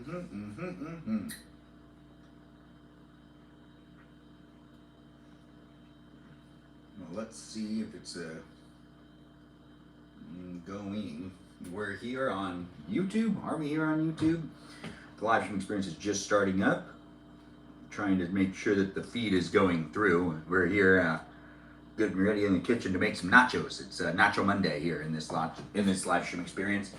Well, let's see if it's going. We're here on YouTube. Are we here on YouTube? The live stream experience is just starting up. Trying to make sure that the feed is going through. We're here, good and ready in the kitchen to make some nachos. It's Nacho Monday here in this live stream experience.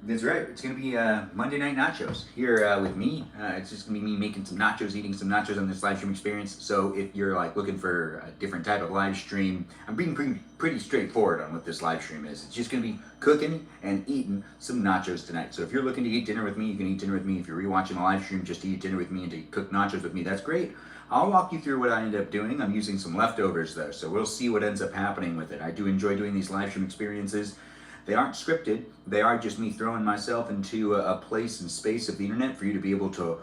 That's right. It's going to be Monday Night Nachos here with me. It's just going to be me making some nachos, eating some nachos on this live stream experience. So if you're like looking for a different type of live stream, I'm being pretty straightforward on what this live stream is. It's just going to be cooking and eating some nachos tonight. So if you're looking to eat dinner with me, you can eat dinner with me. If you're rewatching the live stream just to eat dinner with me and to cook nachos with me, that's great. I'll walk you through what I end up doing. I'm using some leftovers though, so we'll see what ends up happening with it. I do enjoy doing these live stream experiences. They aren't scripted. They are just me throwing myself into a place and space of the internet for you to be able to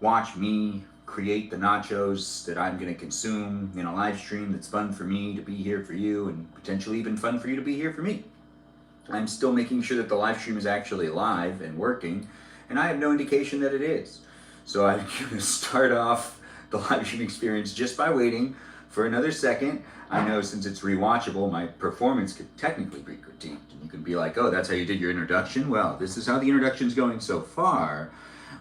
watch me create the nachos that I'm going to consume in a live stream that's fun for me to be here for you and potentially even fun for you to be here for me. I'm still making sure that the live stream is actually live and working, and I have no indication that it is. So I'm going to start off the live stream experience just by waiting for another second. I know since it's rewatchable, my performance could technically be critiqued. And you can be like, oh, that's how you did your introduction? Well, this is how the introduction's going so far.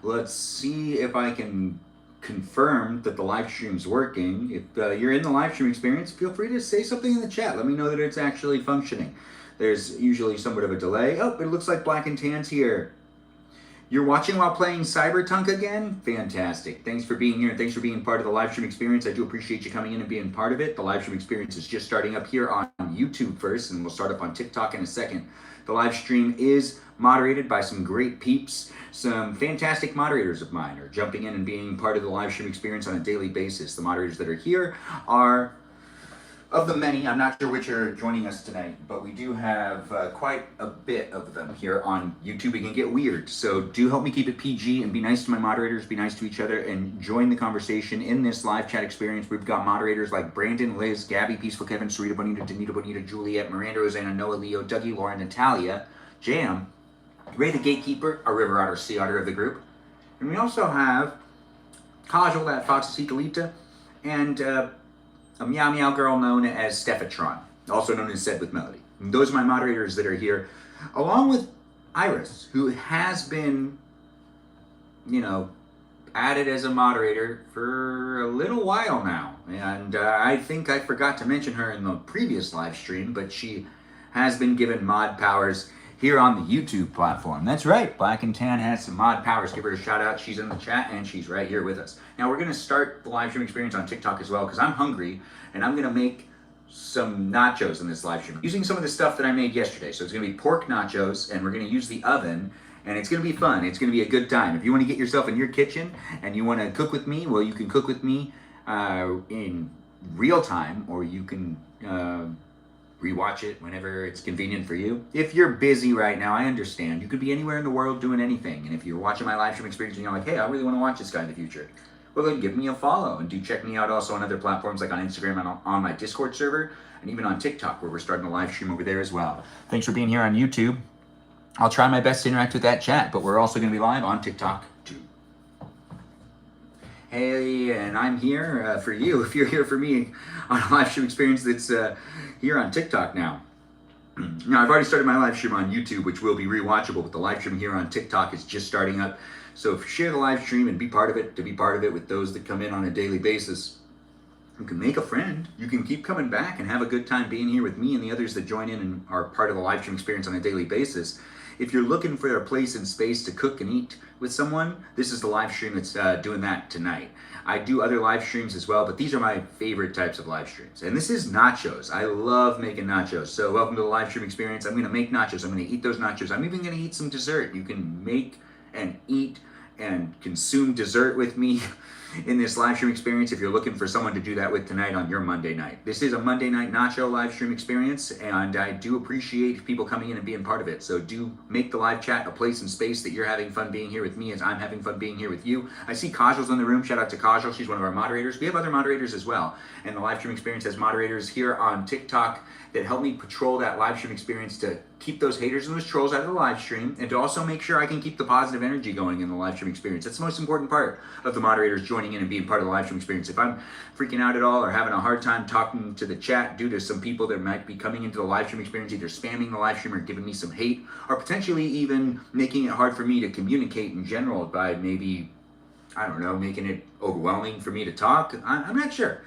Let's see if I can confirm that the live stream's working. If you're in the live stream experience, feel free to say something in the chat. Let me know that it's actually functioning. There's usually somewhat of a delay. Oh, it looks like Black and Tan's here. You're watching while playing Cybertunk again? Fantastic. Thanks for being here and thanks for being part of the live stream experience. I do appreciate you coming in and being part of it. The live stream experience is just starting up here on YouTube first, and we'll start up on TikTok in a second. The live stream is moderated by some great peeps. Some fantastic moderators of mine are jumping in and being part of the live stream experience on a daily basis. The moderators that are here are of the many. I'm not sure which are joining us tonight, but we do have quite a bit of them here on YouTube. It can get weird, so do help me keep it PG and be nice to my moderators, be nice to each other, and join the conversation in this live chat experience. We've got moderators like Brandon, Liz, Gabby, Peaceful Kevin, Sarita Bonita, Danita Bonita, Juliet, Miranda, Rosanna, Noah, Leo, Dougie, Lauren, Natalia, Jam, Ray the Gatekeeper, our River Otter, Sea Otter of the group. And we also have Kajal, that Foxy and a Meow Meow girl known as Stephatron, also known as Said with Melody. And those are my moderators that are here, along with Iris, who has been, added as a moderator for a little while now. And I think I forgot to mention her in the previous live stream, but she has been given mod powers here on the YouTube platform. That's right, Black and Tan has some mod powers. Give her a shout out. She's in the chat and she's right here with us. Now we're gonna start the live stream experience on TikTok as well because I'm hungry and I'm gonna make some nachos in this live stream using some of the stuff that I made yesterday. So it's gonna be pork nachos and we're gonna use the oven and it's gonna be fun. It's gonna be a good time. If you wanna get yourself in your kitchen and you wanna cook with me, well, you can cook with me in real time, or you can rewatch it whenever it's convenient for you. If you're busy right now, I understand. You could be anywhere in the world doing anything. And if you're watching my live stream experience and you're like, hey, I really want to watch this guy in the future, well, then give me a follow. And do check me out also on other platforms like on Instagram and on my Discord server, and even on TikTok, where we're starting a live stream over there as well. Thanks for being here on YouTube. I'll try my best to interact with that chat, but we're also going to be live on TikTok too. Hey, and I'm here for you if you're here for me on a live stream experience that's here on TikTok now. Now, I've already started my live stream on YouTube, which will be rewatchable, but the live stream here on TikTok is just starting up. So if you share the live stream and be part of it, to be part of it with those that come in on a daily basis, you can make a friend. You can keep coming back and have a good time being here with me and the others that join in and are part of the live stream experience on a daily basis. If you're looking for a place and space to cook and eat with someone, this is the live stream that's doing that tonight. I do other live streams as well, but these are my favorite types of live streams. And this is nachos. I love making nachos. So welcome to the live stream experience. I'm gonna make nachos. I'm gonna eat those nachos. I'm even gonna eat some dessert. You can make and eat and consume dessert with me in this live stream experience if you're looking for someone to do that with tonight on your Monday night. This is a Monday night nacho live stream experience, and I do appreciate people coming in and being part of it. So do make the live chat a place and space that you're having fun being here with me as I'm having fun being here with you. I see Kajal's in the room. Shout out to Kajal. She's one of our moderators. We have other moderators as well. And the live stream experience has moderators here on TikTok that help me patrol that live stream experience to keep those haters and those trolls out of the live stream, and to also make sure I can keep the positive energy going in the live stream experience. That's the most important part of the moderators joining in and being part of the live stream experience. If I'm freaking out at all or having a hard time talking to the chat due to some people that might be coming into the live stream experience, either spamming the live stream or giving me some hate, or potentially even making it hard for me to communicate in general by maybe, I don't know, making it overwhelming for me to talk, I'm not sure.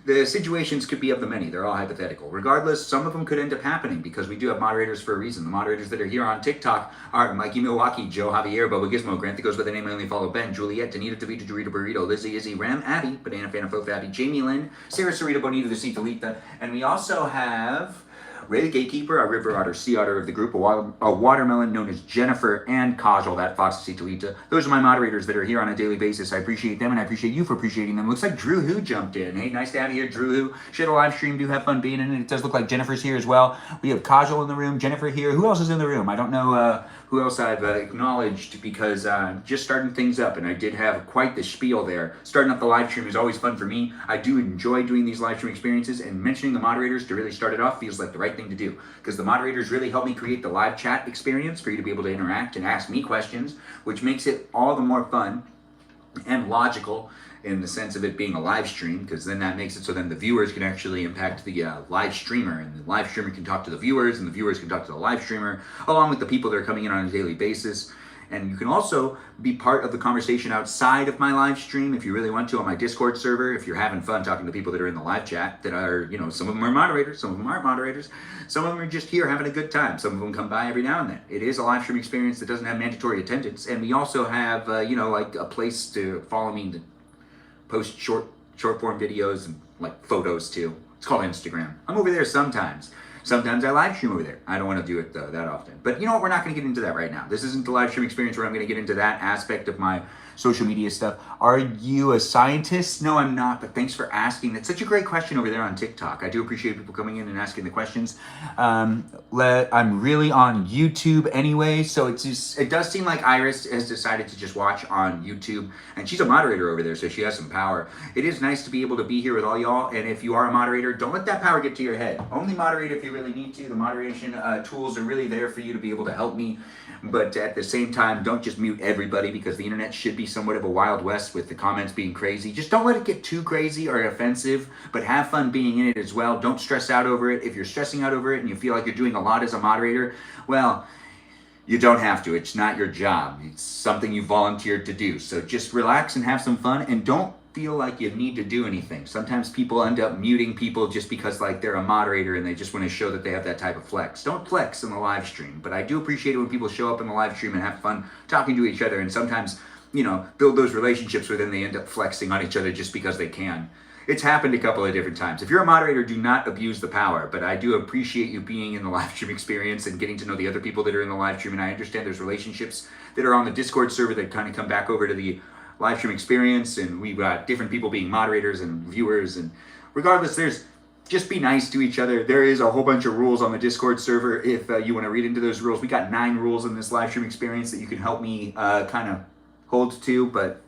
The situations could be of the many. They're all hypothetical. Regardless, some of them could end up happening because we do have moderators for a reason. The moderators that are here on TikTok are Mikey Milwaukee, Joe Javier, Bubba Gizmo, Grant that goes by the name I only follow, Ben, Juliet, Danita, Davita, Dorita, Burrito, Lizzie, Izzy, Ram, Abby, Banana Fan of Fof, Abby, Jamie Lynn, Sarah, Sarita, Bonita, the Sea Talita, and we also have Ray the Gatekeeper, our river otter, sea otter of the group, a watermelon known as Jennifer, and Kajal, that fox Talita. Those are my moderators that are here on a daily basis. I appreciate them, and I appreciate you for appreciating them. Looks like Drew Who jumped in. Hey, nice to have you here, Drew Who. She had a live stream. Do have fun being in it. It does look like Jennifer's here as well. We have Kajal in the room, Jennifer here. Who else is in the room? I don't know who else I've acknowledged because just starting things up, and I did have quite the spiel there. Starting up the live stream is always fun for me. I do enjoy doing these live stream experiences, and mentioning the moderators to really start it off feels like the right thing to do, because the moderators really help me create the live chat experience for you to be able to interact and ask me questions, which makes it all the more fun and logical in the sense of it being a live stream, because then that makes it so then the viewers can actually impact the live streamer, and the live streamer can talk to the viewers, and the viewers can talk to the live streamer, along with the people that are coming in on a daily basis. And you can also be part of the conversation outside of my live stream if you really want to on my Discord server, if you're having fun talking to people that are in the live chat that are, you know, some of them are moderators, some of them aren't moderators, some of them are just here having a good time, some of them come by every now and then. It is a live stream experience that doesn't have mandatory attendance, and we also have, you know, like a place to follow me to post short form videos and like photos too. It's called Instagram. I'm over there sometimes. Sometimes I live stream over there. I don't want to do it that often. But you know what? We're not going to get into that right now. This isn't the live stream experience where I'm going to get into that aspect of my social media stuff. Are you a scientist? No, I'm not, but thanks for asking. That's such a great question over there on TikTok. I do appreciate people coming in and asking the questions. I'm really on YouTube anyway, so it does seem like Iris has decided to just watch on YouTube, and she's a moderator over there, so she has some power. It is nice to be able to be here with all y'all, and if you are a moderator, don't let that power get to your head. Only moderate if you really need to. The moderation tools are really there for you to be able to help me, but at the same time, don't just mute everybody, because the internet should be somewhat of a wild west with the comments being crazy. Just don't let it get too crazy or offensive, but have fun being in it as well. Don't stress out over it. If you're stressing out over it and you feel like you're doing a lot as a moderator, well, you don't have to. It's not your job. It's something you volunteered to do. So just relax and have some fun, and don't feel like you need to do anything. Sometimes people end up muting people just because like they're a moderator and they just want to show that they have that type of flex. Don't flex in the live stream, but I do appreciate it when people show up in the live stream and have fun talking to each other, and sometimes, you know, build those relationships where then they end up flexing on each other just because they can. It's happened a couple of different times. If you're a moderator, do not abuse the power, but I do appreciate you being in the live stream experience and getting to know the other people that are in the live stream, and I understand there's relationships that are on the Discord server that kind of come back over to the live stream experience, and we've got different people being moderators and viewers, and regardless, just be nice to each other. There is a whole bunch of rules on the Discord server. If you want to read into those rules, we got 9 rules in this live stream experience that you can help me kind of hold to, but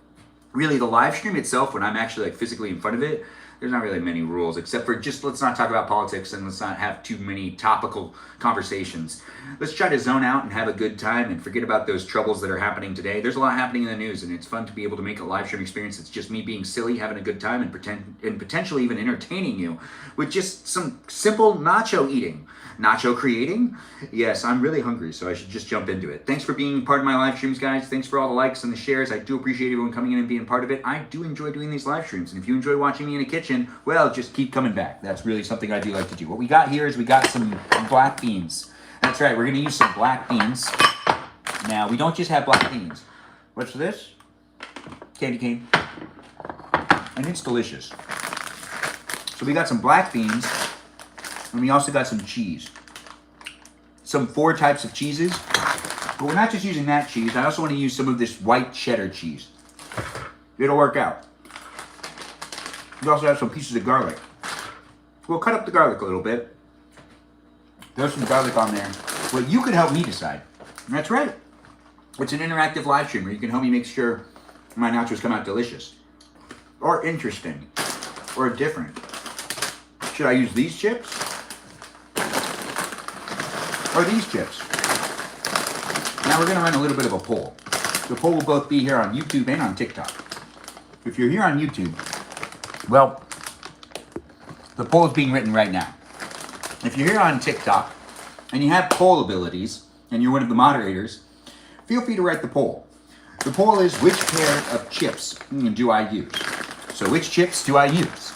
really the live stream itself, when I'm actually like physically in front of it, there's not really many rules, except for just let's not talk about politics and let's not have too many topical conversations. Let's try to zone out and have a good time and forget about those troubles that are happening today. There's a lot happening in the news, and it's fun to be able to make a live stream experience that's just me being silly, having a good time, and potentially even entertaining you with just some simple nacho eating. Nacho creating? Yes, I'm really hungry, so I should just jump into it. Thanks for being part of my live streams, guys. Thanks for all the likes and the shares. I do appreciate everyone coming in and being part of it. I do enjoy doing these live streams, and if you enjoy watching me in a kitchen, well, just keep coming back. That's really something I do like to do. What we got here is we got some black beans. That's right, we're going to use some black beans. Now, we don't just have black beans. What's this? Candy cane. And it's delicious. So we got some black beans, and we also got some cheese. Some 4 types of cheeses. But we're not just using that cheese. I also want to use some of this white cheddar cheese. It'll work out. We also have some pieces of garlic. We'll cut up the garlic a little bit. There's some garlic on there. Well, you could help me decide. And that's right. It's an interactive live stream where you can help me make sure my nachos come out delicious. Or interesting. Or different. Should I use these chips? or these chips. Now we're going to run a little bit of a poll. The poll will both be here on YouTube and on TikTok. If you're here on YouTube, well, the poll is being written right now. If you're here on TikTok and you have poll abilities and you're one of the moderators, feel free to write the poll. The poll is, which pair of chips do I use? So which chips do I use?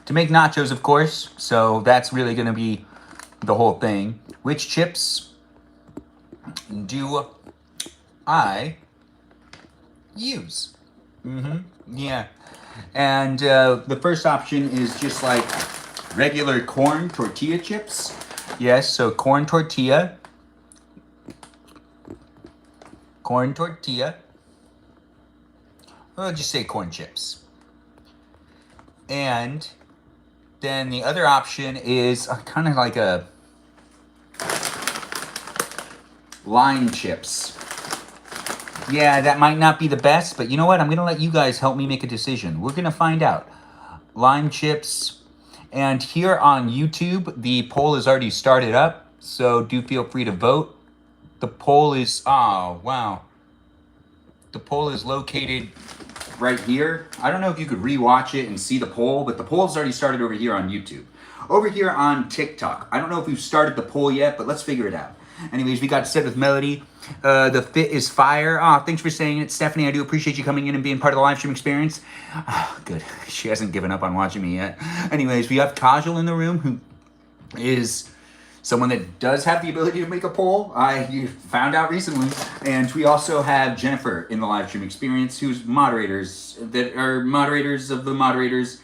To make nachos, of course, so that's really going to be the whole thing. Which chips do I use? Yeah. And the first option is just like regular corn tortilla chips. Yes, so corn tortilla. Corn tortilla. I'll just say corn chips. And then the other option is kind of like a lime chips. Yeah, that might not be the best, but you know what? I'm going to let you guys help me make a decision. We're going to find out. Lime chips. And here on YouTube, the poll is already started up, so do feel free to vote. The poll is, oh, wow. The poll is located right here. I don't know if you could rewatch it and see the poll, but the poll's already started over here on YouTube. Over here on TikTok, I don't know if we've started the poll yet, but let's figure it out. Anyways, we got Said with Melody. The fit is fire. Thanks for saying it, Stephanie. I do appreciate you coming in and being part of the live stream experience. Good. She hasn't given up on watching me yet. Anyways, we have Kajal in the room, who is someone that does have the ability to make a poll. I found out recently. And we also have Jennifer in the live stream experience, who's moderators that are moderators of the moderators.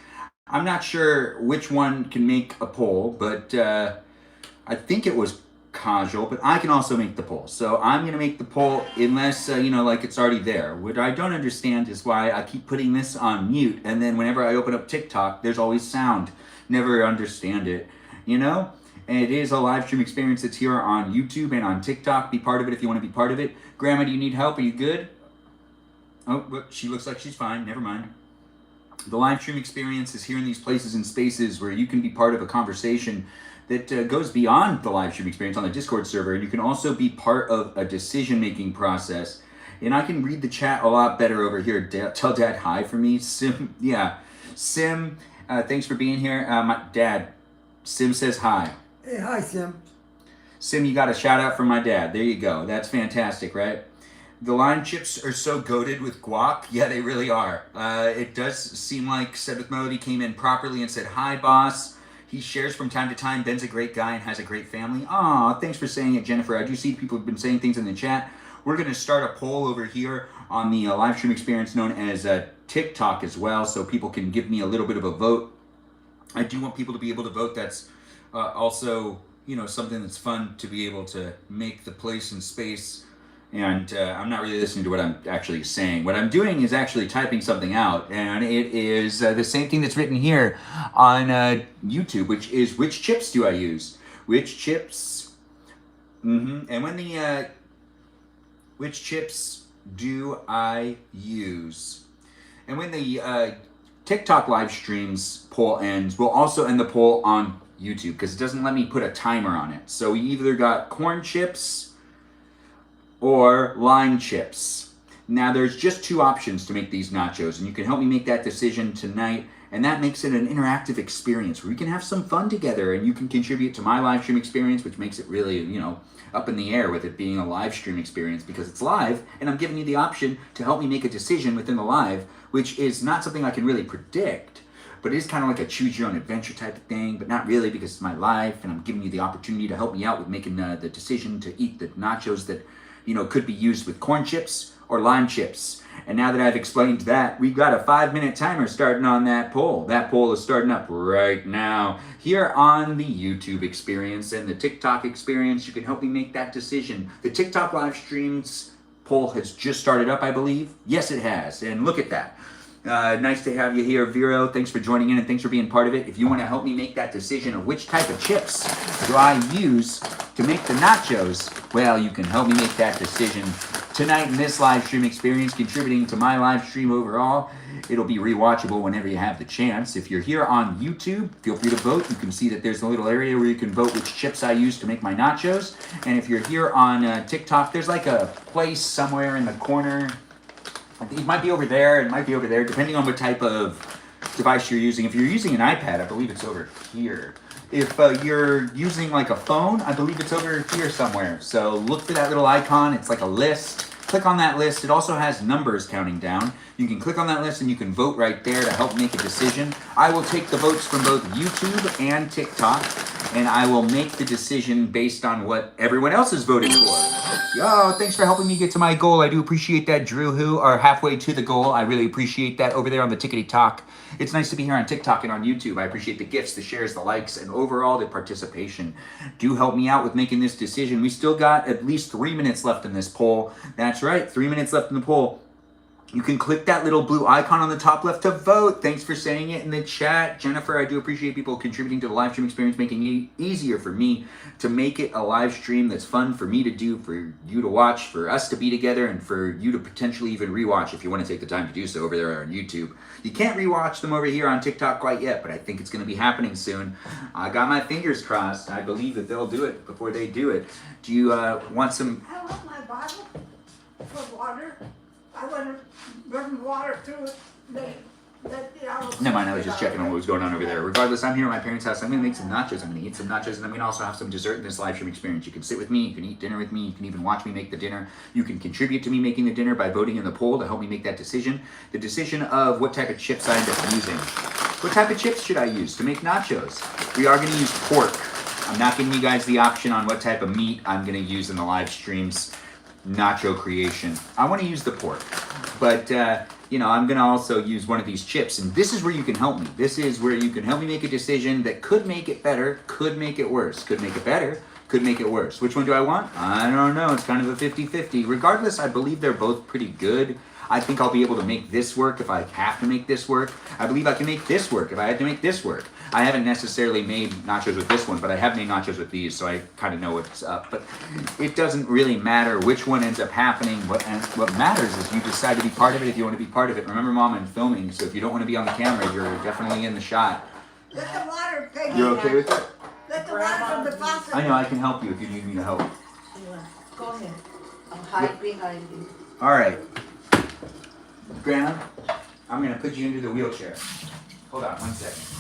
I'm not sure which one can make a poll, but I think it was Kajal, but I can also make the poll. So I'm going to make the poll unless, like it's already there. What I don't understand is why I keep putting this on mute, and then whenever I open up TikTok, there's always sound. Never understand it, And it is a live stream experience that's here on YouTube and on TikTok. Be part of it if you want to be part of it. Grandma, do you need help? Are you good? Oh, she looks like she's fine. Never mind. The live stream experience is here in these places and spaces where you can be part of a conversation that goes beyond the live stream experience on the Discord server. And you can also be part of a decision-making process. And I can read the chat a lot better over here. Tell Dad hi for me. Sim, yeah. Sim, thanks for being here. My dad, Sim says hi. Hey, hi, Sim. Sim, you got a shout out from my dad. There you go. That's fantastic, right? The lime chips are so goated with guac. Yeah, they really are. It does seem like Said with Melody came in properly and said, hi, boss. He shares from time to time. Ben's a great guy and has a great family. Aw, thanks for saying it, Jennifer. I do see people have been saying things in the chat. We're going to start a poll over here on the live stream experience known as TikTok as well, so people can give me a little bit of a vote. I do want people to be able to vote. That's also, something that's fun to be able to make the place and space. And I'm not really listening to what I'm actually saying. What I'm doing is actually typing something out, and it is the same thing that's written here on YouTube, which is, which chips do I use? Which chips? And when the which chips do I use? And when the TikTok live streams poll ends, we'll also end the poll on YouTube because it doesn't let me put a timer on it. So we either got corn chips or lime chips. Now there's just two options to make these nachos, and you can help me make that decision tonight, and that makes it an interactive experience where we can have some fun together, and you can contribute to my live stream experience, which makes it really, up in the air with it being a live stream experience because it's live, and I'm giving you the option to help me make a decision within the live, which is not something I can really predict, but it is kind of like a choose your own adventure type of thing, but not really because it's my life, and I'm giving you the opportunity to help me out with making the decision to eat the nachos that could be used with corn chips or lime chips. And now that I've explained that, we've got a 5-minute timer starting on that poll. That poll is starting up right now. Here on the YouTube experience and the TikTok experience, you can help me make that decision. The TikTok live streams poll has just started up, I believe. Yes, it has. And look at that. Nice to have you here, Vero. Thanks for joining in and thanks for being part of it. If you want to help me make that decision of which type of chips do I use to make the nachos, well, you can help me make that decision tonight in this live stream experience, contributing to my live stream overall. It'll be rewatchable whenever you have the chance. If you're here on YouTube, feel free to vote. You can see that there's a little area where you can vote which chips I use to make my nachos. And if you're here on TikTok, there's like a place somewhere in the corner. It might be over there, it might be over there, depending on what type of device you're using. If you're using an iPad, I believe it's over here. If you're using like a phone, I believe it's over here somewhere. So look for that little icon. It's like a list. Click on that list. It also has numbers counting down. You can click on that list and you can vote right there to help make a decision. I will take the votes from both YouTube and TikTok, and I will make the decision based on what everyone else has voted for. Yo, thanks for helping me get to my goal. I do appreciate that, Drew, who are halfway to the goal. I really appreciate that over there on the Tickety Talk. It's nice to be here on TikTok and on YouTube. I appreciate the gifts, the shares, the likes, and overall the participation. Do help me out with making this decision. We still got at least 3 minutes left in this poll. That's right, 3 minutes left in the poll. You can click that little blue icon on the top left to vote. Thanks for saying it in the chat. Jennifer, I do appreciate people contributing to the live stream experience, making it easier for me to make it a live stream that's fun for me to do, for you to watch, for us to be together, and for you to potentially even rewatch if you want to take the time to do so over there on YouTube. You can't rewatch them over here on TikTok quite yet, but I think it's going to be happening soon. I got my fingers crossed. I believe that they'll do it before they do it. Do you want some... I want my bottle for water. I want to run water through it. Never mind, I was just checking on what was going on over there. Regardless, I'm here at my parents' house. I'm going to make some nachos. I'm going to eat some nachos, and I'm going to also have some dessert in this live stream experience. You can sit with me. You can eat dinner with me. You can even watch me make the dinner. You can contribute to me making the dinner by voting in the poll to help me make that decision. The decision of what type of chips I end up using. What type of chips should I use to make nachos? We are going to use pork. I'm not giving you guys the option on what type of meat I'm going to use in the live streams nacho creation. I want to use the pork, but you know, I'm going to also use one of these chips, and this is where you can help me. This is where you can help me make a decision that could make it better, could make it worse, could make it better, could make it worse. Which one do I want? I don't know. It's kind of a 50-50. Regardless, I believe they're both pretty good. I think I'll be able to make this work if I have to make this work. I believe I can make this work if I had to make this work. I haven't necessarily made nachos with this one, but I have made nachos with these, so I kind of know what's up. But it doesn't really matter which one ends up happening. What matters is you decide to be part of it if you want to be part of it. Remember, Mom, I'm filming, so if you don't want to be on the camera, you're definitely in the shot. Let the water take You're okay with it? Let the water from the faucet. I know, I can help you if you need me to help. Go ahead. I'll hide behind you. All right. Grandma, I'm going to put you into the wheelchair. Hold on 1 second.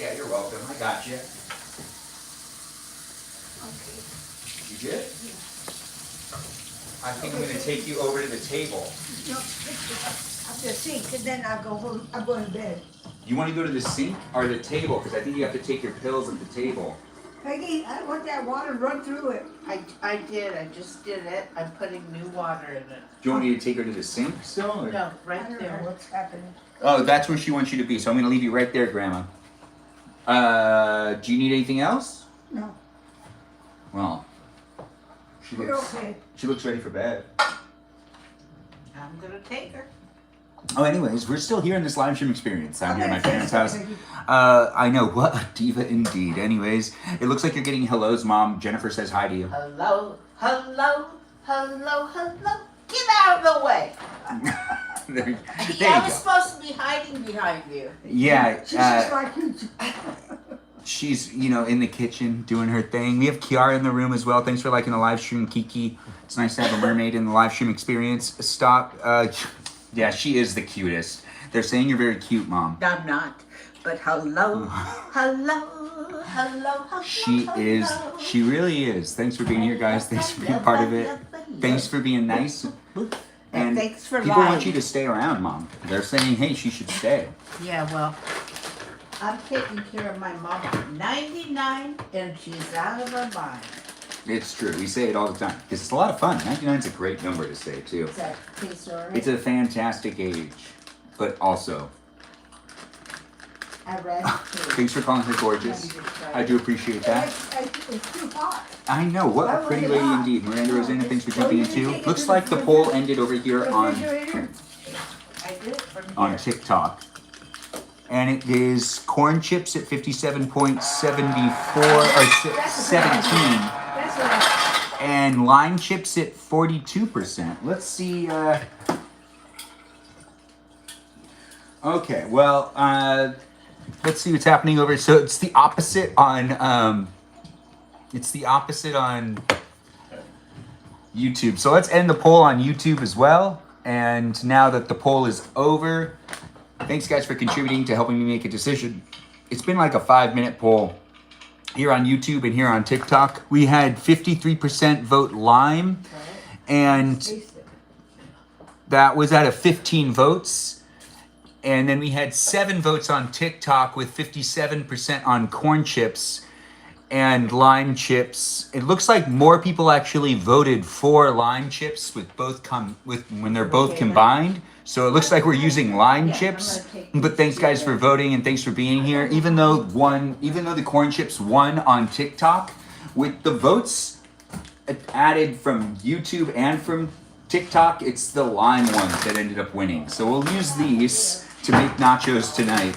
Yeah, you're welcome. I got you. Okay. You good? Yeah. I think I'm going to take you over to the table. No, at the sink, and then I'll go home. I'll go to bed. You want to go to the sink or the table? Because I think you have to take your pills at the table. Peggy, I want that water to run through it. I did. I just did it. I'm putting new water in it. Do you want me to take her to the sink still? Or? No, I right don't know there. what's happening. Oh, that's where she wants you to be. So I'm going to leave you right there, Grandma. Do you need anything else? No, Well, you're okay. she looks ready for bed. I'm gonna take her. Oh, anyways, we're still here in this live stream experience. I'm here at my Okay, parents' thanks, house. Peggy. I know, what a diva indeed. Anyways, it looks like you're getting hellos, Mom. Jennifer says hi to you. Hello, hello, hello, hello. Get out of the way. there you I was go. supposed to be hiding behind you. Yeah, She's just like you. she's, you know, in the kitchen doing her thing. We have Kiara in the room as well. Thanks for liking the live stream, Kiki. It's nice to have a mermaid in the live stream experience. Stop. Yeah, she is the cutest. They're saying you're very cute, Mom. I'm not. But hello, hello, hello, hello. She is. She really is. Thanks for being here, guys. Thanks for being part of it. Thanks for being nice. And thanks for people want lying. you to stay around, Mom. They're saying, hey, she should stay. Yeah, well, I'm taking care of my mom at 99 and she's out of her mind. It's true. We say it all the time. Because it's a lot of fun. 99 is a great number to say, too. Is that piece alright? It's a fantastic age. But also, I read thanks for calling her gorgeous. I do appreciate that. It's too hot. I know. What a pretty lady indeed. Miranda Rosanna, thanks for jumping in, too. Looks like the poll ended over here on Refrigerator. I did it from on here. TikTok. And it is corn chips at 57.74 or 17. That's what and lime chips at 42%. Let's see. Okay, well, let's see what's happening over. So it's the opposite on. It's the opposite on YouTube. So let's end the poll on YouTube as well. And now that the poll is over, thanks guys for contributing to helping me make a decision. It's been like a 5-minute poll here on YouTube and here on TikTok. We had 53% vote lime, and that was out of 15 votes. And then we had 7 votes on TikTok with 57% on corn chips and lime chips. It looks like more people actually voted for lime chips with both when they're both combined. So it looks like we're using lime chips. But thanks guys for voting and thanks for being here. Even though the corn chips won on TikTok, with the votes added from YouTube and from TikTok, it's the lime ones that ended up winning. So we'll use these to make nachos tonight.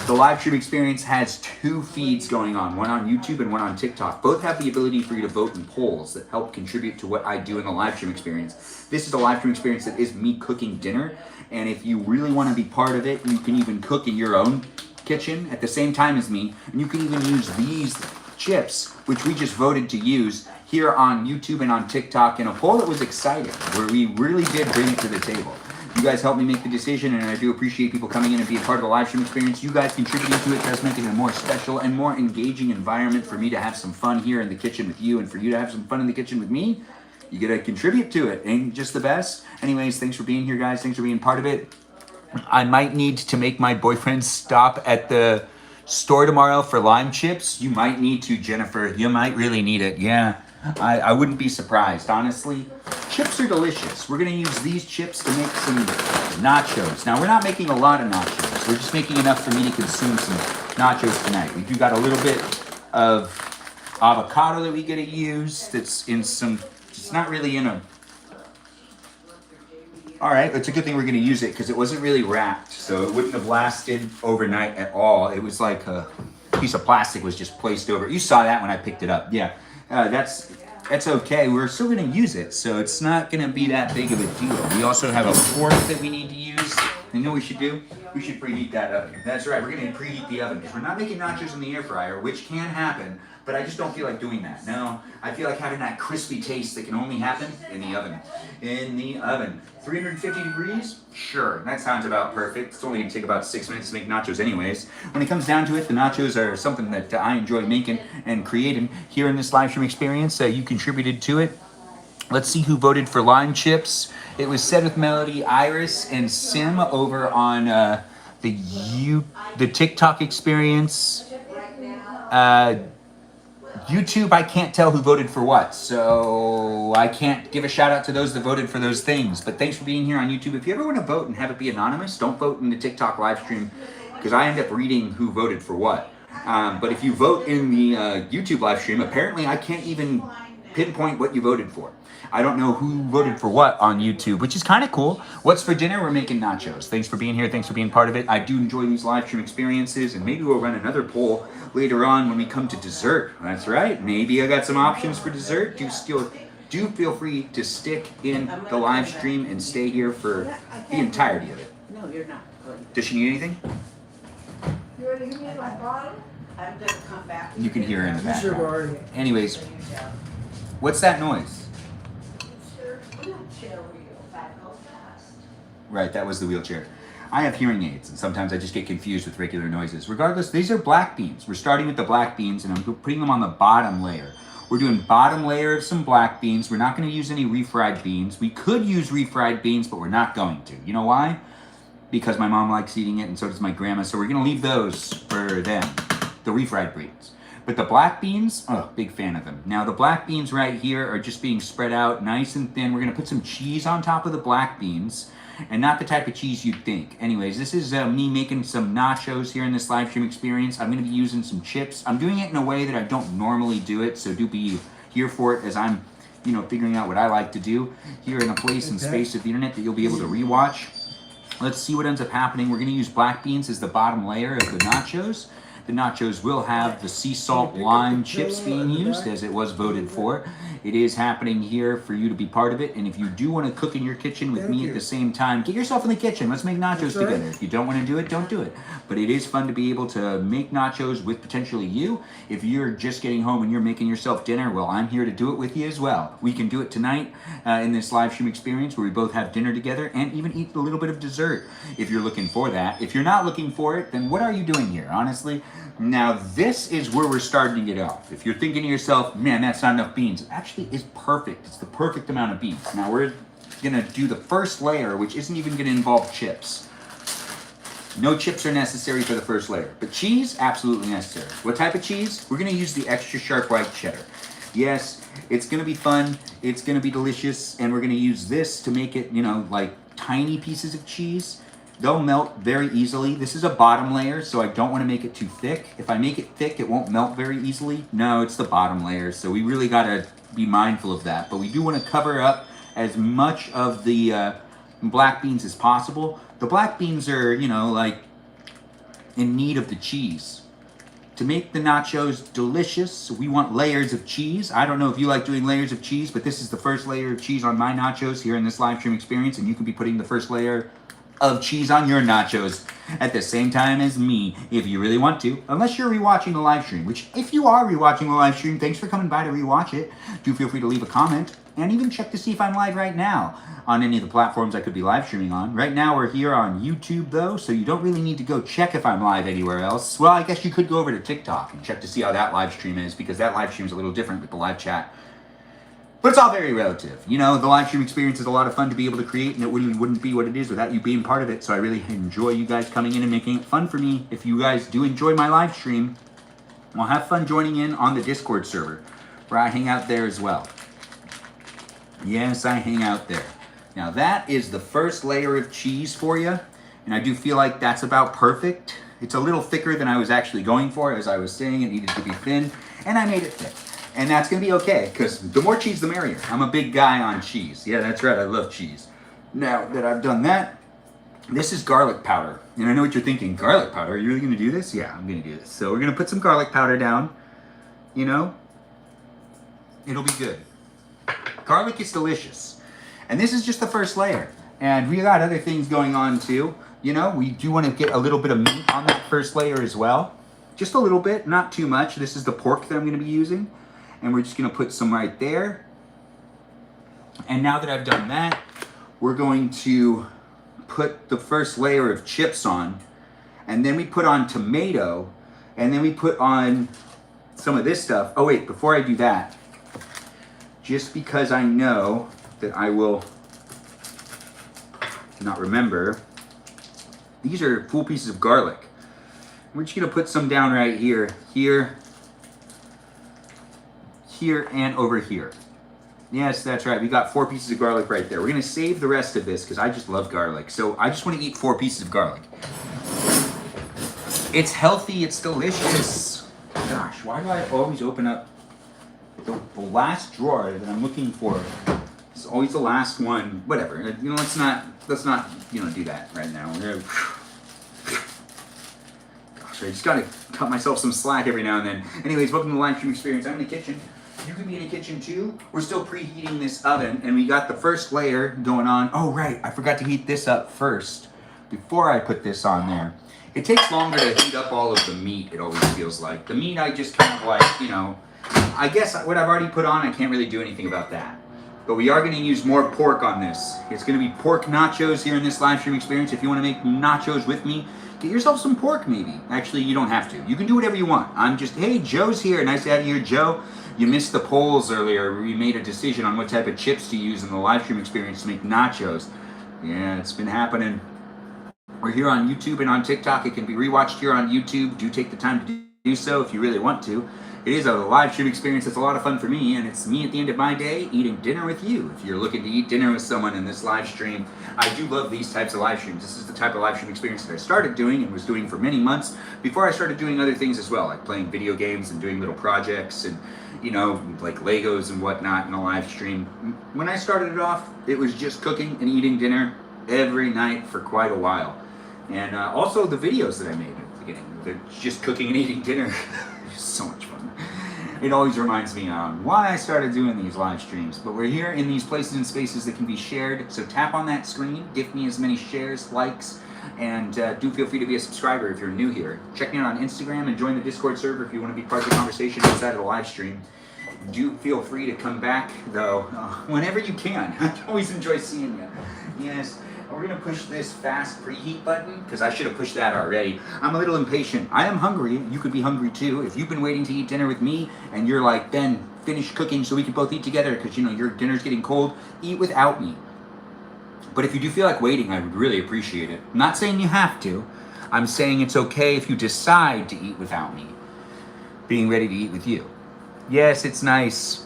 The live stream experience has 2 feeds going on, one on YouTube and one on TikTok. Both have the ability for you to vote in polls that help contribute to what I do in the live stream experience. This is a live stream experience that is me cooking dinner, and if you really want to be part of it, you can even cook in your own kitchen at the same time as me, and you can even use these chips, which we just voted to use here on YouTube and on TikTok in a poll that was exciting, where we really did bring it to the table. You guys helped me make the decision, and I do appreciate people coming in and being part of the live stream experience. You guys contributing to it does make it a more special and more engaging environment for me to have some fun here in the kitchen with you, and for you to have some fun in the kitchen with me. You get to contribute to it. Ain't just the best? Anyways, thanks for being here, guys. Thanks for being part of it. I might need to make my boyfriend stop at the store tomorrow for lime chips. You might need to, Jennifer. You might really need it. Yeah, I wouldn't be surprised, honestly. Chips are delicious. We're going to use these chips to make some nachos. Now, we're not making a lot of nachos. We're just making enough for me to consume some nachos tonight. We do got a little bit of avocado that we get to use that's in some, it's not really in a, all right, it's a good thing we're going to use it because it wasn't really wrapped, so it wouldn't have lasted overnight at all. It was like a piece of plastic was just placed over. You saw that when I picked it up. Yeah, that's okay. We're still going to use it, so it's not going to be that big of a deal. We also have a fork that we need to use. You know what we should do? We should preheat that oven. That's right, we're going to preheat the oven because we're not making nachos in the air fryer, which can happen, but I just don't feel like doing that. No, I feel like having that crispy taste that can only happen in the oven. In the oven. 350 degrees? Sure, that sounds about perfect. It's only going to take about 6 minutes to make nachos anyways. When it comes down to it, the nachos are something that I enjoy making and creating here in this live stream experience. You contributed to it. Let's see who voted for lime chips. It was Said with Melody, Iris, and Sim over on the TikTok experience. YouTube, I can't tell who voted for what, so I can't give a shout out to those that voted for those things. But thanks for being here on YouTube. If you ever want to vote and have it be anonymous, don't vote in the TikTok live stream because I end up reading who voted for what. But if you vote in the YouTube live stream, apparently I can't even pinpoint what you voted for. I don't know who voted for what on YouTube, which is kind of cool. What's for dinner? We're making nachos. Thanks for being here. Thanks for being part of it. I do enjoy these live stream experiences, and maybe we'll run another poll later on when we come to dessert. That's right. Maybe I got some options for dessert. Do feel free to stick in the live stream and stay here for the entirety of it. No, you're not. Does she need anything? You ready to give me my bottle? I'm gonna come back. You can hear her in the Sure, background. already. Anyways, what's that noise? Right, that was the wheelchair. I have hearing aids, and sometimes I just get confused with regular noises. Regardless, these are black beans. We're starting with the black beans, and I'm putting them on the bottom layer. We're doing bottom layer of some black beans. We're not going to use any refried beans. We could use refried beans, but we're not going to. You know why? Because my mom likes eating it, and so does my grandma, so we're going to leave those for them, the refried beans. But the black beans, oh, big fan of them. Now, the black beans right here are just being spread out nice and thin. We're going to put some cheese on top of the black beans. And not the type of cheese you'd think. Anyways, this is me making some nachos here in this live stream experience. I'm going to be using some chips. I'm doing it in a way that I don't normally do it, so do be here for it as I'm, figuring out what I like to do here in a place and space of the internet that you'll be able to rewatch. Let's see what ends up happening. We're going to use black beans as the bottom layer of the nachos. The nachos will have the sea salt lime chips being used as it was voted for. It is happening here for you to be part of it. And if you do want to cook in your kitchen with me at the same time, get yourself in the kitchen. Let's make nachos together. If you don't want to do it, don't do it. But it is fun to be able to make nachos with potentially you. If you're just getting home and you're making yourself dinner, well, I'm here to do it with you as well. We can do it tonight in this live stream experience where we both have dinner together and even eat a little bit of dessert if you're looking for that. If you're not looking for it, then what are you doing here, honestly? Now, this is where we're starting to get off. If you're thinking to yourself, man, that's not enough beans, it actually is perfect. It's the perfect amount of beans. Now, we're gonna do the first layer, which isn't even gonna involve chips. No chips are necessary for the first layer, but cheese, absolutely necessary. What type of cheese? We're gonna use the extra sharp white cheddar. Yes, it's gonna be fun, it's gonna be delicious, and we're gonna use this to make it, you know, like tiny pieces of cheese. They'll melt very easily. This is a bottom layer, so I don't want to make it too thick. If I make it thick, it won't melt very easily. No, it's the bottom layer, so we really got to be mindful of that. But we do want to cover up as much of the black beans as possible. The black beans are, you know, like in need of the cheese. To make the nachos delicious, we want layers of cheese. I don't know if you like doing layers of cheese, but this is the first layer of cheese on my nachos here in this live stream experience, and you can be putting the first layer of cheese on your nachos at the same time as me, if you really want to, unless you're rewatching the live stream, which if you are rewatching the live stream, thanks for coming by to rewatch it. Do feel free to leave a comment and even check to see if I'm live right now on any of the platforms I could be live streaming on. Right now we're here on YouTube though, so you don't really need to go check if I'm live anywhere else. Well, I guess you could go over to TikTok and check to see how that live stream is, because that live stream is a little different with the live chat. But it's all very relative. You know, the live stream experience is a lot of fun to be able to create, and it wouldn't be what it is without you being part of it. So I really enjoy you guys coming in and making it fun for me. If you guys do enjoy my live stream, well, have fun joining in on the Discord server, where I hang out there as well. Yes, I hang out there. Now that is the first layer of cheese for you, and I do feel like that's about perfect. It's a little thicker than I was actually going for. As I was saying, it needed to be thin, and I made it thick. And that's going to be okay, because the more cheese, the merrier. I'm a big guy on cheese. Yeah, that's right, I love cheese. Now that I've done that, this is garlic powder. And I know what you're thinking, garlic powder? Are you really going to do this? Yeah, I'm going to do this. So we're going to put some garlic powder down. You know, it'll be good. Garlic is delicious. And this is just the first layer. And we got other things going on too. You know, we do want to get a little bit of meat on that first layer as well. Just a little bit, not too much. This is the pork that I'm going to be using. And we're just going to put some right there. And now that I've done that, we're going to put the first layer of chips on. And then we put on tomato. And then we put on some of this stuff. Oh wait, before I do that, just because I know that I will not remember, these are full pieces of garlic. We're just going to put some down right here, here, and over here. Yes, that's right. We got 4 pieces of garlic right there. We're going to save the rest of this because I just love garlic. So I just want to eat 4 pieces of garlic. It's healthy. It's delicious. Gosh, why do I always open up the last drawer that I'm looking for? It's always the last one. Whatever. You know, let's not you know, do that right now. Gosh, I just gotta cut myself some slack every now and then. Anyways, welcome to the live stream experience. I'm in the kitchen. You can be in the kitchen too. We're still preheating this oven, and we got the first layer going on. Oh right, I forgot to heat this up first before I put this on there. It takes longer to heat up all of the meat, it always feels like. The meat I just kind of like, you know, I guess what I've already put on, I can't really do anything about that. But we are going to use more pork on this. It's going to be pork nachos here in this live stream experience. If you want to make nachos with me, get yourself some pork maybe. Actually, you don't have to. You can do whatever you want. I'm just, hey, Joe's here. Nice to have you here, Joe. You missed the polls earlier. We made a decision on what type of chips to use in the live stream experience to make nachos. Yeah, it's been happening. We're here on YouTube and on TikTok. It can be rewatched here on YouTube. Do take the time to do so if you really want to. It is a live stream experience that's a lot of fun for me, and it's me at the end of my day eating dinner with you. If you're looking to eat dinner with someone in this live stream, I do love these types of live streams. This is the type of live stream experience that I started doing and was doing for many months before I started doing other things as well, like playing video games and doing little projects and, you know, like Legos and whatnot in a live stream. When I started it off, it was just cooking and eating dinner every night for quite a while. And also the videos that I made at the beginning, they're just cooking and eating dinner. So much fun. It always reminds me on why I started doing these live streams. But we're here in these places and spaces that can be shared. So tap on that screen, give me as many shares, likes, and do feel free to be a subscriber if you're new here. Check me out on Instagram and join the Discord server if you want to be part of the conversation inside of the live stream. Do feel free to come back, though, whenever you can. I always enjoy seeing you. Yes. We're going to push this fast preheat button, because I should have pushed that already. I'm a little impatient. I am hungry. You could be hungry too. If you've been waiting to eat dinner with me, and you're like, Ben, finish cooking so we can both eat together, because, you know, your dinner's getting cold, eat without me. But if you do feel like waiting, I would really appreciate it. I'm not saying you have to. I'm saying it's okay if you decide to eat without me. Being ready to eat with you. Yes, it's nice.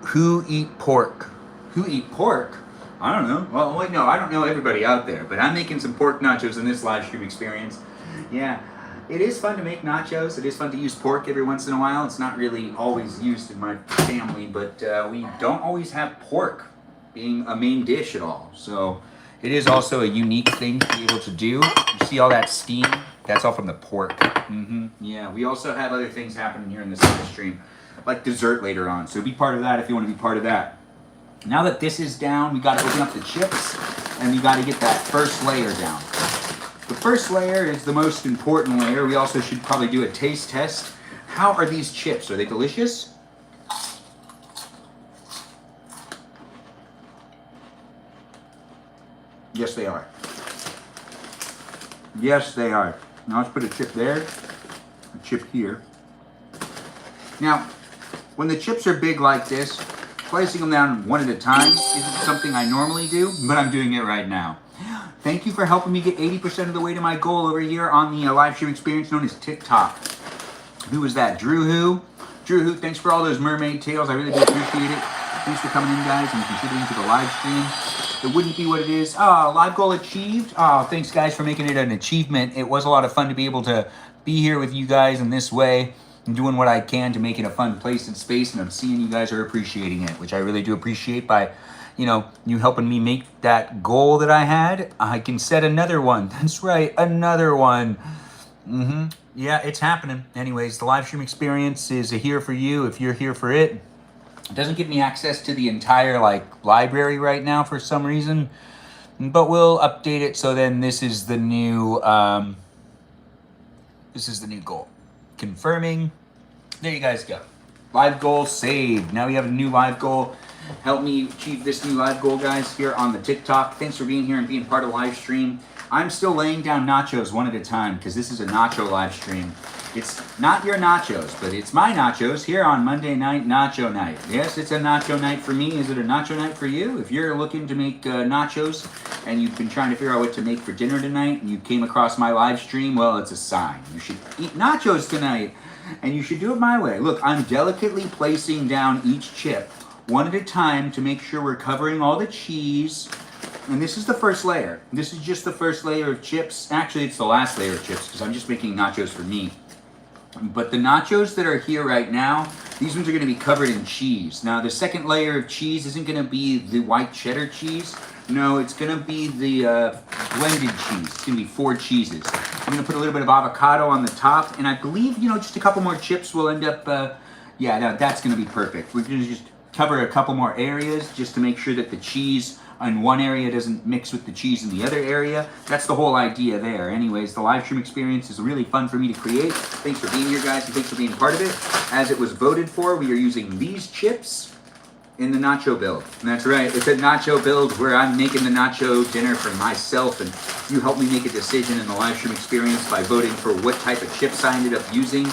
Who eat pork? Who eat pork? I don't know. Well, wait, no, I don't know everybody out there, but I'm making some pork nachos in this live stream experience. Yeah, it is fun to make nachos. It is fun to use pork every once in a while. It's not really always used in my family, but we don't always have pork being a main dish at all. So it is also a unique thing to be able to do. You see all that steam? That's all from the pork. Yeah, we also have other things happening here in this live stream, like dessert later on. So be part of that if you want to be part of that. Now that this is down, we got to open up the chips, and we got to get that first layer down. The first layer is the most important layer. We also should probably do a taste test. How are these chips? Are they delicious? Yes, they are. Yes, they are. Now let's put a chip there, a chip here. Now, when the chips are big like this, placing them down one at a time isn't something I normally do, but I'm doing it right now. Thank you for helping me get 80% of the way to my goal over here on the live stream experience known as TikTok. Who was that? Drew Who? Drew Who, thanks for all those mermaid tales. I really do appreciate it. Thanks for coming in, guys, and contributing to the live stream. It wouldn't be what it is. Oh, live goal achieved. Oh, thanks, guys, for making it an achievement. It was a lot of fun to be able to be here with you guys in this way. I'm doing what I can to make it a fun place and space, and I'm seeing you guys are appreciating it, which I really do appreciate by, you know, you helping me make that goal that I had. I can set another one. That's right, another one. Yeah, it's happening. Anyways, the live stream experience is here for you if you're here for it. It doesn't give me access to the entire, like, library right now for some reason, but we'll update it so then this is the new goal. Confirming. There you guys go. Live goal saved. Now we have a new live goal. Help me achieve this new live goal, guys, here on the TikTok. Thanks for being here and being part of the live stream. I'm still laying down nachos one at a time because this is a nacho live stream. It's not your nachos, but it's my nachos here on Monday Night Nacho Night. Yes, it's a nacho night for me. Is it a nacho night for you? If you're looking to make nachos and you've been trying to figure out what to make for dinner tonight and you came across my live stream, well, it's a sign. You should eat nachos tonight, and you should do it my way. Look, I'm delicately placing down each chip one at a time to make sure we're covering all the cheese. And this is the first layer. This is just the first layer of chips. Actually, it's the last layer of chips because I'm just making nachos for me. But the nachos that are here right now, these ones are going to be covered in cheese. Now, the second layer of cheese isn't going to be the white cheddar cheese. No, it's going to be the blended cheese. It's going to be 4 cheeses. I'm going to put a little bit of avocado on the top. And I believe, you know, just a couple more chips will end up, yeah, no, that's going to be perfect. We're going to just cover a couple more areas just to make sure that the cheese in one area doesn't mix with the cheese in the other area. That's the whole idea there. Anyways, the live stream experience is really fun for me to create. Thanks for being here, guys, and thanks for being part of it. As it was voted for, we are using these chips in the nacho build. And that's right, it's a nacho build where I'm making the nacho dinner for myself, and you helped me make a decision in the live stream experience by voting for what type of chips I ended up using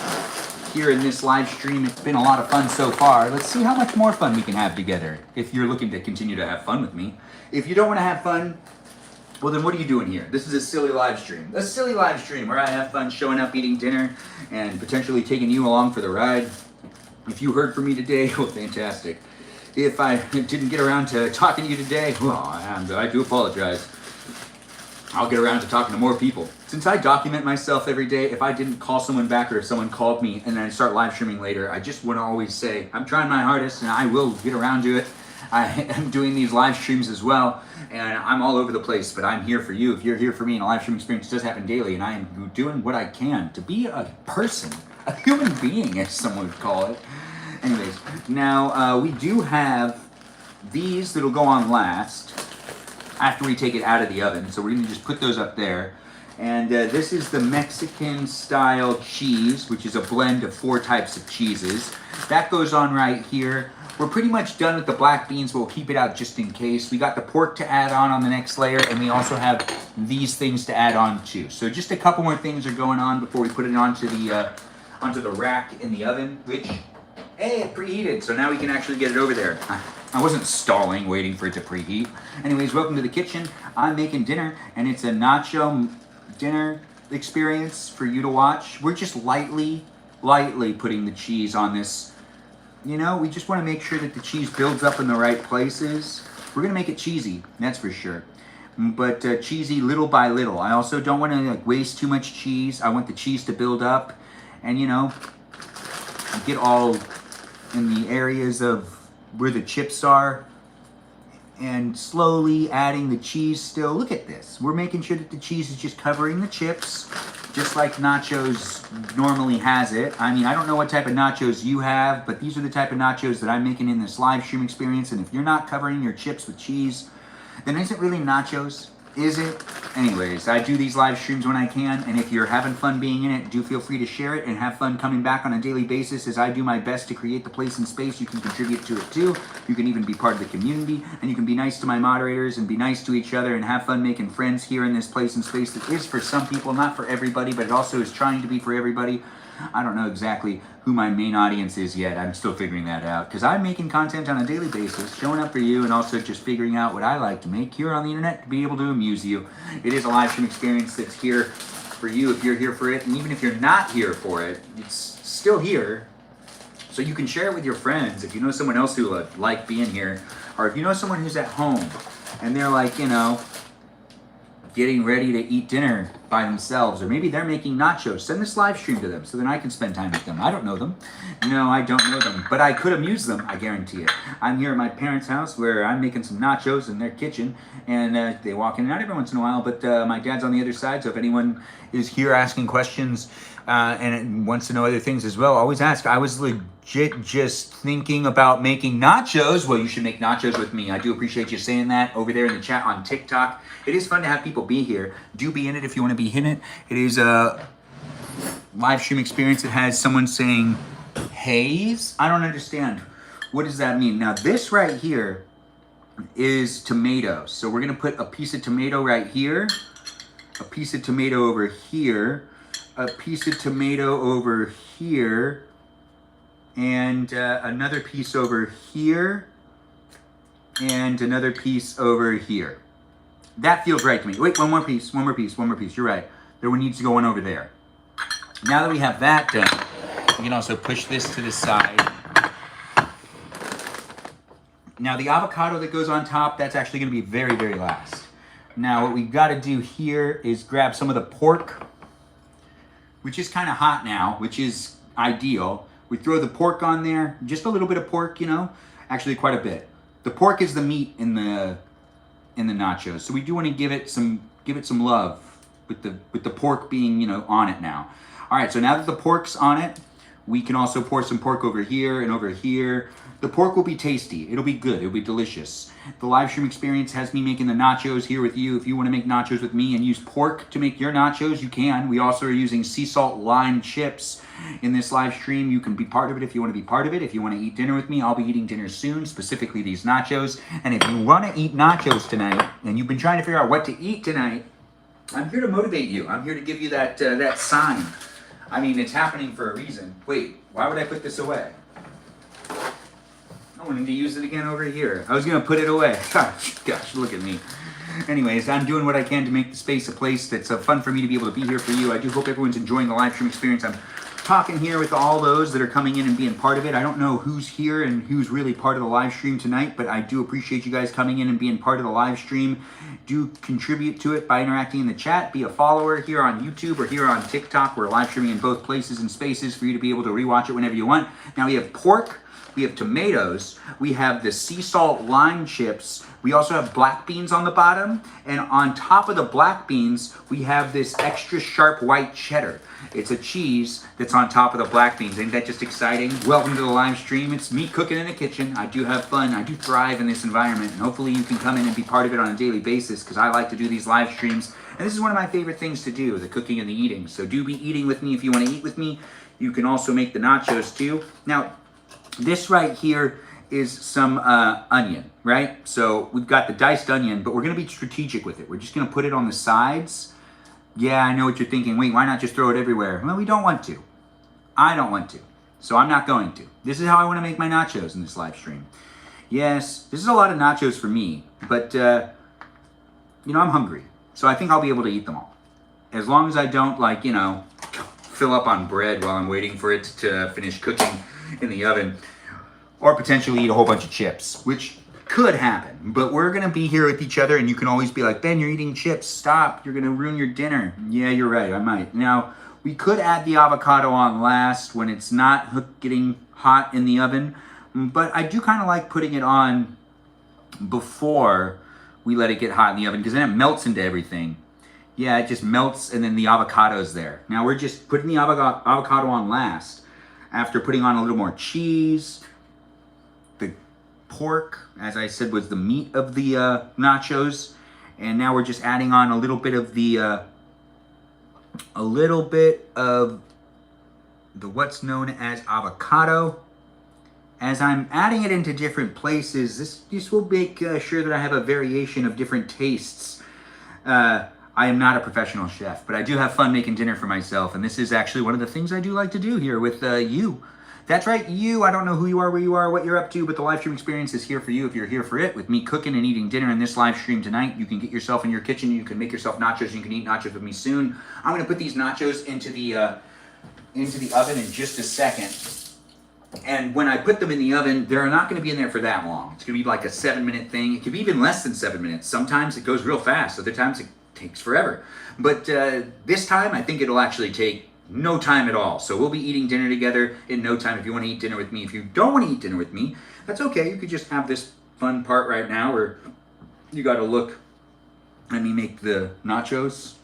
here in this live stream. It's been a lot of fun so far. Let's see how much more fun we can have together if you're looking to continue to have fun with me. If you don't want to have fun, well, then what are you doing here? This is a silly live stream. A silly live stream where I have fun showing up, eating dinner, and potentially taking you along for the ride. If you heard from me today, well, fantastic. If I didn't get around to talking to you today, well, I do apologize. I'll get around to talking to more people. Since I document myself every day, if I didn't call someone back or if someone called me and then I start live streaming later, I just want to always say, I'm trying my hardest and I will get around to it. I am doing these live streams as well, and I'm all over the place, but I'm here for you. If you're here for me, and a live stream experience does happen daily, and I am doing what I can to be a person, a human being, as someone would call it. Anyways, now we do have these that'll go on last after we take it out of the oven. So we're going to just put those up there. And this is the Mexican style cheese, which is a blend of 4 types of cheeses. That goes on right here. We're pretty much done with the black beans, but we'll keep it out just in case. We got the pork to add on the next layer, and we also have these things to add on too. So just a couple more things are going on before we put it onto the rack in the oven, which, hey, it preheated, so now we can actually get it over there. I wasn't stalling, waiting for it to preheat. Anyways, welcome to the kitchen. I'm making dinner, and it's a nacho dinner experience for you to watch. We're just lightly putting the cheese on this. You know, we just want to make sure that the cheese builds up in the right places. We're going to make it cheesy, that's for sure. But cheesy little by little. I also don't want to waste too much cheese. I want the cheese to build up and, you know, get all in the areas of where the chips are. And slowly adding the cheese still. Look at this. We're making sure that the cheese is just covering the chips, just like nachos normally has it. I mean, I don't know what type of nachos you have, but these are the type of nachos that I'm making in this live stream experience. And if you're not covering your chips with cheese, then is it really nachos? Is it? Anyways, I do these live streams when I can, and if you're having fun being in it, do feel free to share it and have fun coming back on a daily basis as I do my best to create the place and space. You can contribute to it too. You can even be part of the community, and you can be nice to my moderators and be nice to each other and have fun making friends here in this place and space that is for some people, not for everybody, but it also is trying to be for everybody. I don't know exactly who my main audience is yet. I'm still figuring that out because I'm making content on a daily basis, showing up for you, and also just figuring out what I like to make here on the internet to be able to amuse you. It is a live stream experience that's here for you if you're here for it, and even if you're not here for it, it's still here. So you can share it with your friends if you know someone else who would like being here, or if you know someone who's at home and they're like, you know, getting ready to eat dinner by themselves, or maybe they're making nachos. Send this live stream to them so then I can spend time with them. I don't know them. No, I don't know them, but I could amuse them, I guarantee it. I'm here at my parents' house where I'm making some nachos in their kitchen, and they walk in and out every once in a while, but my dad's on the other side, so if anyone is here asking questions and wants to know other things as well, always ask. I was legit just thinking about making nachos. Well, you should make nachos with me. I do appreciate you saying that over there in the chat on TikTok. It is fun to have people be here. Do be in it if you want to be in it. It is a live stream experience that has someone saying haze. I don't understand. What does that mean? Now, this right here is tomatoes. So we're going to put a piece of tomato right here, a piece of tomato over here, a piece of tomato over here, and another piece over here, and another piece over here. That feels right to me. Wait, one more piece. You're right. There one needs to go on over there. Now that we have that done, we can also push this to the side. Now the avocado that goes on top, that's actually going to be very, very last. Now what we've got to do here is grab some of the pork, which is kind of hot now, which is ideal. We throw the pork on there, just a little bit of pork, you know, actually quite a bit. The pork is the meat in the nachos, so we do want to give it some love with the pork being, you know, on it now. All right, so now that the pork's on it, we can also pour some pork over here and over here. The pork will be tasty. It'll be good. It'll be delicious. The live stream experience has me making the nachos here with you. If you want to make nachos with me and use pork to make your nachos, you can. We also are using sea salt lime chips in this live stream. You can be part of it if you want to be part of it. If you want to eat dinner with me, I'll be eating dinner soon, specifically these nachos. And if you want to eat nachos tonight and you've been trying to figure out what to eat tonight, I'm here to motivate you. I'm here to give you that sign. I mean, it's happening for a reason. Wait, why would I put this away? I wanted to use it again over here. I was going to put it away. Gosh, look at me. Anyways, I'm doing what I can to make the space a place that's fun for me to be able to be here for you. I do hope everyone's enjoying the live stream experience. I'm talking here with all those that are coming in and being part of it. I don't know who's here and who's really part of the live stream tonight, but I do appreciate you guys coming in and being part of the live stream. Do contribute to it by interacting in the chat. Be a follower here on YouTube or here on TikTok. We're live streaming in both places and spaces for you to be able to rewatch it whenever you want. Now we have pork. We have tomatoes. We have the sea salt lime chips. We also have black beans on the bottom. And on top of the black beans, we have this extra sharp white cheddar. It's a cheese that's on top of the black beans. Ain't that just exciting? Welcome to the live stream. It's me cooking in the kitchen. I do have fun. I do thrive in this environment. And hopefully you can come in and be part of it on a daily basis, because I like to do these live streams. And this is one of my favorite things to do, the cooking and the eating. So do be eating with me if you want to eat with me. You can also make the nachos too. Now, this right here is some onion, right? So we've got the diced onion, but we're gonna be strategic with it. We're just gonna put it on the sides. Yeah, I know what you're thinking. Wait, why not just throw it everywhere? Well, we don't want to. I don't want to. So I'm not going to. This is how I wanna make my nachos in this live stream. Yes, this is a lot of nachos for me, but you know, I'm hungry. So I think I'll be able to eat them all. As long as I don't, like, you know, fill up on bread while I'm waiting for it to finish cooking in the oven, or potentially eat a whole bunch of chips, which could happen. But we're gonna be here with each other, and you can always be like, Ben, you're eating chips, stop, you're gonna ruin your dinner. Yeah, you're right, I might. Now, we could add the avocado on last when it's not getting hot in the oven, but I do kind of like putting it on before we let it get hot in the oven, because then it melts into everything. Yeah, it just melts, and then the avocado's there. Now we're just putting the avocado on last, after putting on a little more cheese. The pork, as I said, was the meat of the nachos. And now we're just adding on a little bit of the what's known as avocado. As I'm adding it into different places, this will make sure that I have a variation of different tastes. I am not a professional chef, but I do have fun making dinner for myself, and this is actually one of the things I do like to do here with you. That's right, you. I don't know who you are, where you are, what you're up to, but the live stream experience is here for you if you're here for it. With me cooking and eating dinner in this live stream tonight, you can get yourself in your kitchen, you can make yourself nachos, you can eat nachos with me soon. I'm gonna put these nachos into the oven in just a second. And when I put them in the oven, they're not going to be in there for that long. It's going to be like a 7-minute thing. It could be even less than 7 minutes. Sometimes it goes real fast. Other times it takes forever. But this time, I think it'll actually take no time at all. So we'll be eating dinner together in no time. If you want to eat dinner with me, if you don't want to eat dinner with me, that's okay. You could just have this fun part right now where you got to look at me make the nachos.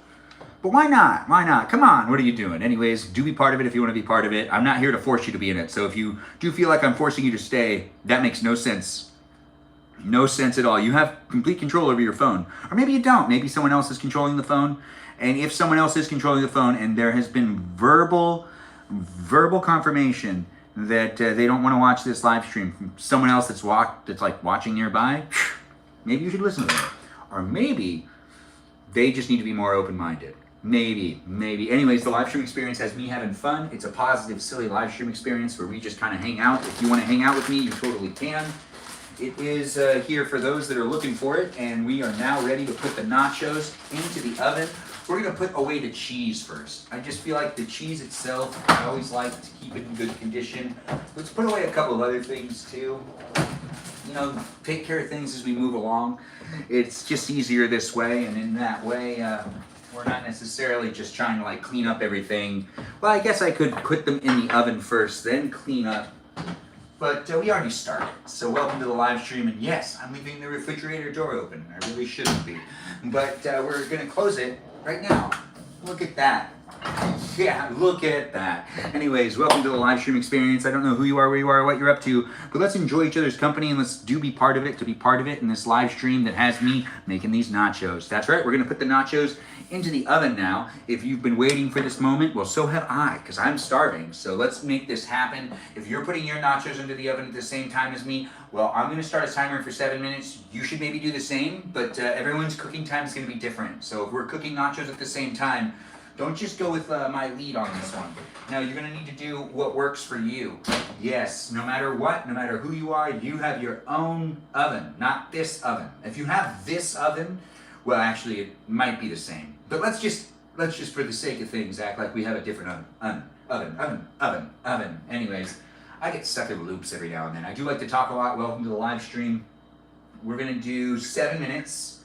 But why not? Why not? Come on, what are you doing? Anyways, do be part of it if you want to be part of it. I'm not here to force you to be in it. So if you do feel like I'm forcing you to stay, that makes no sense. No sense at all. You have complete control over your phone. Or maybe you don't. Maybe someone else is controlling the phone. And if someone else is controlling the phone and there has been verbal confirmation that they don't want to watch this live stream from someone else that's like watching nearby, maybe you should listen to them. Or maybe they just need to be more open-minded. Maybe. Anyways, the live stream experience has me having fun. It's a positive, silly live stream experience where we just kind of hang out. If you want to hang out with me, you totally can. It is here for those that are looking for it, and we are now ready to put the nachos into the oven. We're going to put away the cheese first. I just feel like the cheese itself, I always like to keep it in good condition. Let's put away a couple of other things too. You know, take care of things as we move along. It's just easier this way, and in that way, we're not necessarily just trying to like clean up everything. Well, I guess I could put them in the oven first, then clean up. But we already started. So welcome to the live stream. And yes, I'm leaving the refrigerator door open. I really shouldn't be. But we're going to close it right now. Look at that. Yeah, look at that. Anyways, welcome to the live stream experience. I don't know who you are, where you are, what you're up to, but let's enjoy each other's company and let's be part of it, to be part of it in this live stream that has me making these nachos. That's right, we're gonna put the nachos into the oven now. If you've been waiting for this moment, well, so have I, because I'm starving. So let's make this happen. If you're putting your nachos into the oven at the same time as me, well, I'm gonna start a timer for 7 minutes. You should maybe do the same, but everyone's cooking time is gonna be different. So if we're cooking nachos at the same time, don't just go with my lead on this one. Now, you're going to need to do what works for you. Yes, no matter what, no matter who you are, you have your own oven, not this oven. If you have this oven, well, actually, it might be the same. But let's just for the sake of things, act like we have a different oven. Anyways, I get stuck in loops every now and then. I do like to talk a lot. Welcome to the live stream. We're going to do 7 minutes.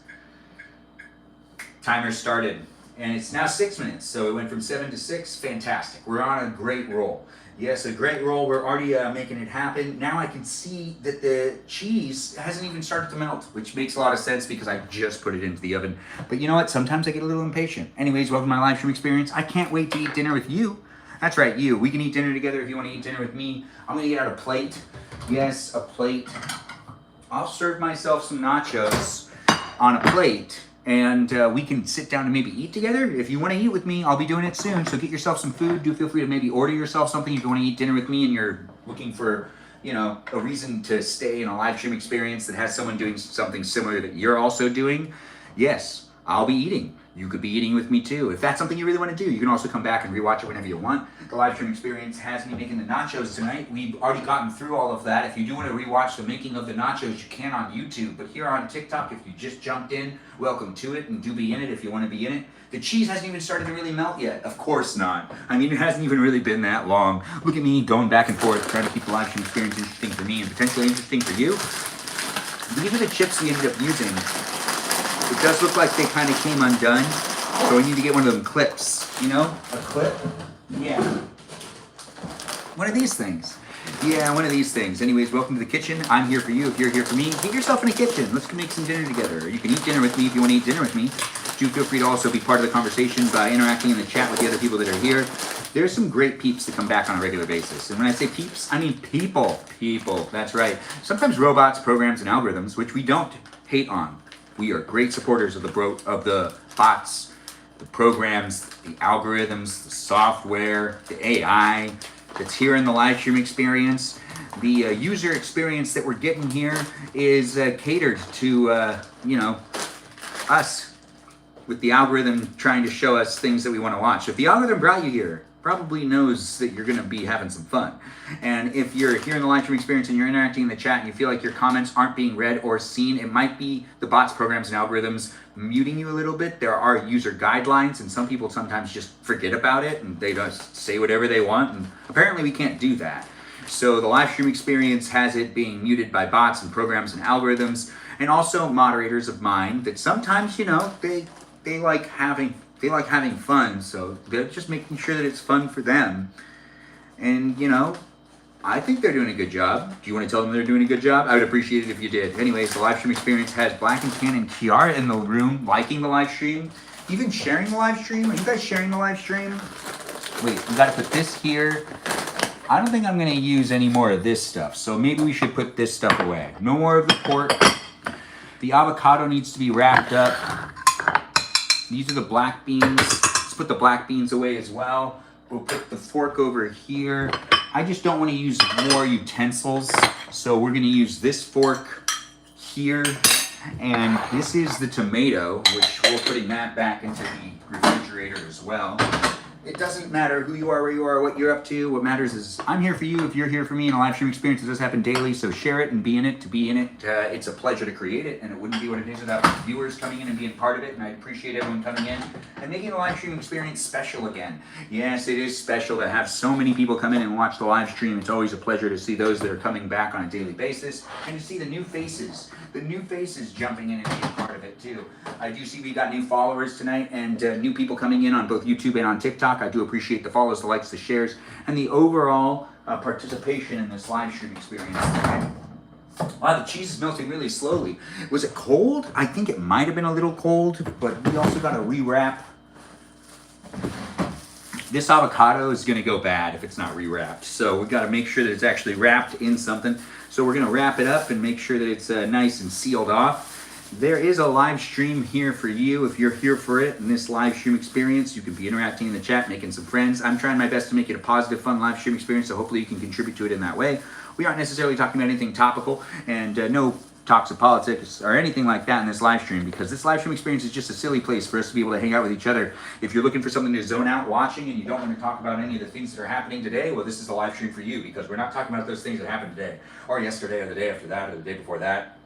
Timer started. And it's now 6 minutes, so it went from 7 to 6. Fantastic. We're on a great roll. Yes, a great roll. We're already making it happen. Now I can see that the cheese hasn't even started to melt, which makes a lot of sense because I just put it into the oven. But you know what? Sometimes I get a little impatient. Anyways, welcome to my live stream experience. I can't wait to eat dinner with you. That's right, you. We can eat dinner together if you want to eat dinner with me. I'm going to get out a plate. Yes, a plate. I'll serve myself some nachos on a plate. And we can sit down and maybe eat together. If you want to eat with me, I'll be doing it soon. So get yourself some food. Do feel free to maybe order yourself something if you want to eat dinner with me and you're looking for, you know, a reason to stay in a live stream experience that has someone doing something similar that you're also doing. Yes, I'll be eating. You could be eating with me too. If that's something you really want to do, you can also come back and rewatch it whenever you want. The live stream experience has me making the nachos tonight. We've already gotten through all of that. If you do want to rewatch the making of the nachos, you can on YouTube. But here on TikTok, if you just jumped in, welcome to it, and do be in it if you want to be in it. The cheese hasn't even started to really melt yet. Of course not. I mean, it hasn't even really been that long. Look at me going back and forth, trying to keep the live stream experience interesting for me and potentially interesting for you. These are the chips we ended up using. It does look like they kind of came undone. So we need to get one of them clips, you know? A clip? Yeah. One of these things. Yeah, one of these things. Anyways, welcome to the kitchen. I'm here for you if you're here for me. Get yourself in a kitchen. Let's make some dinner together. You can eat dinner with me if you want to eat dinner with me. Do feel free to also be part of the conversation by interacting in the chat with the other people that are here. There's some great peeps that come back on a regular basis. And when I say peeps, I mean people. People, that's right. Sometimes robots, programs, and algorithms, which we don't hate on. We are great supporters of the bots, the programs, the algorithms, the software, the AI that's here in the live stream experience. The user experience that we're getting here is catered to, you know, us, with the algorithm trying to show us things that we want to watch. If the algorithm brought you here, probably knows that you're going to be having some fun. And if you're here in the live stream experience and you're interacting in the chat and you feel like your comments aren't being read or seen, it might be the bots, programs, and algorithms muting you a little bit. There are user guidelines, and some people sometimes just forget about it and they just say whatever they want, and apparently we can't do that. So the live stream experience has it being muted by bots and programs and algorithms, and also moderators of mine that sometimes, you know, they like having fun, so they're just making sure that it's fun for them. And, you know, I think they're doing a good job. Do you want to tell them they're doing a good job? I would appreciate it if you did. Anyways, the live stream experience has Black and Tan and Kiara in the room liking the live stream, even sharing the live stream. Are you guys sharing the live stream? Wait, we got to put this here. I don't think I'm going to use any more of this stuff, so maybe we should put this stuff away. No more of the pork. The avocado needs to be wrapped up. These are the black beans. Let's put the black beans away as well. We'll put the fork over here. I just don't want to use more utensils, so we're going to use this fork here. And this is the tomato, which we're putting that back into the refrigerator as well. It doesn't matter who you are, where you are, what you're up to. What matters is I'm here for you if you're here for me in a live stream experience. It does happen daily, so share it and be in it. To be in it, it's a pleasure to create it, and it wouldn't be what it is without viewers coming in and being part of it, and I appreciate everyone coming in and making the live stream experience special again. Yes, it is special to have so many people come in and watch the live stream. It's always a pleasure to see those that are coming back on a daily basis and to see the new faces jumping in and being part of it too. I do see we got new followers tonight and new people coming in on both YouTube and on TikTok. I do appreciate the follows, the likes, the shares, and the overall participation in this live stream experience today. Wow, the cheese is melting really slowly. Was it cold? I think it might have been a little cold, but we also got to rewrap. This avocado is going to go bad if it's not rewrapped, so we got to make sure that it's actually wrapped in something. So we're going to wrap it up and make sure that it's nice and sealed off. There is a live stream here for you. If you're here for it in this live stream experience, you can be interacting in the chat, making some friends. I'm trying my best to make it a positive, fun live stream experience, so hopefully you can contribute to it in that way. We aren't necessarily talking about anything topical, and no talks of politics or anything like that in this live stream, because this live stream experience is just a silly place for us to be able to hang out with each other. If you're looking for something to zone out watching and you don't want to talk about any of the things that are happening today, well, this is the live stream for you, because we're not talking about those things that happened today or yesterday or the day after that or the day before that.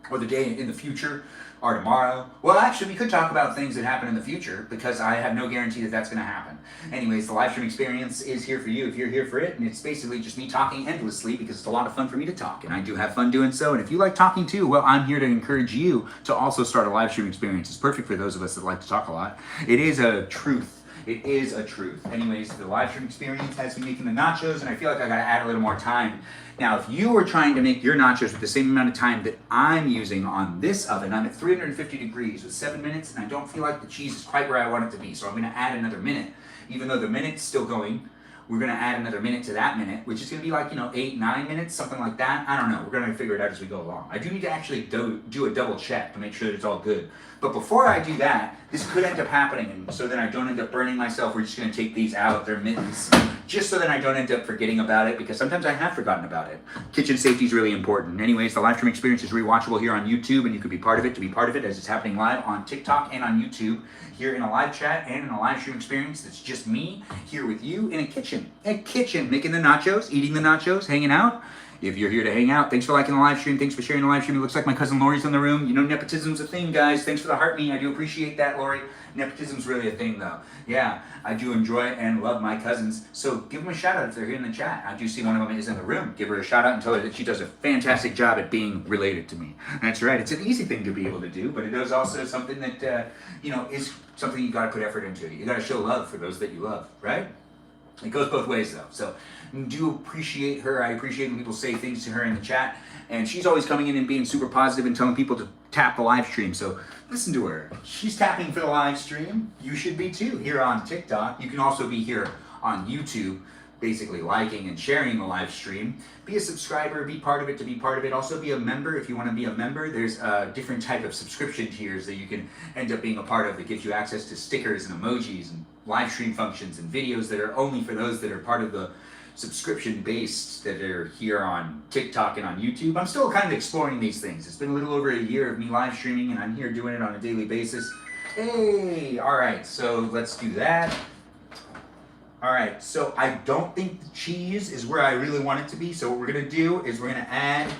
or the day in the future, or tomorrow. Well, actually, we could talk about things that happen in the future because I have no guarantee that that's going to happen. Anyways, the live stream experience is here for you if you're here for it, and it's basically just me talking endlessly because it's a lot of fun for me to talk, and I do have fun doing so. And if you like talking too, well, I'm here to encourage you to also start a live stream experience. It's perfect for those of us that like to talk a lot. It is a truth. It is a truth. Anyways, the live stream experience has me making the nachos, and I feel like I gotta add a little more time. Now, if you are trying to make your nachos with the same amount of time that I'm using on this oven, I'm at 350 degrees with 7 minutes, and I don't feel like the cheese is quite where I want it to be, so I'm gonna add another minute. Even though the minute's still going, we're gonna add another minute to that minute, which is gonna be like, 8, 9 minutes, something like that. I don't know, we're gonna figure it out as we go along. I do need to actually do a double check to make sure that it's all good. But before I do that, this could end up happening, and so then I don't end up burning myself. We're just gonna take these out, they're mittens, just so that I don't end up forgetting about it, because sometimes I have forgotten about it. Kitchen safety is really important. Anyways, the live stream experience is rewatchable here on YouTube, and you could be part of it to be part of it as it's happening live on TikTok and on YouTube, here in a live chat and in a live stream experience that's just me here with you in a kitchen, making the nachos, eating the nachos, hanging out. If you're here to hang out, thanks for liking the live stream. Thanks for sharing the live stream. It looks like my cousin Lori's in the room. You know, nepotism's a thing, guys. Thanks for the heart me. I do appreciate that, Lori. Nepotism's really a thing, though. Yeah, I do enjoy and love my cousins. So give them a shout out if they're here in the chat. I do see one of them is in the room. Give her a shout out and tell her that she does a fantastic job at being related to me. That's right. It's an easy thing to be able to do, but it is also something that, is something you got to put effort into. You got to show love for those that you love, right? It goes both ways, though. So do appreciate her. I appreciate when people say things to her in the chat. And she's always coming in and being super positive and telling people to tap the live stream. So listen to her. She's tapping for the live stream. You should be too here on TikTok. You can also be here on YouTube, basically liking and sharing the live stream. Be a subscriber, be part of it to be part of it. Also be a member if you want to be a member. There's different type of subscription tiers that you can end up being a part of that gives you access to stickers and emojis and live stream functions and videos that are only for those that are part of the subscription based that are here on TikTok and on YouTube. I'm still kind of exploring these things. It's been a little over a year of me live streaming, and I'm here doing it on a daily basis. Hey, all right, so let's do that. All right, so I don't think the cheese is where I really want it to be, so what we're gonna do is we're gonna add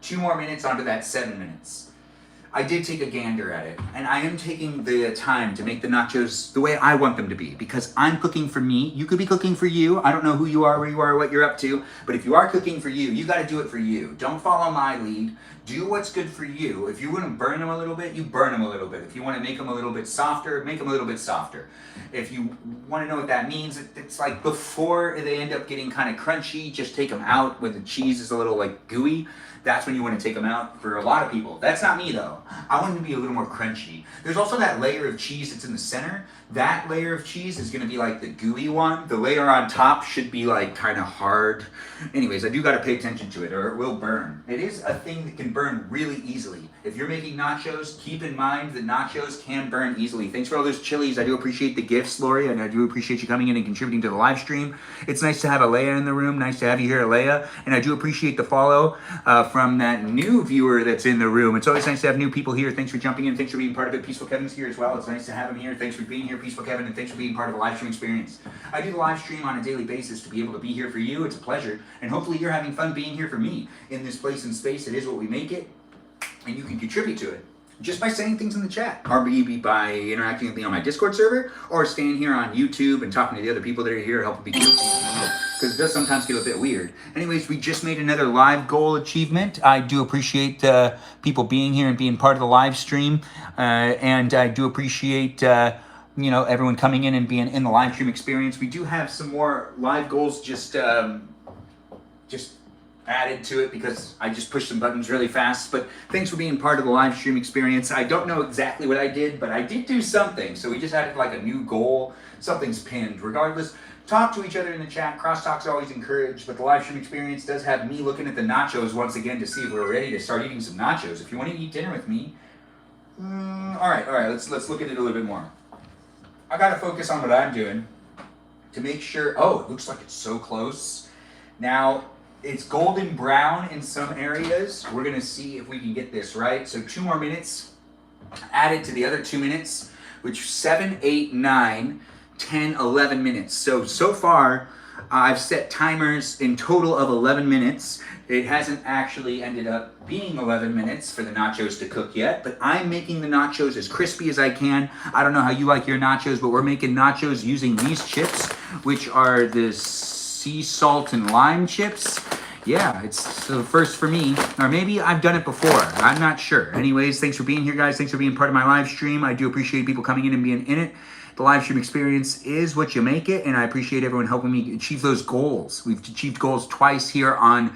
2 more minutes onto that 7 minutes. I did take a gander at it, and I am taking the time to make the nachos the way I want them to be, because I'm cooking for me. You could be cooking for you. I don't know who you are, where you are, what you're up to, but if you are cooking for you, you gotta do it for you. Don't follow my lead. Do what's good for you. If you want to burn them a little bit, you burn them a little bit. If you want to make them a little bit softer, make them a little bit softer. If you want to know what that means, it's like before they end up getting kind of crunchy, just take them out when the cheese is a little like gooey. That's when you want to take them out for a lot of people. That's not me though. I want them to be a little more crunchy. There's also that layer of cheese that's in the center. That layer of cheese is going to be like the gooey one. The layer on top should be like kind of hard. Anyways, I do got to pay attention to it or it will burn. It is a thing that can burn really easily. If you're making nachos, keep in mind that nachos can burn easily. Thanks for all those chilies. I do appreciate the gifts, Lori, and I do appreciate you coming in and contributing to the live stream. It's nice to have Alea in the room. Nice to have you here, Alea. And I do appreciate the follow from that new viewer that's in the room. It's always nice to have new people here. Thanks for jumping in. Thanks for being part of it. Peaceful Kevin's here as well. It's nice to have him here. Thanks for being here, Peaceful Kevin, and thanks for being part of the live stream experience. I do the live stream on a daily basis to be able to be here for you. It's a pleasure. And hopefully you're having fun being here for me in this place and space. It is what we make it. And you can contribute to it just by saying things in the chat, or maybe by interacting with me on my Discord server, or staying here on YouTube and talking to the other people that are here, helping me because it does sometimes get a bit weird. Anyways, we just made another live goal achievement. I do appreciate people being here and being part of the live stream, and I do appreciate everyone coming in and being in the live stream experience. We do have some more live goals just added to it because I just pushed some buttons really fast. But thanks for being part of the live stream experience. I don't know exactly what I did, but I did do something. So we just added like a new goal. Something's pinned. Regardless, talk to each other in the chat. Crosstalk's always encouraged, but the live stream experience does have me looking at the nachos once again to see if we're ready to start eating some nachos. If you want to eat dinner with me, all right. Let's look at it a little bit more. I gotta focus on what I'm doing to make sure. Oh, it looks like it's so close. Now, it's golden brown in some areas. We're gonna see if we can get this right. So 2 more minutes added to the other 2 minutes, which 7, 8, 9, 10, 11 minutes. So far, I've set timers in total of 11 minutes. It hasn't actually ended up being 11 minutes for the nachos to cook yet, but I'm making the nachos as crispy as I can. I don't know how you like your nachos, but we're making nachos using these chips, which are the sea salt and lime chips. Yeah, it's the first for me, or maybe I've done it before. I'm not sure. Anyways, thanks for being here, guys. Thanks for being part of my live stream. I do appreciate people coming in and being in it. The live stream experience is what you make it, and I appreciate everyone helping me achieve those goals. We've achieved goals twice here on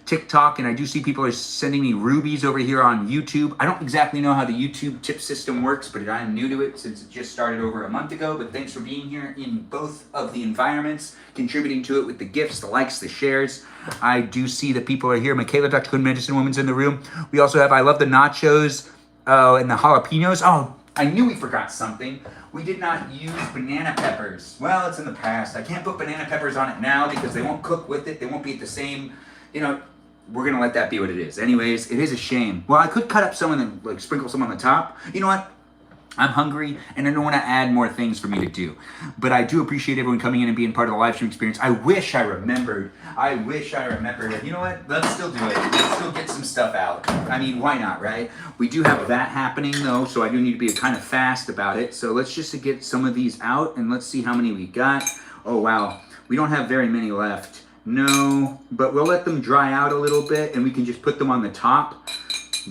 TikTok, and I do see people are sending me rubies over here on YouTube. I don't exactly know how the YouTube tip system works, but I'm new to it since it just started over a month ago. But thanks for being here in both of the environments, contributing to it with the gifts, the likes, the shares. I do see that people are here. Michaela, Dr. Good Medicine Woman's in the room. We also have I Love the Nachos and the jalapenos. Oh, I knew we forgot something. We did not use banana peppers. Well, it's in the past. I can't put banana peppers on it now because they won't cook with it. They won't be at the same, we're gonna let that be what it is. Anyways, it is a shame. Well, I could cut up some and then sprinkle some on the top. You know what? I'm hungry and I don't want to add more things for me to do. But I do appreciate everyone coming in and being part of the live stream experience. I wish I remembered. You know what? Let's still do it. Let's still get some stuff out. I mean, why not, right? We do have that happening though, so I do need to be kind of fast about it. So let's just get some of these out and let's see how many we got. Oh, wow. We don't have very many left. No, but we'll let them dry out a little bit and we can just put them on the top.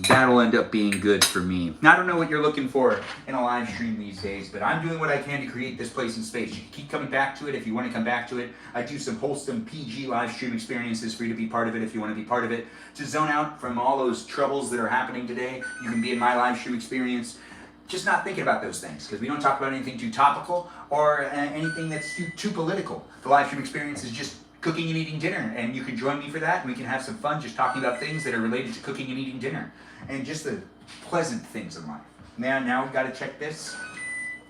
That'll end up being good for me. Now, I don't know what you're looking for in a live stream these days, but I'm doing what I can to create this place and space. You can keep coming back to it if you want to come back to it. I do some wholesome PG live stream experiences for you to be part of it if you want to be part of it. To zone out from all those troubles that are happening today, you can be in my live stream experience. Just not thinking about those things because we don't talk about anything too topical or anything that's too political. The live stream experience is just cooking and eating dinner, and you can join me for that, and we can have some fun just talking about things that are related to cooking and eating dinner, and just the pleasant things in life. Now we've got to check this.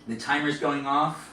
The timer's going off,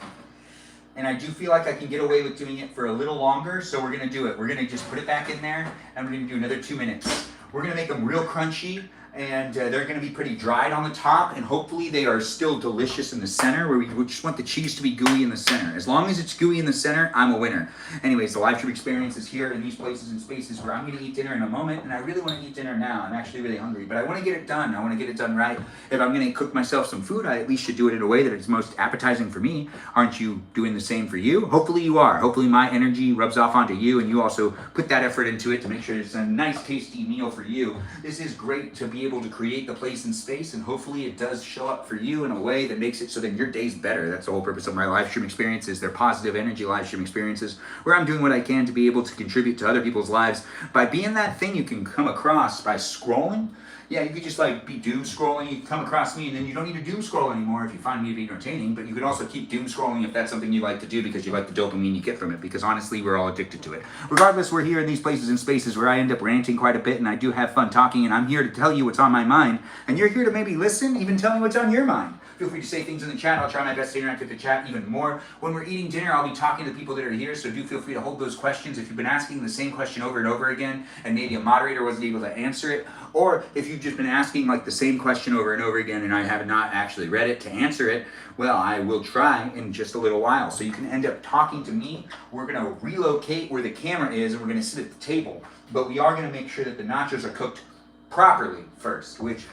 and I do feel like I can get away with doing it for a little longer, so we're gonna do it. We're gonna just put it back in there, and we're gonna do another 2 minutes. We're gonna make them real crunchy, and they're going to be pretty dried on the top, and hopefully they are still delicious in the center, where we just want the cheese to be gooey in the center. As long as it's gooey in the center, I'm a winner. Anyways, the live stream experience is here in these places and spaces where I'm going to eat dinner in a moment, and I really want to eat dinner now. I'm actually really hungry, but I want to get it done. I want to get it done right. If I'm going to cook myself some food, I at least should do it in a way that it's most appetizing for me. Aren't you doing the same for you? Hopefully you are. Hopefully my energy rubs off onto you, and you also put that effort into it to make sure it's a nice, tasty meal for you. This is great to be able to create the place and space, and hopefully it does show up for you in a way that makes it so that your day's better. That's the whole purpose of my live stream experiences. They're positive energy live stream experiences where I'm doing what I can to be able to contribute to other people's lives by being that thing you can come across by scrolling. Yeah, you could just be doom scrolling. You can come across me and then you don't need to doom scroll anymore if you find me to be entertaining, but you could also keep doom scrolling if that's something you like to do because you like the dopamine you get from it, because honestly, we're all addicted to it. Regardless, we're here in these places and spaces where I end up ranting quite a bit, and I do have fun talking, and I'm here to tell you what's on my mind, and you're here to maybe listen, even tell me what's on your mind. Feel free to say things in the chat. I'll try my best to interact with the chat even more. When we're eating dinner, I'll be talking to the people that are here, so do feel free to hold those questions. If you've been asking the same question over and over again, and maybe a moderator wasn't able to answer it, or if you've just been asking the same question over and over again and I have not actually read it to answer it, well, I will try in just a little while. So you can end up talking to me. We're going to relocate where the camera is, and we're going to sit at the table. But we are going to make sure that the nachos are cooked properly first, which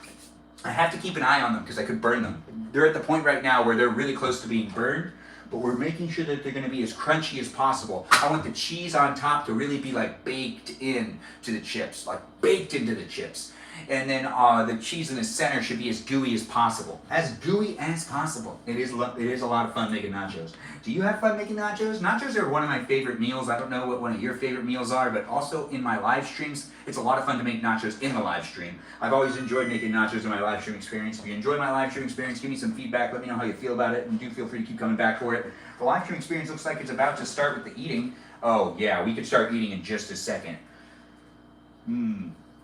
I have to keep an eye on them because I could burn them. They're at the point right now where they're really close to being burned, but we're making sure that they're going to be as crunchy as possible. I want the cheese on top to really be baked in to the chips, baked into the chips. And then the cheese in the center should be as gooey as possible. As gooey as possible. It is a lot of fun making nachos. Do you have fun making nachos? Nachos are one of my favorite meals. I don't know what one of your favorite meals are, but also in my live streams, it's a lot of fun to make nachos in the live stream. I've always enjoyed making nachos in my live stream experience. If you enjoy my live stream experience, give me some feedback. Let me know how you feel about it, and do feel free to keep coming back for it. The live stream experience looks like it's about to start with the eating. Oh yeah, we could start eating in just a second.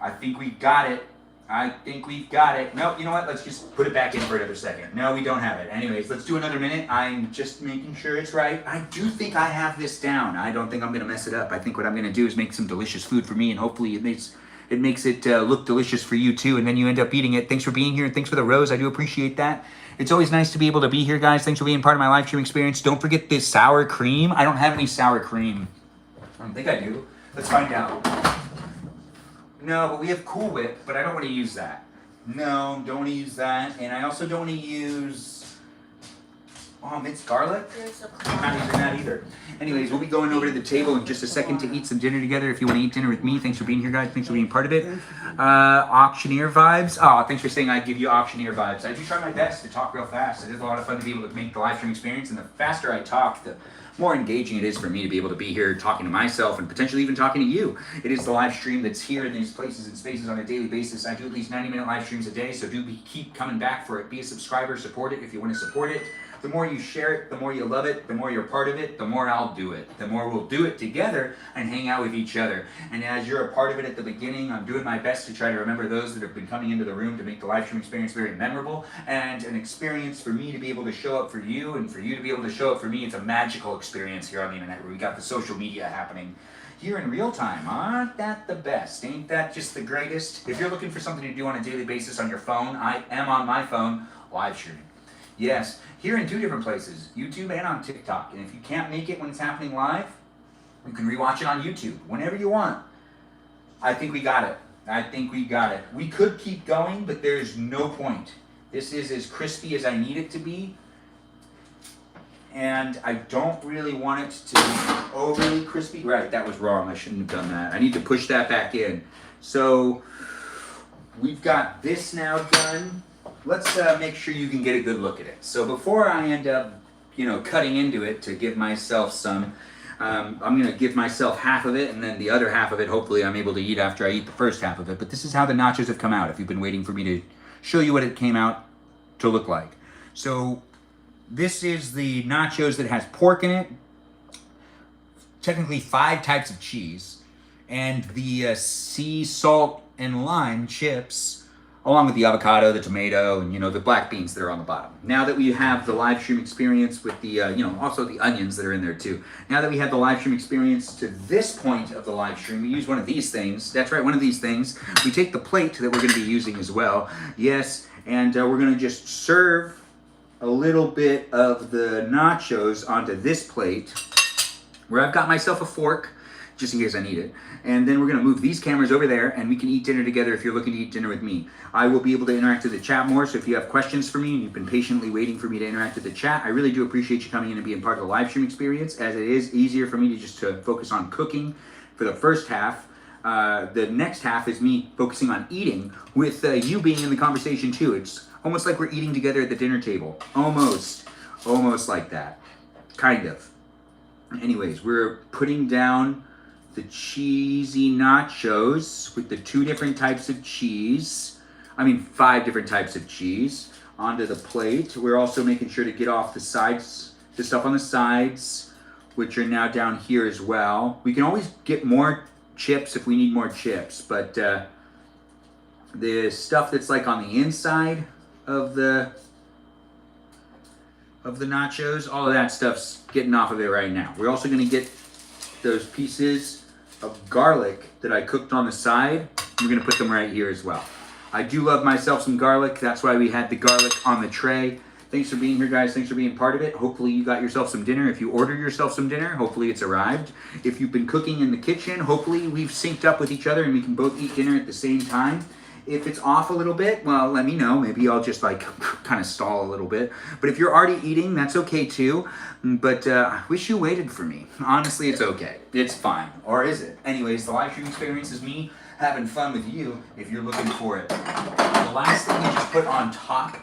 I think we got it. Nope, you know what? Let's just put it back in for another second. No, we don't have it. Anyways, let's do another minute. I'm just making sure it's right. I do think I have this down. I don't think I'm going to mess it up. I think what I'm going to do is make some delicious food for me, and hopefully it makes it look delicious for you too, and then you end up eating it. Thanks for being here, and thanks for the rose. I do appreciate that. It's always nice to be able to be here, guys. Thanks for being part of my live stream experience. Don't forget this sour cream. I don't have any sour cream. I don't think I do. Let's find out. No, but we have Cool Whip, but I don't want to use that. No, don't want to use that. And I also don't want to use minced garlic. I'm not using that either. Anyways, we'll be going over to the table in just a second to eat some dinner together. If you want to eat dinner with me, thanks for being here, guys. Thanks for being part of it. Auctioneer vibes. Oh, thanks for saying I give you auctioneer vibes. I do try my best to talk real fast. It is a lot of fun to be able to make the live stream experience, and the faster I talk, the more engaging it is for me to be able to be here talking to myself and potentially even talking to you. It is the live stream that's here in these places and spaces on a daily basis. I do at least 90-minute live streams a day, so keep coming back for it. Be a subscriber, support it if you want to support it. The more you share it, the more you love it, the more you're part of it, the more I'll do it. The more we'll do it together and hang out with each other. And as you're a part of it at the beginning, I'm doing my best to try to remember those that have been coming into the room to make the live stream experience very memorable and an experience for me to be able to show up for you and for you to be able to show up for me. It's a magical experience here on the internet where we got the social media happening here in real time. Aren't that the best? Ain't that just the greatest? If you're looking for something to do on a daily basis on your phone, I am on my phone live streaming. Yes, here in 2 different places, YouTube and on TikTok. And if you can't make it when it's happening live, you can rewatch it on YouTube whenever you want. I think we got it. I think we got it. We could keep going, but there's no point. This is as crispy as I need it to be. And I don't really want it to be overly crispy. Right, that was wrong. I shouldn't have done that. I need to push that back in. So we've got this now done. Let's make sure you can get a good look at it. So before I end up, cutting into it to give myself some, I'm going to give myself half of it, and then the other half of it, hopefully I'm able to eat after I eat the first half of it. But this is how the nachos have come out, if you've been waiting for me to show you what it came out to look like. So this is the nachos that has pork in it, technically 5 types of cheese, and the sea salt and lime chips, along with the avocado, the tomato, and the black beans that are on the bottom. Now that we have the live stream experience with the, also the onions that are in there too. Now that we have the live stream experience to this point of the live stream, we use one of these things. That's right, one of these things. We take the plate that we're going to be using as well. Yes, and we're going to just serve a little bit of the nachos onto this plate, where I've got myself a fork, just in case I need it. And then we're gonna move these cameras over there and we can eat dinner together if you're looking to eat dinner with me. I will be able to interact with the chat more, so if you have questions for me and you've been patiently waiting for me to interact with the chat, I really do appreciate you coming in and being part of the live stream experience, as it is easier for me to just focus on cooking for the first half. The next half is me focusing on eating with you being in the conversation too. It's almost like we're eating together at the dinner table. Almost like that, kind of. Anyways, we're putting down the cheesy nachos with the 2 different types of cheese. 5 different types of cheese onto the plate. We're also making sure to get off the sides, the stuff on the sides, which are now down here as well. We can always get more chips if we need more chips, but the stuff that's like on the inside of the nachos, all of that stuff's getting off of it right now. We're also going to get those pieces of garlic that I cooked on the side. We're going to put them right here as well. I do love myself some garlic. That's why we had the garlic on the tray. Thanks for being here, guys. Thanks for being part of it. Hopefully you got yourself some dinner. If you ordered yourself some dinner, hopefully it's arrived. If you've been cooking in the kitchen, hopefully we've synced up with each other and we can both eat dinner at the same time. If it's off a little bit, well, let me know. Maybe I'll just kind of stall a little bit. But if you're already eating, that's okay too. But I wish you waited for me. Honestly, it's okay. It's fine. Or is it? Anyways, the live stream experience is me having fun with you if you're looking for it. The last thing we just put on top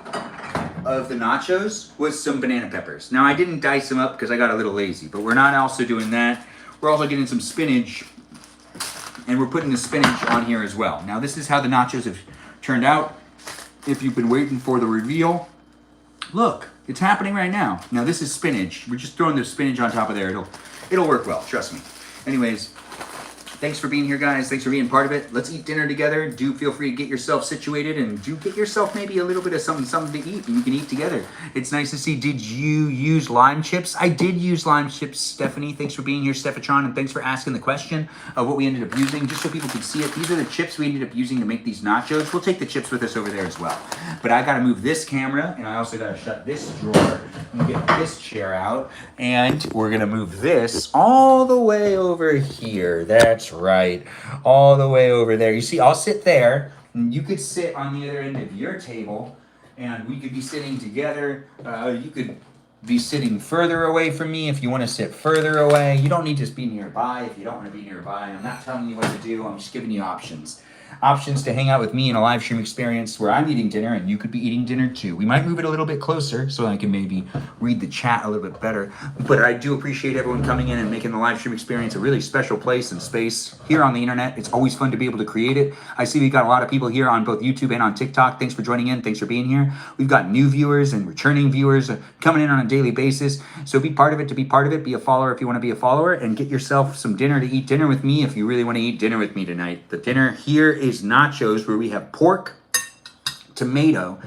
of the nachos was some banana peppers. Now, I didn't dice them up because I got a little lazy, but we're not also doing that. We're also getting some spinach, and we're putting the spinach on here as well. Now, this is how the nachos have turned out. If you've been waiting for the reveal, look, it's happening right now. Now, this is spinach. We're just throwing the spinach on top of there. It'll work well, trust me. Anyways, Thanks for being here, guys. Thanks for being part of it. Let's eat dinner together. Do feel free to get yourself situated and do get yourself maybe a little bit of something to eat and you can eat together. It's nice to see. Did you use lime chips? I did use lime chips, Stephanie. Thanks for being here, Stephatron, and thanks for asking the question of what we ended up using, just so people could see it. These are the chips we ended up using to make these nachos. We'll take the chips with us over there as well. But I got to move this camera, and I also got to shut this drawer and get this chair out, and we're going to move this all the way over here. That's right. All the way over there. You see, I'll sit there, and you could sit on the other end of your table, and we could be sitting together. You could be sitting further away from me if you want to sit further away. You don't need to be nearby if you don't want to be nearby. I'm not telling you what to do. I'm just giving you options. Options to hang out with me in a live stream experience where I'm eating dinner and you could be eating dinner too. We might move it a little bit closer so I can maybe read the chat a little bit better. But I do appreciate everyone coming in and making the live stream experience a really special place and space here on the internet. It's always fun to be able to create it. I see we've got a lot of people here on both YouTube and on TikTok. Thanks for joining in. Thanks for being here. We've got new viewers and returning viewers coming in on a daily basis. So be part of it to be part of it. Be a follower if you want to be a follower, and get yourself some dinner to eat dinner with me if you really want to eat dinner with me tonight. The dinner here is nachos, where we have pork, tomato,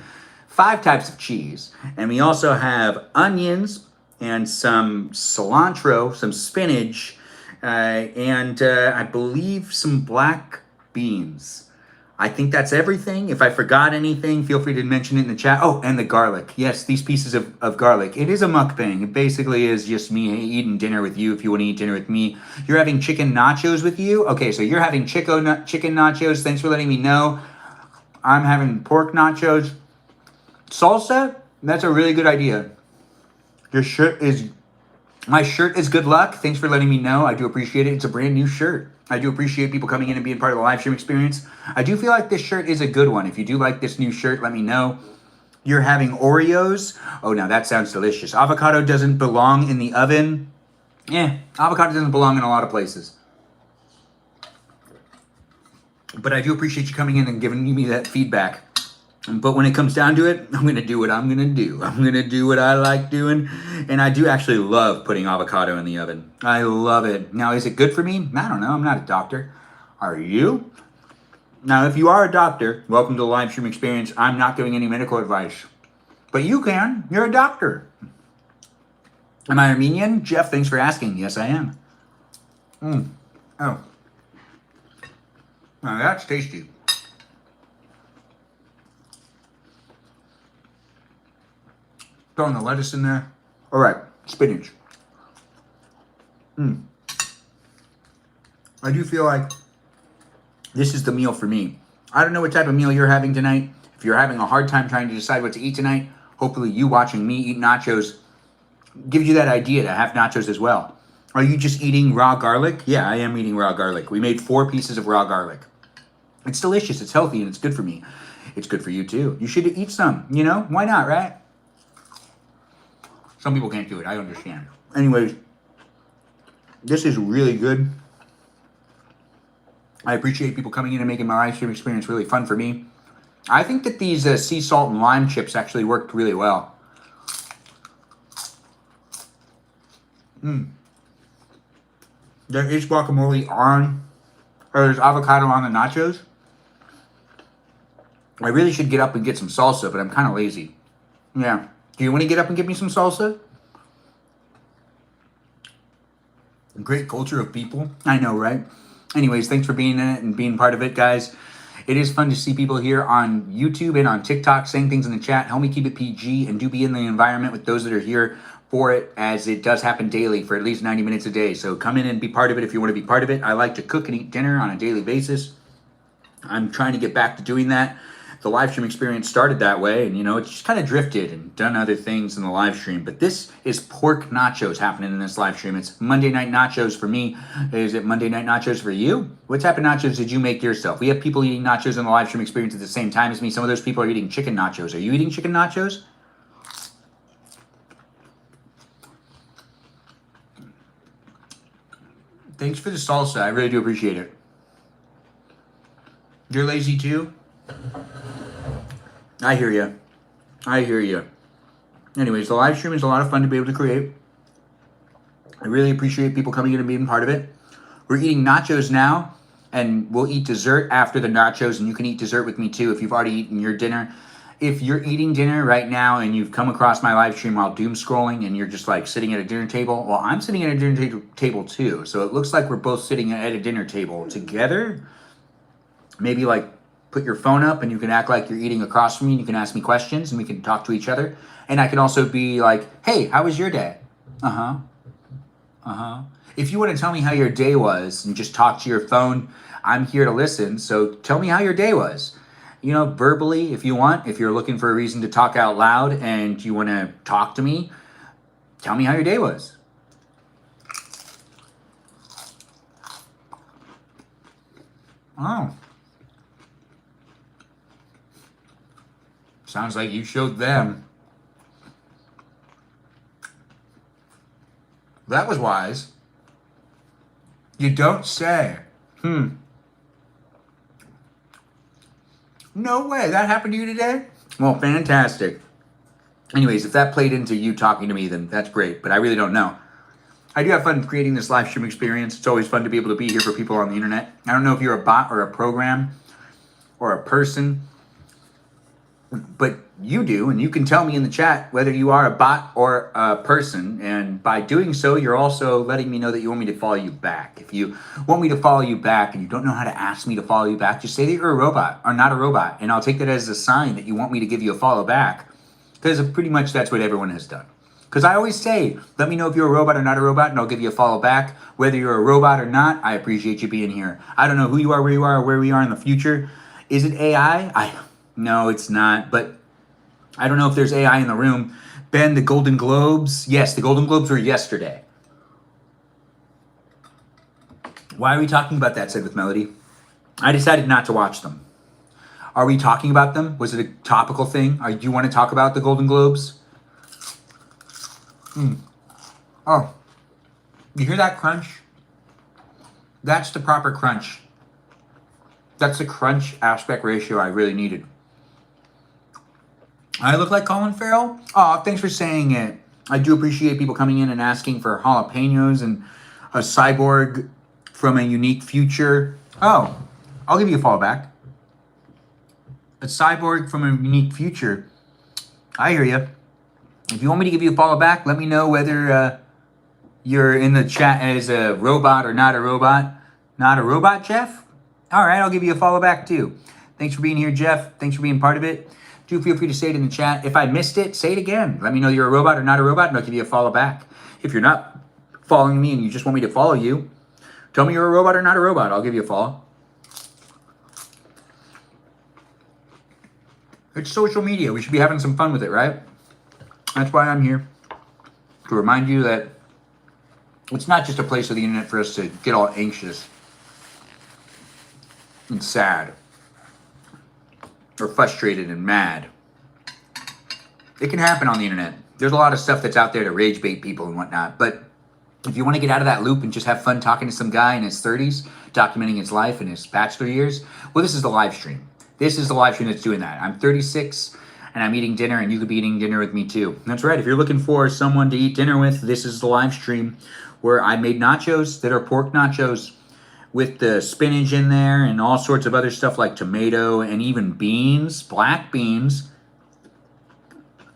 5 types of cheese, and we also have onions and some cilantro, some spinach, and I believe some black beans. I think that's everything. If I forgot anything, feel free to mention it in the chat. Oh, and the garlic. Yes, these pieces of garlic. It is a mukbang. It basically is just me eating dinner with you if you want to eat dinner with me. You're having chicken nachos with you? Okay, so you're having chicken nachos. Thanks for letting me know. I'm having pork nachos. Salsa? That's a really good idea. My shirt is good luck. Thanks for letting me know. I do appreciate it. It's a brand new shirt. I do appreciate people coming in and being part of the live stream experience. I do feel like this shirt is a good one. If you do like this new shirt, let me know. You're having Oreos. Oh, now that sounds delicious. Avocado doesn't belong in the oven. Avocado doesn't belong in a lot of places. But I do appreciate you coming in and giving me that feedback. But when it comes down to it, I'm going to do what I'm going to do. I'm going to do what I like doing. And I do actually love putting avocado in the oven. I love it. Now, is it good for me? I don't know. I'm not a doctor. Are you? Now, if you are a doctor, welcome to the live stream experience. I'm not giving any medical advice. But you can. You're a doctor. Am I Armenian? Jeff, thanks for asking. Yes, I am. Oh. Now, that's tasty. Throwing the lettuce in there. All right, spinach. I do feel like this is the meal for me. I don't know what type of meal you're having tonight. If you're having a hard time trying to decide what to eat tonight, hopefully you watching me eat nachos gives you that idea to have nachos as well. Are you just eating raw garlic? Yeah, I am eating raw garlic. We made 4 pieces of raw garlic. It's delicious, it's healthy, and it's good for me. It's good for you too. You should eat some, you know? Why not, right? Some people can't do it. I understand. Anyways, this is really good. I appreciate people coming in and making my live stream experience really fun for me. I think that these sea salt and lime chips actually worked really well. There is guacamole on, or there's avocado on the nachos. I really should get up and get some salsa, but I'm kind of lazy. Yeah. Do you want to get up and get me some salsa? Great culture of people. I know, right? Anyways, thanks for being in it and being part of it, guys. It is fun to see people here on YouTube and on TikTok saying things in the chat. Help me keep it PG and do be in the environment with those that are here for it, as it does happen daily for at least 90 minutes a day. So come in and be part of it if you want to be part of it. I like to cook and eat dinner on a daily basis. I'm trying to get back to doing that. The live stream experience started that way, and it's just kind of drifted and done other things in the live stream. But this is pork nachos happening in this live stream. It's Monday Night Nachos for me. Is it Monday Night Nachos for you? What type of nachos did you make yourself? We have people eating nachos in the live stream experience at the same time as me. Some of those people are eating chicken nachos. Are you eating chicken nachos? Thanks for the salsa. I really do appreciate it. You're lazy too? I hear you. I hear you. Anyways, the live stream is a lot of fun to be able to create. I really appreciate people coming in and being part of it. We're eating nachos now, and we'll eat dessert after the nachos, and you can eat dessert with me too if you've already eaten your dinner. If you're eating dinner right now and you've come across my live stream while doom scrolling and you're just like sitting at a dinner table, well, I'm sitting at a dinner table too. So it looks like we're both sitting at a dinner table together. Maybe like put your phone up and you can act like you're eating across from me and you can ask me questions and we can talk to each other. And I can also be like, hey, how was your day? Uh-huh. Uh-huh. If you want to tell me how your day was and just talk to your phone, I'm here to listen. So tell me how your day was. You know, verbally, if you want, if you're looking for a reason to talk out loud and you want to talk to me, tell me how your day was. Oh. Sounds like you showed them. That was wise. You don't say. No way, that happened to you today? Well, fantastic. Anyways, if that played into you talking to me, then that's great, but I really don't know. I do have fun creating this live stream experience. It's always fun to be able to be here for people on the internet. I don't know if you're a bot or a program or a person, but you do, and you can tell me in the chat whether you are a bot or a person, and by doing so, you're also letting me know that you want me to follow you back. If you want me to follow you back and you don't know how to ask me to follow you back, just say that you're a robot or not a robot, and I'll take that as a sign that you want me to give you a follow back, because pretty much that's what everyone has done. Because I always say, let me know if you're a robot or not a robot, and I'll give you a follow back. Whether you're a robot or not, I appreciate you being here. I don't know who you are, where you are, or where we are in the future. Is it AI? No, it's not, but I don't know if there's AI in the room. Ben, the Golden Globes. Yes, the Golden Globes were yesterday. Why are we talking about that, said with Melody? I decided not to watch them. Are we talking about them? Was it a topical thing? Do you want to talk about the Golden Globes? Oh, you hear that crunch? That's the proper crunch. That's the crunch aspect ratio I really needed. I look like Colin Farrell? Oh, thanks for saying it. I do appreciate people coming in and asking for jalapenos and a cyborg from a unique future. Oh, I'll give you a follow back. A cyborg from a unique future. I hear you. If you want me to give you a follow back, let me know whether you're in the chat as a robot or not a robot. Not a robot, Jeff? All right, I'll give you a follow back too. Thanks for being here, Jeff. Thanks for being part of it. Do feel free to say it in the chat. If I missed it, say it again. Let me know you're a robot or not a robot, and I'll give you a follow back. If you're not following me and you just want me to follow you, tell me you're a robot or not a robot. I'll give you a follow. It's social media. We should be having some fun with it, right? That's why I'm here. To remind you that it's not just a place of the internet for us to get all anxious and sad or frustrated and mad. It can happen on the internet. There's a lot of stuff that's out there to rage bait people and whatnot, but if you want to get out of that loop and just have fun talking to some guy in his 30s, documenting his life and his bachelor years, well, this is the live stream. This is the live stream that's doing that. I'm 36 and I'm eating dinner, and you could be eating dinner with me too. That's right. If you're looking for someone to eat dinner with, this is the live stream where I made nachos that are pork nachos with the spinach in there and all sorts of other stuff like tomato and even beans, black beans.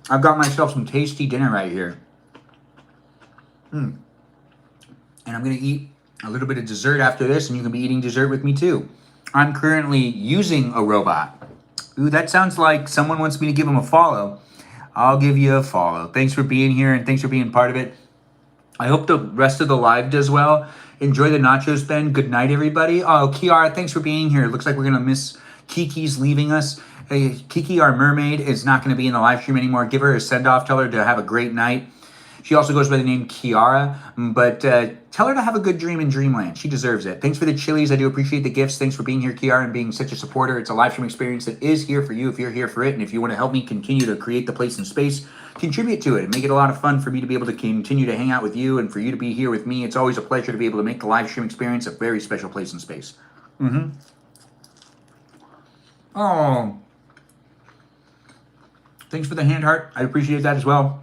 I've got myself some tasty dinner right here. And I'm going to eat a little bit of dessert after this, and you can be eating dessert with me too. I'm currently using a robot. Ooh, that sounds like someone wants me to give him a follow. I'll give you a follow. Thanks for being here, and thanks for being part of it. I hope the rest of the live does well. Enjoy the nachos, Ben. Good night, everybody. Oh, Kiara, thanks for being here. It looks like we're going to miss Kiki's leaving us. Hey, Kiki, our mermaid, is not going to be in the live stream anymore. Give her a send-off. Tell her to have a great night. She also goes by the name Kiara, but tell her to have a good dream in Dreamland. She deserves it. Thanks for the chilies. I do appreciate the gifts. Thanks for being here, Kiara, and being such a supporter. It's a live stream experience that is here for you if you're here for it, and if you want to help me continue to create the place and space, contribute to it and make it a lot of fun for me to be able to continue to hang out with you and for you to be here with me. It's always a pleasure to be able to make the live stream experience a very special place and space. Oh. Thanks for the hand heart. I appreciate that as well.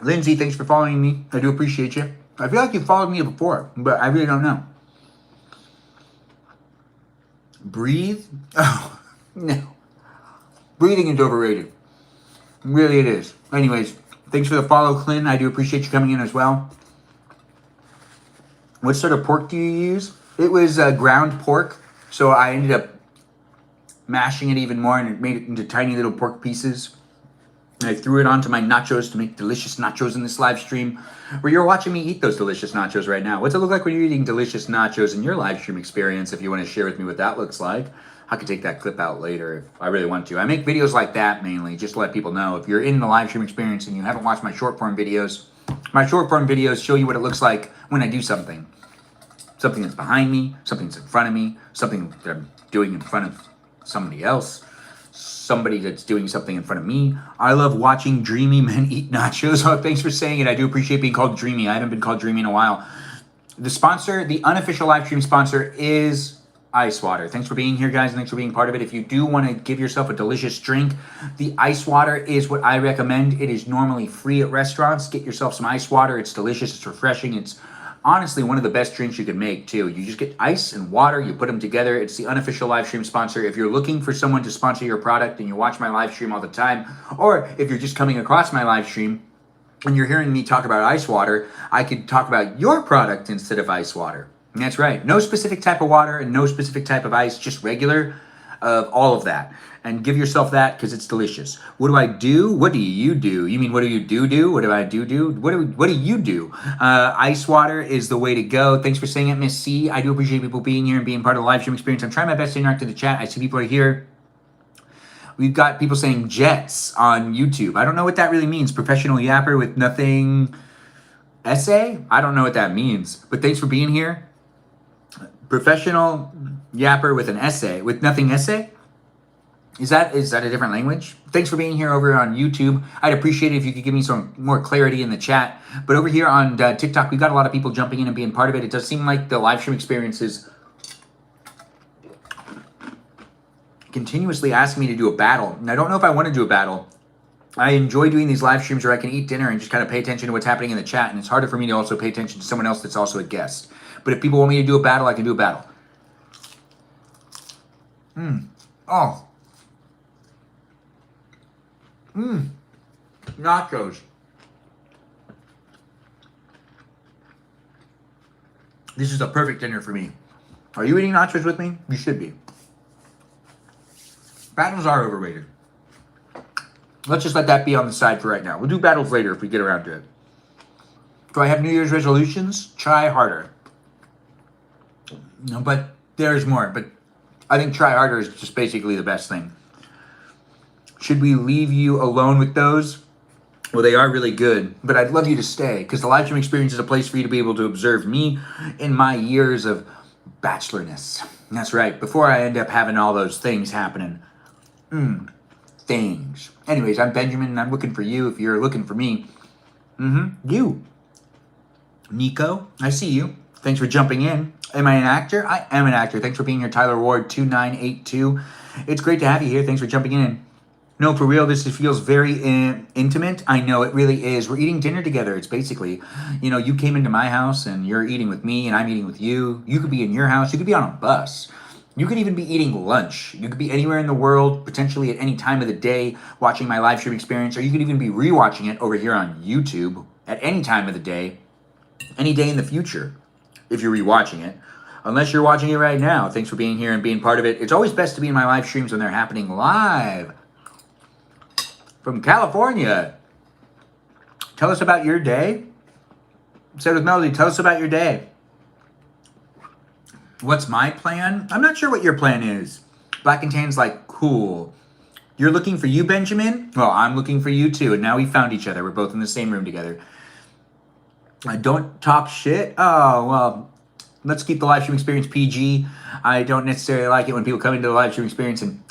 Lindsay, thanks for following me. I do appreciate you. I feel like you followed me before, but I really don't know. Breathe? Oh, no. Breathing is overrated. Really it is. Anyways, thanks for the follow, Clint. I do appreciate you coming in as well. What sort of pork do you use? It was ground pork, so I ended up mashing it even more and it made it into tiny little pork pieces. And I threw it onto my nachos to make delicious nachos in this live stream, where you're watching me eat those delicious nachos right now. What's it look like when you're eating delicious nachos in your live stream experience? If you want to share with me what that looks like, I could take that clip out later if I really want to. I make videos like that mainly, just to let people know. If you're in the live stream experience and you haven't watched my short form videos, my short form videos show you what it looks like when I do something. Something that's behind me, something that's in front of me, something that I'm doing in front of somebody else, somebody that's doing something in front of me. I love watching dreamy men eat nachos. Oh, thanks for saying it. I do appreciate being called dreamy. I haven't been called dreamy in a while. The sponsor, the unofficial live stream sponsor is Ice Water. Thanks for being here, guys, and thanks for being part of it. If you do want to give yourself a delicious drink, the ice water is what I recommend. It is normally free at restaurants. Get yourself some ice water. It's delicious. It's refreshing. It's honestly one of the best drinks you can make, too. You just get ice and water. You put them together. It's the unofficial live stream sponsor. If you're looking for someone to sponsor your product and you watch my live stream all the time, or if you're just coming across my live stream and you're hearing me talk about ice water, I could talk about your product instead of ice water. And that's right. No specific type of water and no specific type of ice, just regular of all of that. And give yourself that because it's delicious. What do I do? What do you do? You mean what do you do? What do I do? What do you do? Ice water is the way to go. Thanks for saying it, Miss C. I do appreciate people being here and being part of the live stream experience. I'm trying my best to interact in the chat. I see people are here. We've got people saying jets on YouTube. I don't know what that really means. Professional yapper with nothing essay? I don't know what that means. But thanks for being here. Professional yapper with an essay, with nothing essay? Is that a different language? Thanks for being here over on YouTube. I'd appreciate it if you could give me some more clarity in the chat. But over here on TikTok, we've got a lot of people jumping in and being part of it. It does seem like the live stream experience is continuously asking me to do a battle. And I don't know if I want to do a battle. I enjoy doing these live streams where I can eat dinner and just kind of pay attention to what's happening in the chat. And it's harder for me to also pay attention to someone else that's also a guest. But if people want me to do a battle, I can do a battle. Oh. Nachos. This is a perfect dinner for me. Are you eating nachos with me? You should be. Battles are overrated. Let's just let that be on the side for right now. We'll do battles later if we get around to it. Do I have New Year's resolutions? Try harder. No, but there's more. But I think try harder is just basically the best thing. Should we leave you alone with those? Well, they are really good, but I'd love you to stay because the live stream experience is a place for you to be able to observe me in my years of bachelorness. That's right, before I end up having all those things happening. Things. Anyways, I'm Benjamin and I'm looking for you if you're looking for me. You. Nico, I see you. Thanks for jumping in. Am I an actor? I am an actor. Thanks for being here, Tyler Ward 2982. It's great to have you here. Thanks for jumping in. No, for real, this feels very intimate. I know, it really is. We're eating dinner together. It's basically, you came into my house and you're eating with me and I'm eating with you. You could be in your house. You could be on a bus. You could even be eating lunch. You could be anywhere in the world, potentially at any time of the day, watching my live stream experience, or you could even be rewatching it over here on YouTube at any time of the day, any day in the future, if you're rewatching it. Unless you're watching it right now. Thanks for being here and being part of it. It's always best to be in my live streams when they're happening live. From California. Tell us about your day. Said with Melody, tell us about your day. What's my plan? I'm not sure what your plan is. Black and Tan's like, cool. You're looking for you, Benjamin? Well, I'm looking for you too. And now we found each other. We're both in the same room together. I don't talk shit. Oh, well, let's keep the live stream experience PG. I don't necessarily like it when people come into the live stream experience and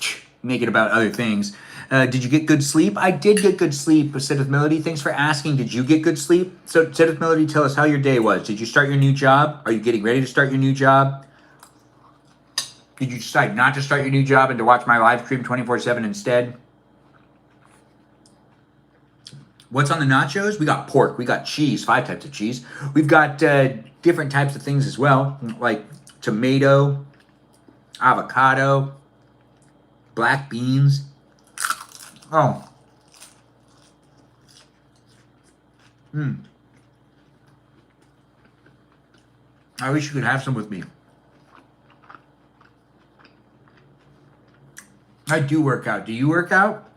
make it about other things. Did you get good sleep? I did get good sleep, said with Melody. Thanks for asking. Did you get good sleep? So, said with Melody, tell us how your day was. Did you start your new job? Are you getting ready to start your new job? Did you decide not to start your new job and to watch my live stream 24/7 instead? What's on the nachos? We got pork, we got cheese, 5 types of cheese. We've got different types of things as well, like tomato, avocado, black beans. Oh. I wish you could have some with me. I do work out. Do you work out?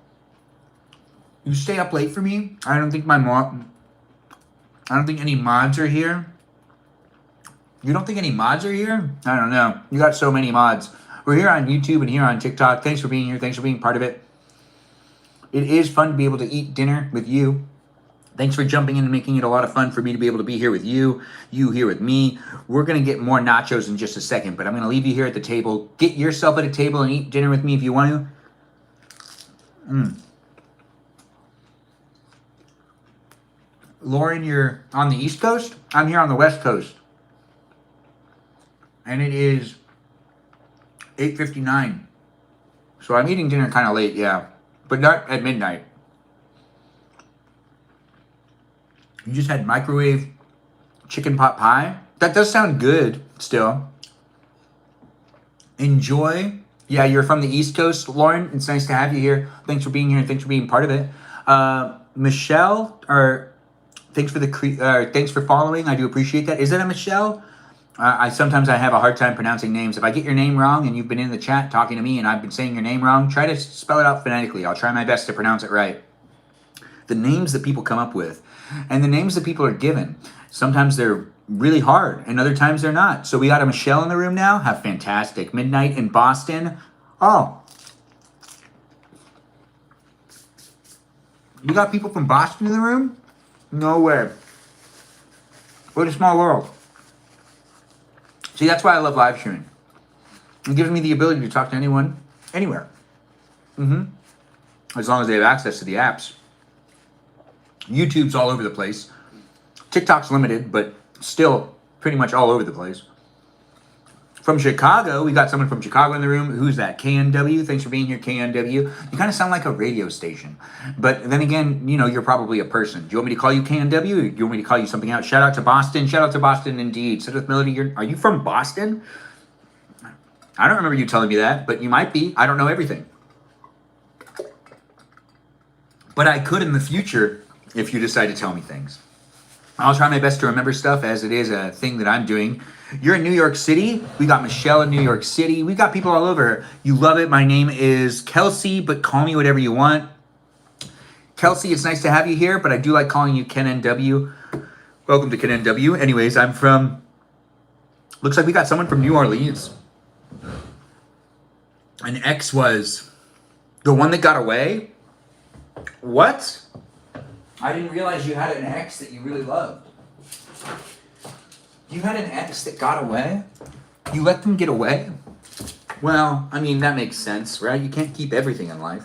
You stay up late for me? I don't think any mods are here. You don't think any mods are here? I don't know. You got so many mods. We're here on YouTube and here on TikTok. Thanks for being here. Thanks for being part of it. It is fun to be able to eat dinner with you. Thanks for jumping in and making it a lot of fun for me to be able to be here with you, you here with me. We're going to get more nachos in just a second, but I'm going to leave you here at the table. Get yourself at a table and eat dinner with me if you want to. Lauren, you're on the East Coast? I'm here on the West Coast. And it is 8:59. So I'm eating dinner kind of late, yeah. But not at midnight. You just had microwave chicken pot pie? That does sound good still. Enjoy. Yeah, you're from the East Coast, Lauren. It's nice to have you here. Thanks for being here and thanks for being part of it. Michelle, thanks for following. I do appreciate that. Is that a Michelle? Sometimes I have a hard time pronouncing names. If I get your name wrong and you've been in the chat talking to me and I've been saying your name wrong, try to spell it out phonetically. I'll try my best to pronounce it right. The names that people come up with and the names that people are given, sometimes they're really hard and other times they're not. So we got a Michelle in the room now. How fantastic. Midnight in Boston. Oh. You got people from Boston in the room? No way. What a small world. See, that's why I love live streaming. It gives me the ability to talk to anyone, anywhere. As long as they have access to the apps. YouTube's all over the place. TikTok's limited, but still pretty much all over the place. From Chicago, we got someone from Chicago in the room. Who's that? KNW. Thanks for being here, KNW. You kind of sound like a radio station. But then again, you know, you're probably a person. Do you want me to call you KNW? Or do you want me to call you something else? Shout out to Boston. Shout out to Boston indeed. Seth Melody, are you from Boston? I don't remember you telling me that, but you might be. I don't know everything. But I could in the future if you decide to tell me things. I'll try my best to remember stuff as it is a thing that I'm doing. You're in New York City. We got Michelle in New York City. We got people all over. You love it. My name is Kelsey, but call me whatever you want. Kelsey, it's nice to have you here, but I do like calling you Ken NW. Welcome to Ken NW. Anyways, looks like we got someone from New Orleans. An ex was the one that got away? What? I didn't realize you had an ex that you really loved. You had an ex that got away? You let them get away? Well, I mean, that makes sense, right? You can't keep everything in life.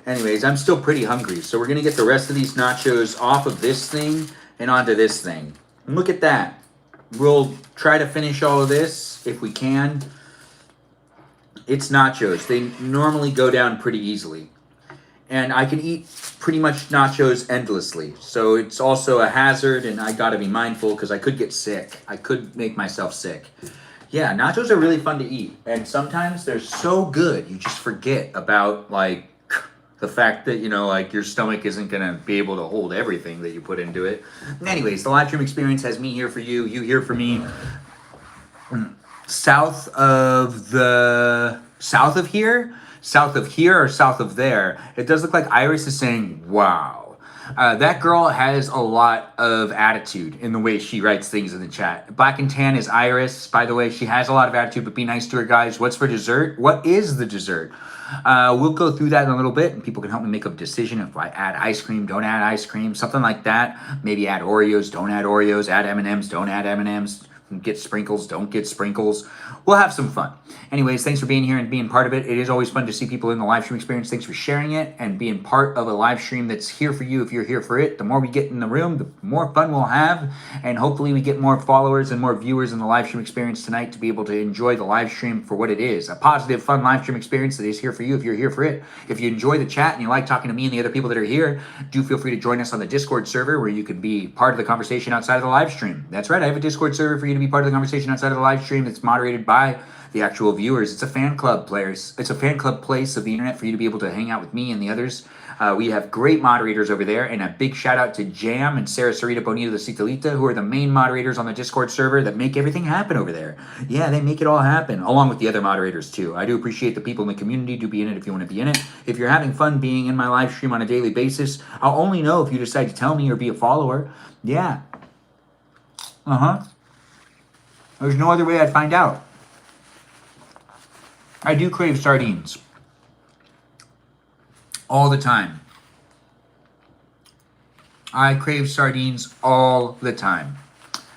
Anyways, I'm still pretty hungry, so we're going to get the rest of these nachos off of this thing and onto this thing. And look at that. We'll try to finish all of this if we can. It's nachos. They normally go down pretty easily. And I can eat pretty much nachos endlessly. So it's also a hazard, and I gotta be mindful because I could get sick. I could make myself sick. Yeah, nachos are really fun to eat. And sometimes they're so good, you just forget about, like, the fact that, you know, like, your stomach isn't gonna be able to hold everything that you put into it. Anyways, the live stream experience has me here for you, you here for me. South of here or south of there, it does look like Iris is saying, wow. That girl has a lot of attitude in the way she writes things in the chat. Black and Tan is Iris, by the way. She has a lot of attitude, but be nice to her, guys. What's for dessert? What is the dessert? We'll go through that in a little bit, and people can help me make a decision if I add ice cream, don't add ice cream, something like that. Maybe add Oreos, don't add Oreos, add M&Ms, don't add M&Ms. get sprinkles, don't get sprinkles. We'll have some fun. Anyways, thanks for being here and being part of it. It is always fun to see people in the live stream experience. Thanks for sharing it and being part of a live stream that's here for you if you're here for it. The more we get in the room, the more fun we'll have. And hopefully we get more followers and more viewers in the live stream experience tonight to be able to enjoy the live stream for what it is. A positive, fun live stream experience that is here for you if you're here for it. If you enjoy the chat and you like talking to me and the other people that are here, do feel free to join us on the Discord server where you can be part of the conversation outside of the live stream. That's right, I have a Discord server for you to be part of the conversation outside of the live stream that's moderated by the actual viewers. It's a fan club players. It's a fan club place of the internet for you to be able to hang out with me and the others. We have great moderators over there, and a big shout out to Jam and Sarah Sarita Bonita de Citalita, who are the main moderators on the Discord server that make everything happen over there. Yeah, they make it all happen, along with the other moderators too. I do appreciate the people in the community. Do be in it if you want to be in it. If you're having fun being in my live stream on a daily basis, I'll only know if you decide to tell me or be a follower. Yeah. There's no other way I'd find out. I do crave sardines. All the time. I crave sardines all the time.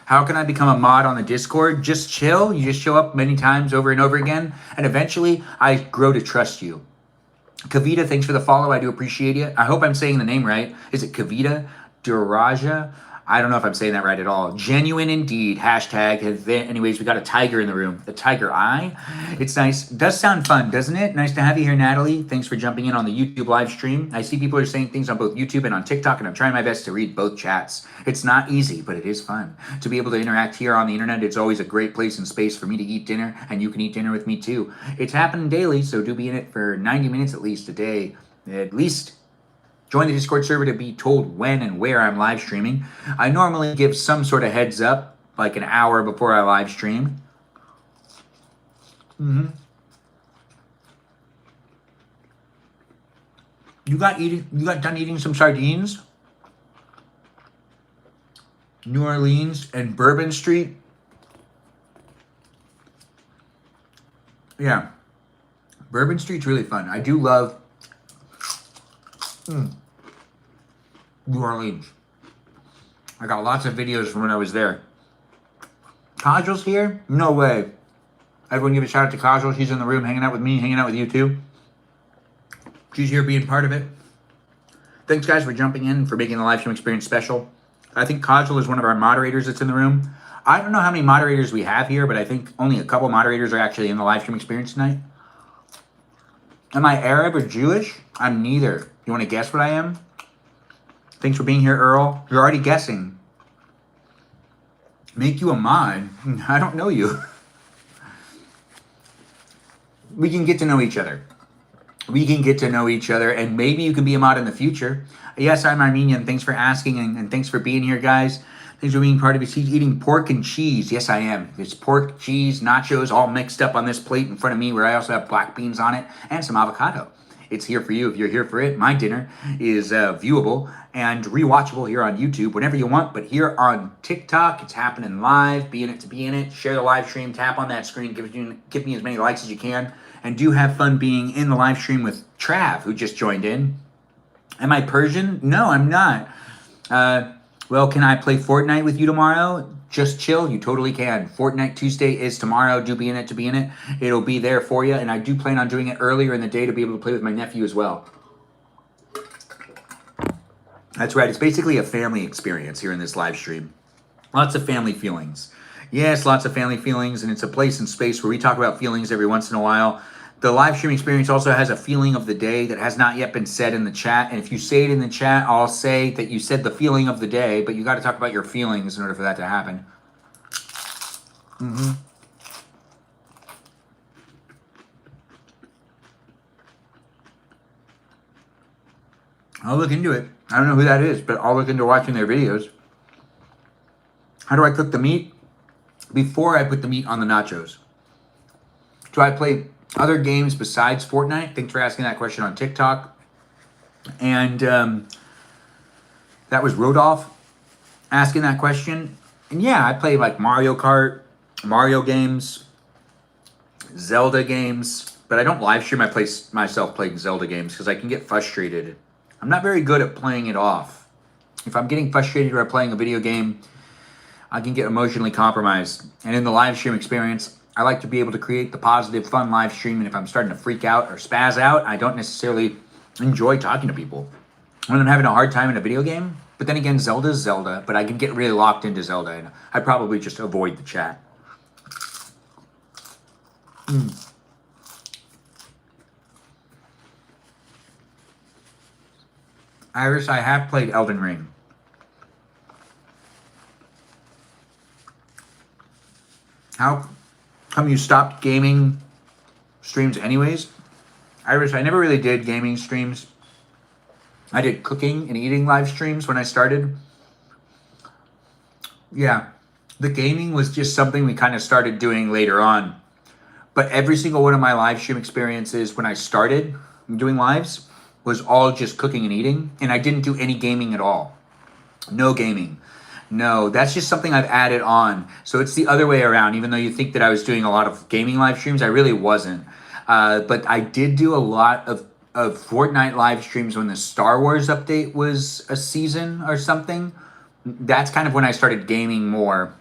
How can I become a mod on the Discord? Just chill. You just show up many times over and over again. And eventually, I grow to trust you. Kavita, thanks for the follow. I do appreciate it. I hope I'm saying the name right. Is it Kavita Duraja? I don't know if I'm saying that right at all. Genuine indeed. Hashtag. Anyways, we got a tiger in the room. The tiger eye. It's nice. It does sound fun, doesn't it? Nice to have you here, Natalie. Thanks for jumping in on the YouTube live stream. I see people are saying things on both YouTube and on TikTok, and I'm trying my best to read both chats. It's not easy, but it is fun. To be able to interact here on the internet, it's always a great place and space for me to eat dinner, and you can eat dinner with me too. It's happening daily, so do be in it for 90 minutes at least a day. At least. Join the Discord server to be told when and where I'm live streaming. I normally give some sort of heads up, like an hour before I live stream. You got done eating some sardines? New Orleans and Bourbon Street? Yeah. Bourbon Street's really fun. I do love New Orleans. I got lots of videos from when I was there. Kajal's here? No way. Everyone give a shout out to Kajal. She's in the room hanging out with me, hanging out with you too. She's here being part of it. Thanks guys for jumping in, for making the live stream experience special. I think Kajal is one of our moderators that's in the room. I don't know how many moderators we have here, but I think only a couple moderators are actually in the live stream experience tonight. Am I Arab or Jewish? I'm neither. You want to guess what I am? Thanks for being here, Earl. You're already guessing. Make you a mod? I don't know you. We can get to know each other. We can get to know each other, and maybe you can be a mod in the future. Yes, I'm Armenian. Thanks for asking, and thanks for being here, guys. Thanks for being part of it. He's eating pork and cheese. Yes, I am. It's pork, cheese, nachos, all mixed up on this plate in front of me, where I also have black beans on it and some avocado. It's here for you if you're here for it. My dinner is viewable and rewatchable here on YouTube whenever you want, but here on TikTok, it's happening live. Be in it to be in it. Share the live stream. Tap on that screen. Give me as many likes as you can. And do have fun being in the live stream with Trav, who just joined in. Am I Persian? No, I'm not. Well, can I play Fortnite with you tomorrow? Just chill. You totally can. Fortnite Tuesday is tomorrow. Do be in it to be in it. It'll be there for you. And I do plan on doing it earlier in the day to be able to play with my nephew as well. That's right. It's basically a family experience here in this live stream. Lots of family feelings. Yes, lots of family feelings. And it's a place and space where we talk about feelings every once in a while. The live stream experience also has a feeling of the day that has not yet been said in the chat. And if you say it in the chat, I'll say that you said the feeling of the day, but you got to talk about your feelings in order for that to happen. I'll look into it. I don't know who that is, but I'll look into watching their videos. How do I cook the meat? Before I put the meat on the nachos. Do I play other games besides Fortnite? Thanks for asking that question on TikTok. And that was Rodolph asking that question. And yeah, I play like Mario Kart, Mario games, Zelda games, but I don't live stream myself playing Zelda games because I can get frustrated. I'm not very good at playing it off. If I'm getting frustrated or playing a video game, I can get emotionally compromised. And in the live stream experience, I like to be able to create the positive, fun live stream. And if I'm starting to freak out or spaz out, I don't necessarily enjoy talking to people. When I'm having a hard time in a video game, but then again, Zelda's Zelda, but I can get really locked into Zelda, and I probably just avoid the chat. Iris, I have played Elden Ring. How come you stopped gaming streams anyways? Iris, I never really did gaming streams. I did cooking and eating live streams when I started. Yeah, the gaming was just something we kind of started doing later on. But every single one of my live stream experiences when I started doing lives was all just cooking and eating. And I didn't do any gaming at all. No gaming. No, that's just something I've added on. So it's the other way around. Even though you think that I was doing a lot of gaming live streams, I really wasn't. But I did do a lot of Fortnite live streams when the Star Wars update was a season or something. That's kind of when I started gaming more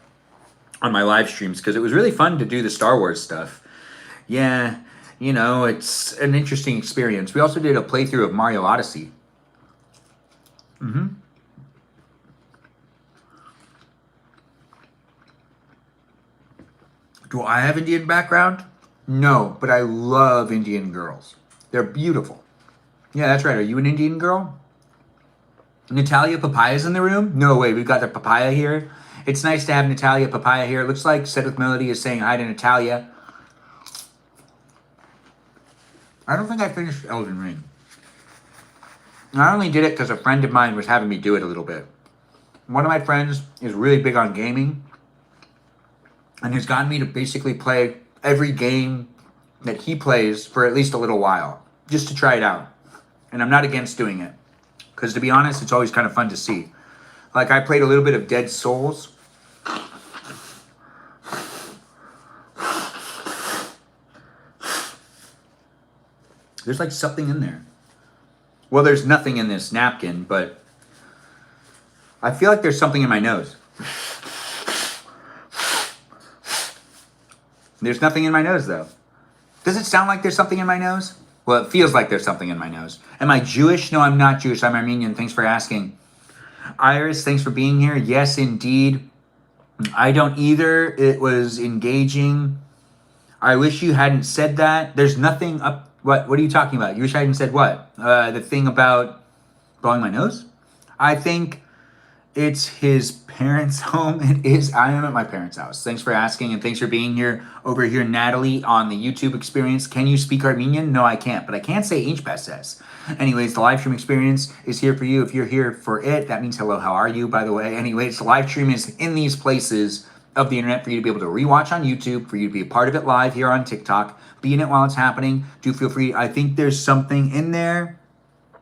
on my live streams, because it was really fun to do the Star Wars stuff. Yeah, you know, it's an interesting experience. We also did a playthrough of Mario Odyssey. Do I have Indian background? No, but I love Indian girls. They're beautiful. Yeah, that's right. Are you an Indian girl? Natalia Papaya's in the room? No way, we've got the Papaya here. It's nice to have Natalia Papaya here. It looks like Set with Melody is saying hi to Natalia. I don't think I finished Elden Ring. I only did it because a friend of mine was having me do it a little bit. One of my friends is really big on gaming and has gotten me to basically play every game that he plays for at least a little while, just to try it out. And I'm not against doing it, because to be honest, it's always kind of fun to see. Like, I played a little bit of Dead Souls. There's like something in there. Well, there's nothing in this napkin, but I feel like there's something in my nose. There's nothing in my nose, though. Does it sound like there's something in my nose? Well, it feels like there's something in my nose. Am I Jewish? No, I'm not Jewish. I'm Armenian. Thanks for asking. Iris, thanks for being here. Yes, indeed. I don't either. It was engaging. I wish you hadn't said that. There's nothing up. What are you talking about? You wish I hadn't said what? The thing about blowing my nose? I think it's his parents' home. It is. I am at my parents' house. Thanks for asking, and thanks for being here. Over here, Natalie, on the YouTube experience. Can you speak Armenian? No, I can't, but I can say inch passes. Anyways, the live stream experience is here for you. If you're here for it, that means hello, how are you, by the way? Anyways, the live stream is in these places of the internet for you to be able to rewatch on YouTube, for you to be a part of it live here on TikTok, be in it while it's happening. Do feel free. I think there's something in there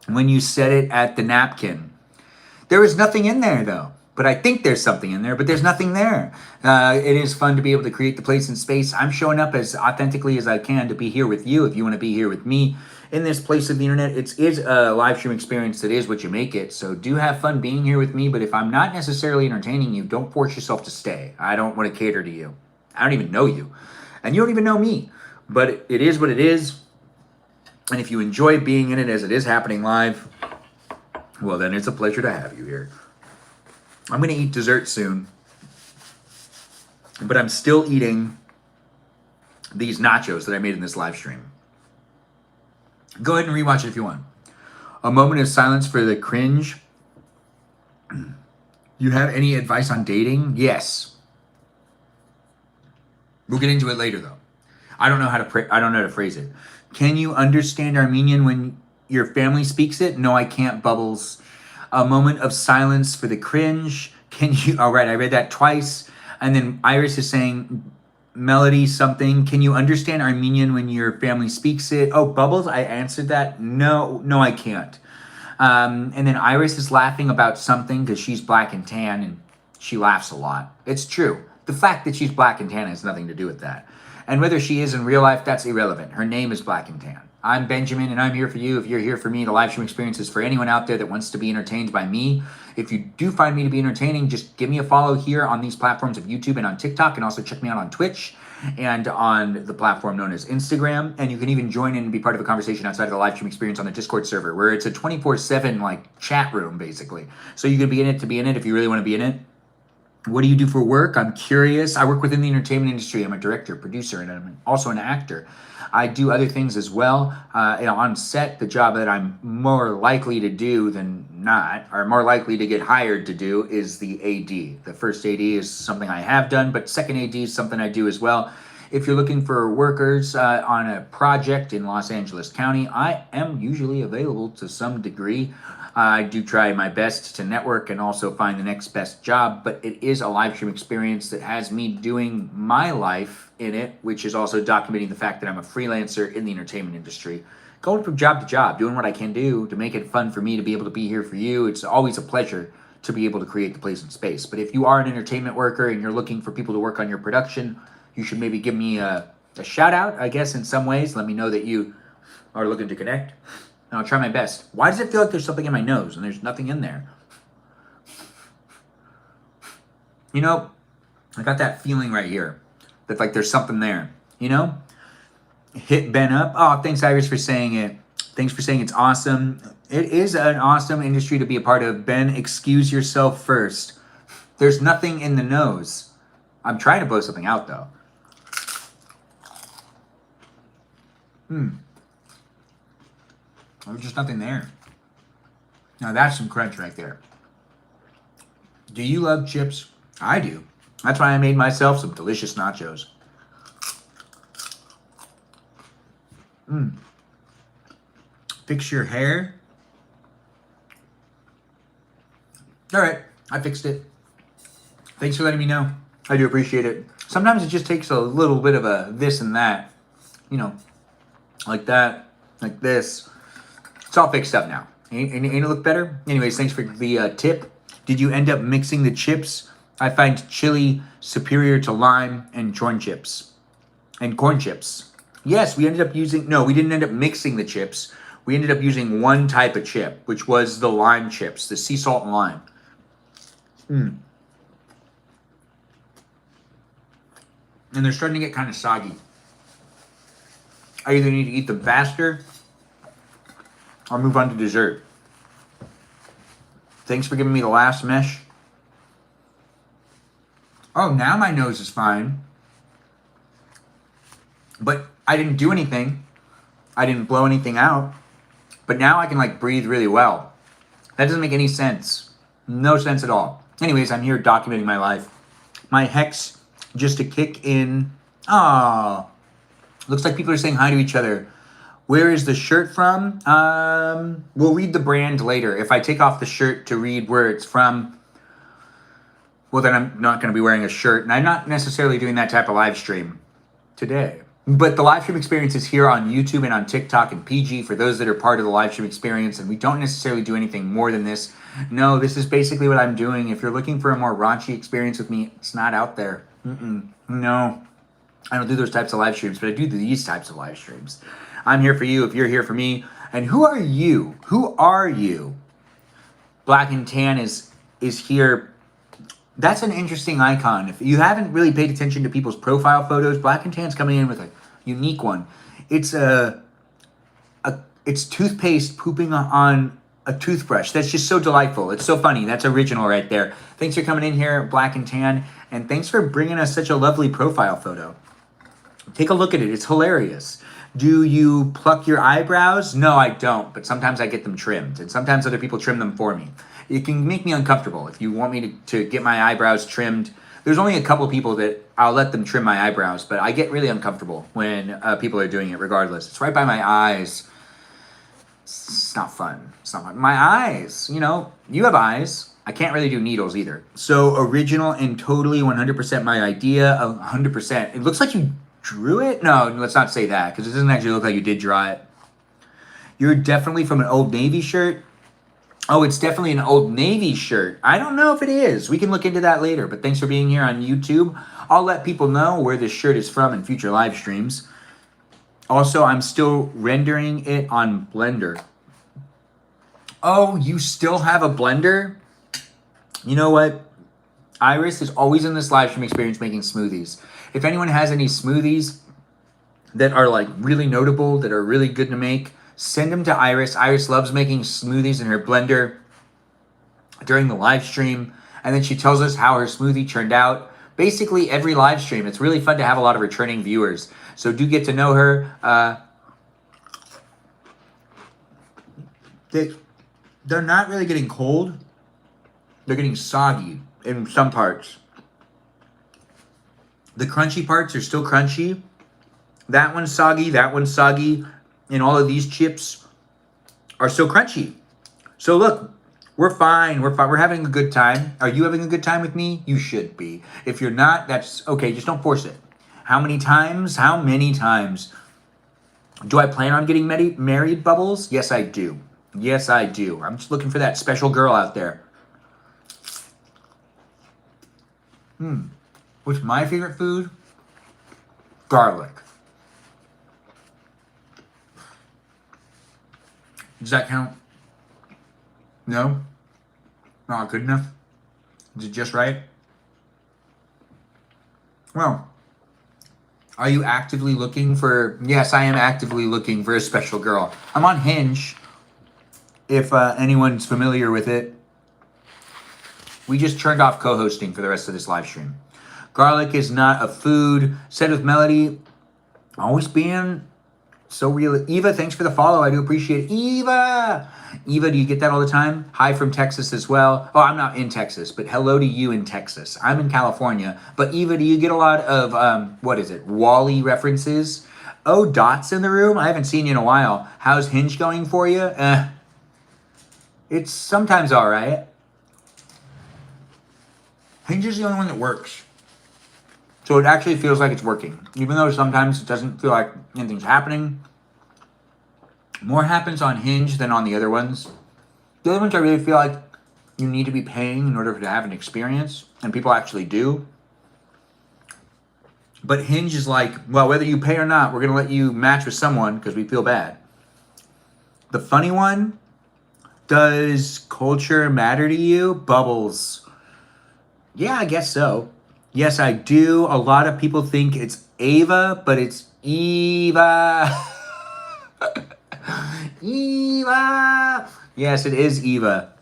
when you said it at the napkin. There was nothing in there, though. But I think there's something in there, but there's nothing there. It is fun to be able to create the place and space. I'm showing up as authentically as I can to be here with you. If you want to be here with me in this place of the internet, it is a live stream experience that is what you make it. So do have fun being here with me. But if I'm not necessarily entertaining you, don't force yourself to stay. I don't want to cater to you. I don't even know you. And you don't even know me. But it is what it is. And if you enjoy being in it as it is happening live, well, then it's a pleasure to have you here. I'm going to eat dessert soon, but I'm still eating these nachos that I made in this live stream. Go ahead and rewatch it if you want. A moment of silence for the cringe. You have any advice on dating? Yes. We'll get into it later, though. I don't know how to phrase it. Can you understand Armenian when your family speaks it? No, I can't, Bubbles. A moment of silence for the cringe. Can you? All right, I read that twice. And then Iris is saying, Melody something. Can you understand Armenian when your family speaks it? Oh, Bubbles, I answered that. No, I can't. And then Iris is laughing about something because she's black and tan and she laughs a lot. It's true. The fact that she's black and tan has nothing to do with that. And whether she is in real life, that's irrelevant. Her name is Black and Tan. I'm Benjamin, and I'm here for you. If you're here for me, the live stream experience is for anyone out there that wants to be entertained by me. If you do find me to be entertaining, just give me a follow here on these platforms of YouTube and on TikTok, and also check me out on Twitch and on the platform known as Instagram. And you can even join in and be part of a conversation outside of the live stream experience on the Discord server, where it's a 24/7 like chat room, basically. So you can be in it to be in it if you really want to be in it. What do you do for work? I'm curious. I work within the entertainment industry. I'm a director, producer, and I'm also an actor. I do other things as well. On set, the job that I'm more likely to do than not, or more likely to get hired to do, is the AD. The first AD is something I have done, but second AD is something I do as well. If you're looking for workers on a project in Los Angeles County, I am usually available to some degree. I do try my best to network and also find the next best job, but it is a live stream experience that has me doing my life in it, which is also documenting the fact that I'm a freelancer in the entertainment industry, going from job to job, doing what I can do to make it fun for me to be able to be here for you. It's always a pleasure to be able to create the place and space. But if you are an entertainment worker and you're looking for people to work on your production, you should maybe give me a shout out, I guess, in some ways. Let me know that you are looking to connect. And I'll try my best. Why does it feel like there's something in my nose and there's nothing in there? You know, I got that feeling right here that like there's something there, you know? Hit Ben up. Oh, thanks, Iris, for saying it. Thanks for saying it's awesome. It is an awesome industry to be a part of. Ben, excuse yourself first. There's nothing in the nose. I'm trying to blow something out, though. There's just nothing there. Now that's some crunch right there. Do you love chips? I do. That's why I made myself some delicious nachos. Fix your hair. All right, I fixed it. Thanks for letting me know. I do appreciate it. Sometimes it just takes a little bit of a this and that. You know, like that, like this. It's all fixed up now. Ain't it look better? Anyways, thanks for the tip. Did you end up mixing the chips? I find chili superior to lime and corn chips. Yes, we ended up using, no, we didn't end up mixing the chips. We ended up using one type of chip, which was the lime chips, the sea salt and lime. And they're starting to get kind of soggy. I either need to eat them faster or move on to dessert. Thanks for giving me the last mesh. Oh, now my nose is fine. But I didn't do anything. I didn't blow anything out. But now I can like breathe really well. That doesn't make any sense. No sense at all. Anyways, I'm here documenting my life. My hex just to kick in. Oh, looks like people are saying hi to each other. Where is the shirt from? We'll read the brand later. If I take off the shirt to read where it's from, well, then I'm not going to be wearing a shirt. And I'm not necessarily doing that type of live stream today. But the live stream experience is here on YouTube and on TikTok and PG for those that are part of the live stream experience. And we don't necessarily do anything more than this. No, this is basically what I'm doing. If you're looking for a more raunchy experience with me, it's not out there. No, I don't do those types of live streams, but I do these types of live streams. I'm here for you if you're here for me. And who are you? Who are you? Black and Tan is here. That's an interesting icon. If you haven't really paid attention to people's profile photos, Black and Tan's coming in with a unique one. It's it's toothpaste pooping on a toothbrush. That's just so delightful. It's so funny. That's original right there. Thanks for coming in here, Black and Tan, and thanks for bringing us such a lovely profile photo. Take a look at it. It's hilarious. Do you pluck your eyebrows? No, I don't, but sometimes I get them trimmed, and sometimes other people trim them for me. It can make me uncomfortable. If you want me to get my eyebrows trimmed, there's only a couple people that I'll let them trim my eyebrows, but I get really uncomfortable when people are doing it regardless. It's right by my eyes. It's not fun. It's not fun. My eyes, you know, you have eyes. I can't really do needles either. So original and totally 100% my idea, 100%. It looks like you drew it? No, let's not say that, because it doesn't actually look like you did draw it. You're definitely from an Old Navy shirt. Oh, it's definitely an Old Navy shirt. I don't know if it is. We can look into that later, but thanks for being here on YouTube. I'll let people know where this shirt is from in future live streams. Also, I'm still rendering it on Blender. Oh, you still have a blender? You know what? Iris is always in this live stream experience making smoothies. If anyone has any smoothies that are like really notable, that are really good to make, send them to Iris. Iris loves making smoothies in her blender during the live stream. And then she tells us how her smoothie turned out. Basically, every live stream. It's really fun to have a lot of returning viewers. So do get to know her. They're not really getting cold. They're getting soggy in some parts. The crunchy parts are still crunchy. That one's soggy, and all of these chips are still crunchy. So look, we're fine. We're having a good time. Are you having a good time with me? You should be. If you're not, that's okay. Just don't force it. How many times? Do I plan on getting married, Bubbles? Yes, I do. I'm just looking for that special girl out there. What's my favorite food? Garlic. Does that count? No? Not good enough? Is it just right? Well, are you actively looking for... Yes, I am actively looking for a special girl. I'm on Hinge, if anyone's familiar with it. We just turned off co-hosting for the rest of this live stream. Garlic is not a food. Said with Melody, always being so real. Eva, thanks for the follow. I do appreciate it. Eva, do you get that all the time? Hi from Texas as well. Oh, I'm not in Texas, but hello to you in Texas. I'm in California. But Eva, do you get a lot of, Wall-E references? Oh, Dot's in the room? I haven't seen you in a while. How's Hinge going for you? It's sometimes all right. Hinge is the only one that works. So it actually feels like it's working. Even though sometimes it doesn't feel like anything's happening. More happens on Hinge than on the other ones. The other ones I really feel like you need to be paying in order to have an experience. And people actually do. But Hinge is like, well, whether you pay or not, we're going to let you match with someone because we feel bad. The funny one, does culture matter to you? Bubbles. Yeah, I guess so. Yes, I do. A lot of people think it's Ava, but it's Eva. Eva. Yes, it is Eva.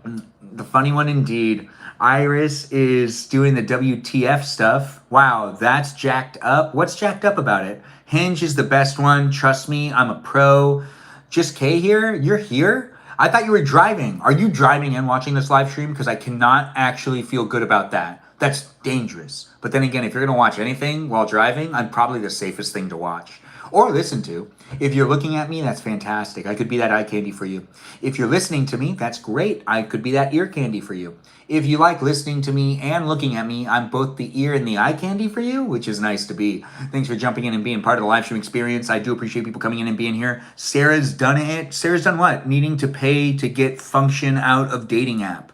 The funny one indeed. Iris is doing the WTF stuff. Wow, that's jacked up. What's jacked up about it? Hinge is the best one. Trust me, I'm a pro. Just K here? You're here? I thought you were driving. Are you driving and watching this live stream? Because I cannot actually feel good about that. That's dangerous. But then again, if you're going to watch anything while driving, I'm probably the safest thing to watch. Or listen to. If you're looking at me, that's fantastic. I could be that eye candy for you. If you're listening to me, that's great. I could be that ear candy for you. If you like listening to me and looking at me, I'm both the ear and the eye candy for you, which is nice to be. Thanks for jumping in and being part of the live stream experience. I do appreciate people coming in and being here. Sarah's done it. Sarah's done what? Needing to pay to get function out of dating app.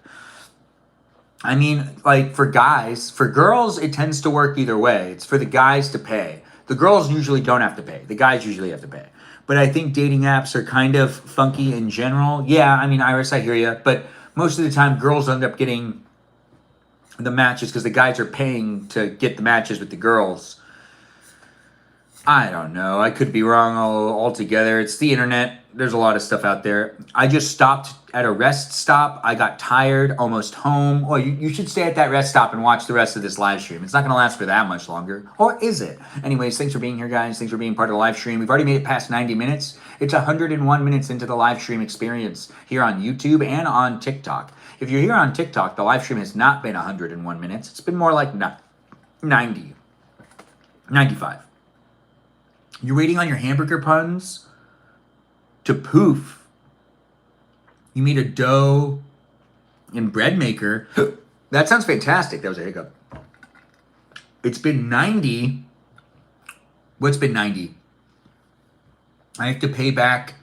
I mean, like for guys, for girls, it tends to work either way. It's for the guys to pay. The girls usually don't have to pay. The guys usually have to pay. But I think dating apps are kind of funky in general. Yeah, I mean, Iris, I hear you. But most of the time, girls end up getting the matches because the guys are paying to get the matches with the girls. I don't know. I could be wrong altogether. It's the internet. There's a lot of stuff out there. I just stopped at a rest stop. I got tired, almost home. Oh, you should stay at that rest stop and watch the rest of this live stream. It's not going to last for that much longer. Or is it? Anyways, thanks for being here, guys. Thanks for being part of the live stream. We've already made it past 90 minutes. It's 101 minutes into the live stream experience here on YouTube and on TikTok. If you're here on TikTok, the live stream has not been 101 minutes. It's been more like 90. 95. You're waiting on your hamburger puns to poof. You made a dough and bread maker. That sounds fantastic. That was a hiccup. It's been 90. What's been 90? I have to pay back.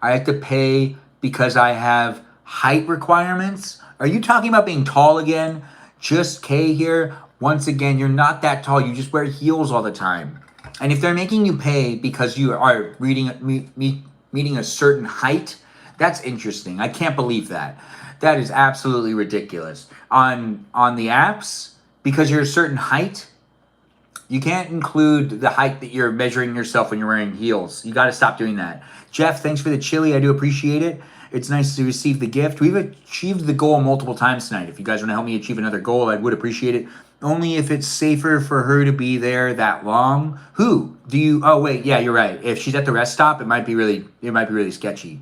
I have to pay because I have height requirements. Are you talking about being tall again? Just K here. Once again, you're not that tall. You just wear heels all the time. And if they're making you pay because you are meeting a certain height, that's interesting. I can't believe that. That is absolutely ridiculous. On the apps, because you're a certain height, you can't include the height that you're measuring yourself when you're wearing heels. You got to stop doing that. Jeff, thanks for the chili. I do appreciate it. It's nice to receive the gift. We've achieved the goal multiple times tonight. If you guys want to help me achieve another goal, I would appreciate it. Only if it's safer for her to be there that long. Who do you? Oh wait, yeah, you're right. If she's at the rest stop, it might be really sketchy.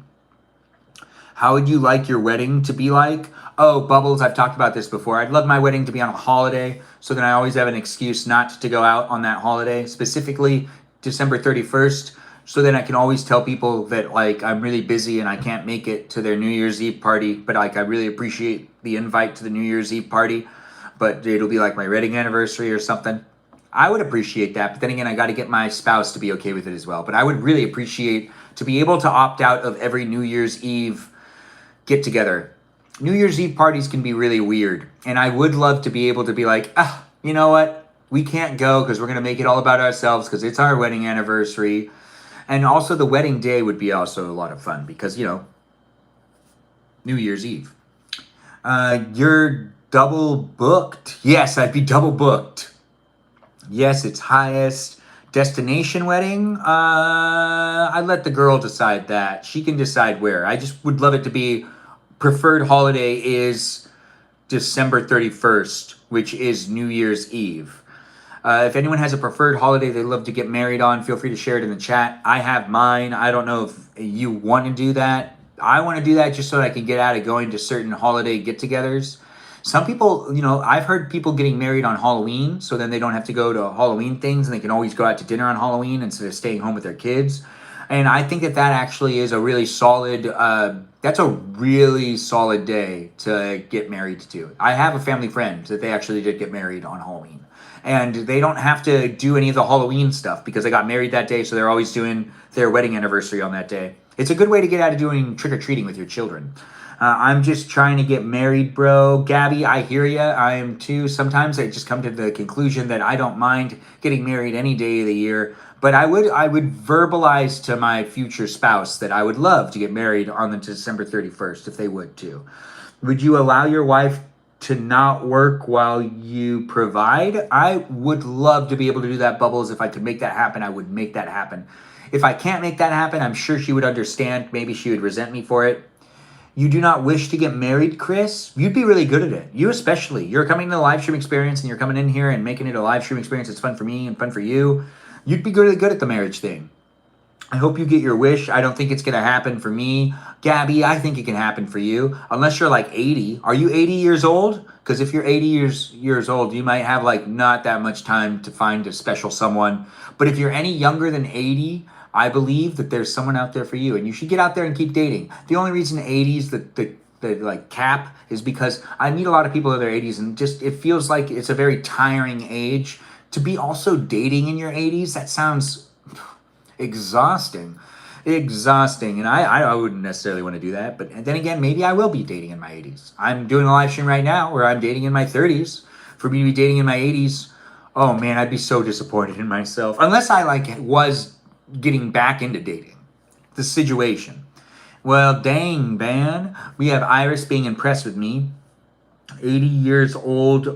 How would you like your wedding to be like? Oh, Bubbles, I've talked about this before. I'd love my wedding to be on a holiday, so then I always have an excuse not to go out on that holiday, specifically December 31st, so then I can always tell people that, like, I'm really busy and I can't make it to their New Year's Eve party, but, like, I really appreciate the invite to the New Year's Eve party, but it'll be, like, my wedding anniversary or something. I would appreciate that, but then again, I got to get my spouse to be okay with it as well. But I would really appreciate to be able to opt out of every New Year's Eve get-together. New Year's Eve parties can be really weird, and I would love to be able to be like, you know what? We can't go because we're going to make it all about ourselves because it's our wedding anniversary. And also the wedding day would be also a lot of fun because, you know, New Year's Eve. You're double booked. Yes, I'd be double booked. Yes, it's highest destination wedding. I'd let the girl decide that. She can decide where. I just would love it to be preferred holiday is December 31st, which is New Year's Eve. If anyone has a preferred holiday they'd love to get married on, feel free to share it in the chat. I have mine. I don't know if you want to do that. I want to do that just so that I can get out of going to certain holiday get-togethers. Some people, you know, I've heard people getting married on Halloween, so then they don't have to go to Halloween things, and they can always go out to dinner on Halloween instead of staying home with their kids. And I think that actually is a really solid, that's a really solid day to get married to. I have a family friend that they actually did get married on Halloween. And they don't have to do any of the Halloween stuff because they got married that day, so they're always doing their wedding anniversary on that day. It's a good way to get out of doing trick-or-treating with your children. I'm just trying to get married, bro. Gabby, I hear ya. I am too. Sometimes I just come to the conclusion that I don't mind getting married any day of the year. But I would verbalize to my future spouse that I would love to get married on the December 31st if they would too. Would you allow your wife to not work while you provide? I would love to be able to do that, Bubbles. If I could make that happen, I would make that happen. If I can't make that happen, I'm sure she would understand. Maybe she would resent me for it. You do not wish to get married, Chris? You'd be really good at it. You especially. You're coming to the live stream experience and you're coming in here and making it a live stream experience. It's fun for me and fun for you. You'd be really good at the marriage thing. I hope you get your wish. I don't think it's going to happen for me. Gabby, I think it can happen for you. Unless you're like 80. Are you 80 years old? Because if you're 80 years old, you might have like not that much time to find a special someone. But if you're any younger than 80, I believe that there's someone out there for you, and you should get out there and keep dating. The only reason 80s the like cap is because I meet a lot of people in their 80s, and just it feels like it's a very tiring age to be also dating in your 80s. That sounds exhausting, and I wouldn't necessarily want to do that. But then again, maybe I will be dating in my 80s. I'm doing a live stream right now where I'm dating in my 30s. For me to be dating in my 80s, oh man, I'd be so disappointed in myself unless I was getting back into dating. The situation. Well, dang, man. We have Iris being impressed with me. 80-year-olds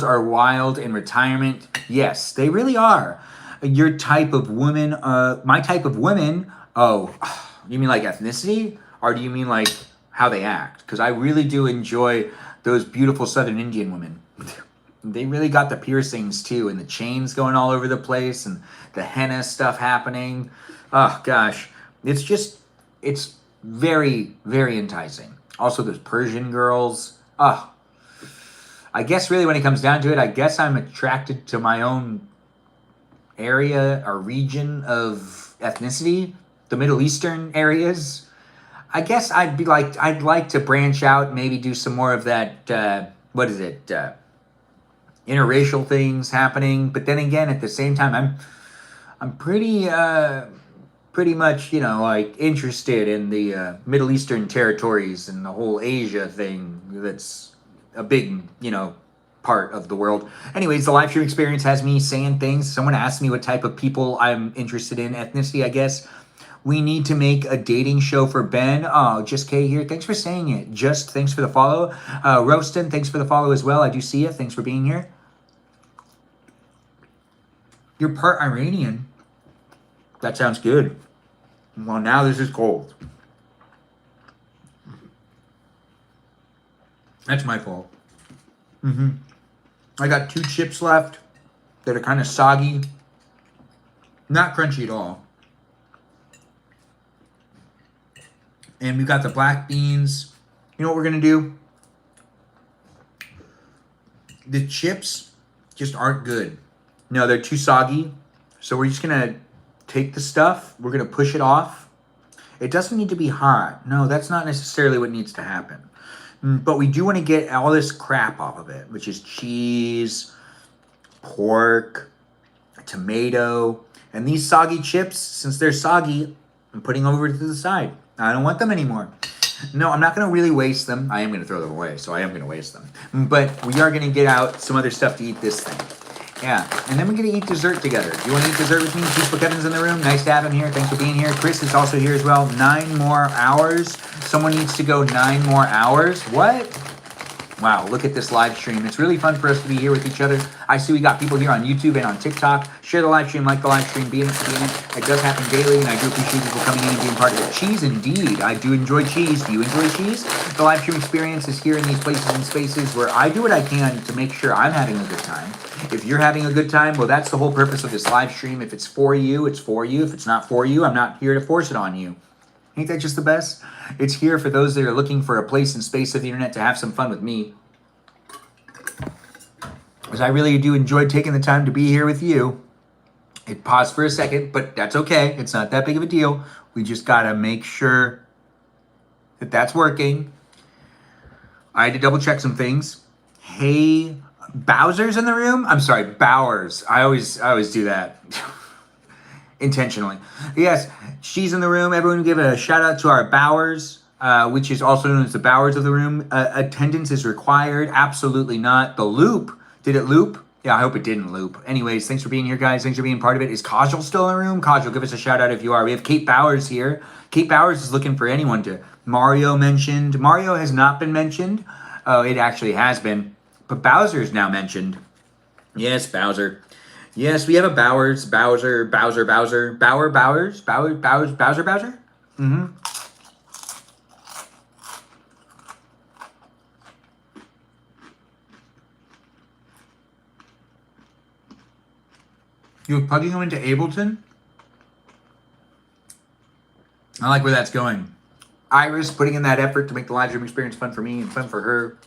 are wild in retirement. Yes, they really are. Your type of woman, my type of women. Oh, you mean like ethnicity? Or do you mean like how they act? Because I really do enjoy those beautiful Southern Indian women. They really got the piercings too, and the chains going all over the place, and the henna stuff happening. Oh gosh, it's very, very enticing. Also, those Persian girls. Oh, I guess really when it comes down to it, I guess I'm attracted to my own area or region of ethnicity, the Middle Eastern areas. I guess I'd like to branch out, maybe do some more of that. What is it? Interracial things happening, but then again, at the same time, I'm pretty much, you know, like interested in the Middle Eastern territories and the whole Asia thing. That's a big, you know, part of the world. Anyways, the live stream experience has me saying things. Someone asked me what type of people I'm interested in, ethnicity, I guess. We need to make a dating show for Ben. Oh, just Kay here. Thanks for saying it. Just thanks for the follow. Roaston, thanks for the follow as well. I do see you. Thanks for being here. You're part Iranian. That sounds good. Well, now this is cold. That's my fault. I got 2 chips left that are kind of soggy. Not crunchy at all. And we've got the black beans. You know what we're going to do? The chips just aren't good. No, they're too soggy. So we're just going to take the stuff. We're going to push it off. It doesn't need to be hot. No, that's not necessarily what needs to happen. But we do want to get all this crap off of it, which is cheese, pork, tomato, and these soggy chips, since they're soggy, I'm putting over to the side. I don't want them anymore. No, I'm not going to really waste them. I am going to throw them away, so I am going to waste them. But we are going to get out some other stuff to eat this thing. Yeah, and then we're going to eat dessert together. Do you want to eat dessert with me? Peaceful Kevin's in the room. Nice to have him here. Thanks for being here. Chris is also here as well. 9 more hours. Someone needs to go 9 more hours. What? Wow, look at this live stream. It's really fun for us to be here with each other. I see we got people here on YouTube and on TikTok. Share the live stream, like the live stream, be in it. It does happen daily, and I do appreciate people coming in and being part of it. Cheese, indeed. I do enjoy cheese. Do you enjoy cheese? The live stream experience is here in these places and spaces where I do what I can to make sure I'm having a good time. If you're having a good time, well, that's the whole purpose of this live stream. If it's for you, it's for you. If it's not for you, I'm not here to force it on you. Ain't that just the best? It's here for those that are looking for a place and space of the internet to have some fun with me. Because I really do enjoy taking the time to be here with you. It paused for a second, but that's okay. It's not that big of a deal. We just got to make sure that that's working. I had to double check some things. Hey, Bowser's in the room? I'm sorry, Bowers. I always do that. Intentionally. Yes, she's in the room. Everyone give a shout out to our Bowers, which is also known as the Bowers of the room. Attendance is required. Absolutely not. The loop. Did it loop? Yeah, I hope it didn't loop. Anyways, thanks for being here, guys. Thanks for being part of it. Is Kajal still in the room? Kajal, give us a shout out if you are. We have Kate Bowers here. Kate Bowers is looking for anyone to. Mario mentioned. Mario has not been mentioned. Oh, it actually has been. But Bowser is now mentioned. Yes, Bowser. Yes, we have a Bowers. Bowser. Bowser. Mm-hmm. You're plugging them into Ableton? I like where that's going. Iris putting in that effort to make the live stream experience fun for me and fun for her.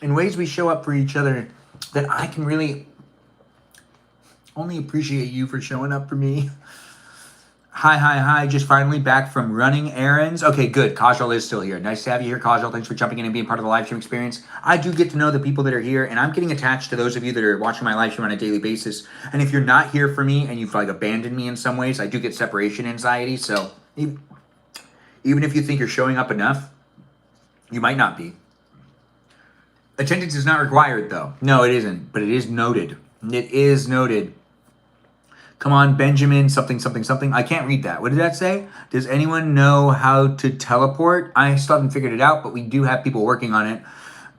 In ways we show up for each other that I can really only appreciate you for showing up for me. Hi. Just finally back from running errands. Okay, good. Kajal is still here. Nice to have you here, Kajal. Thanks for jumping in and being part of the live stream experience. I do get to know the people that are here, and I'm getting attached to those of you that are watching my live stream on a daily basis. And if you're not here for me and you've like abandoned me in some ways, I do get separation anxiety. So even if you think you're showing up enough, you might not be. Attendance is not required, though. No, it isn't, but it is noted. It is noted. Come on, Benjamin, something. I can't read that. What did that say? Does anyone know how to teleport? I still haven't figured it out, but we do have people working on it.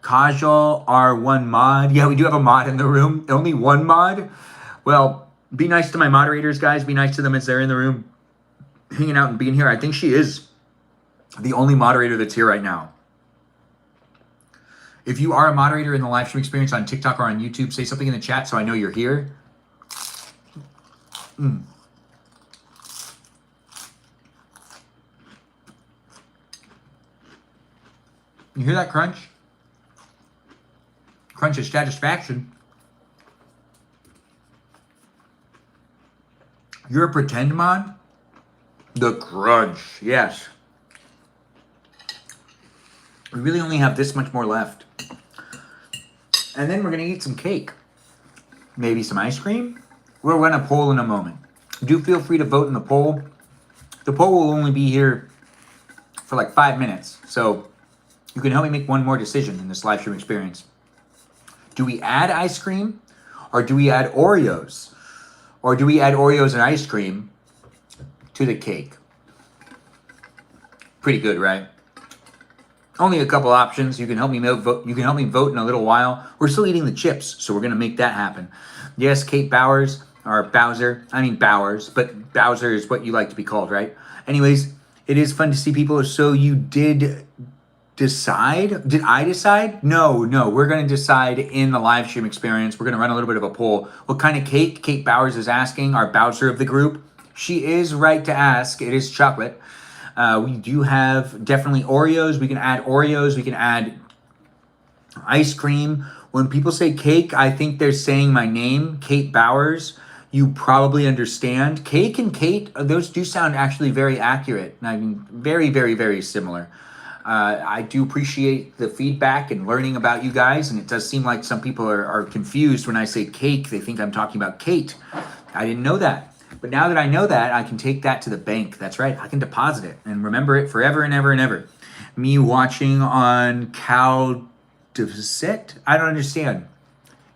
Kajal, R1 mod. Yeah, we do have a mod in the room. Only one mod? Well, be nice to my moderators, guys. Be nice to them as they're in the room hanging out and being here. I think she is the only moderator that's here right now. If you are a moderator in the live stream experience on TikTok or on YouTube, say something in the chat so I know you're here. You hear that crunch? Crunch is satisfaction. You're a pretend mod? The crunch, yes. We really only have this much more left. And then we're going to eat some cake. Maybe some ice cream. We'll run a poll in a moment. Do feel free to vote in the poll. The poll will only be here for like 5 minutes. So you can help me make one more decision in this live stream experience. Do we add ice cream? Or do we add Oreos? Or do we add Oreos and ice cream to the cake? Pretty good, right? Only a couple options. You can help me vote. You can help me vote in a little while. We're still eating the chips, so we're gonna make that happen. Yes, Kate Bowers or Bowser. I mean Bowers, but Bowser is what you like to be called, right? Anyways, it is fun to see people. So you did decide? Did I decide? No. We're gonna decide in the live stream experience. We're gonna run a little bit of a poll. What kind of cake? Kate Bowers is asking. Our Bowser of the group. She is right to ask. It is chocolate. We do have definitely Oreos. We can add Oreos. We can add ice cream. When people say cake, I think they're saying my name, Kate Bowers. You probably understand. Cake and Kate, those do sound actually very accurate. I mean, very, very, very similar. I do appreciate the feedback and learning about you guys. And it does seem like some people are confused when I say cake. They think I'm talking about Kate. I didn't know that. But now that I know that, I can take that to the bank. That's right. I can deposit it and remember it forever and ever and ever. Me watching on Cal Deset? I don't understand.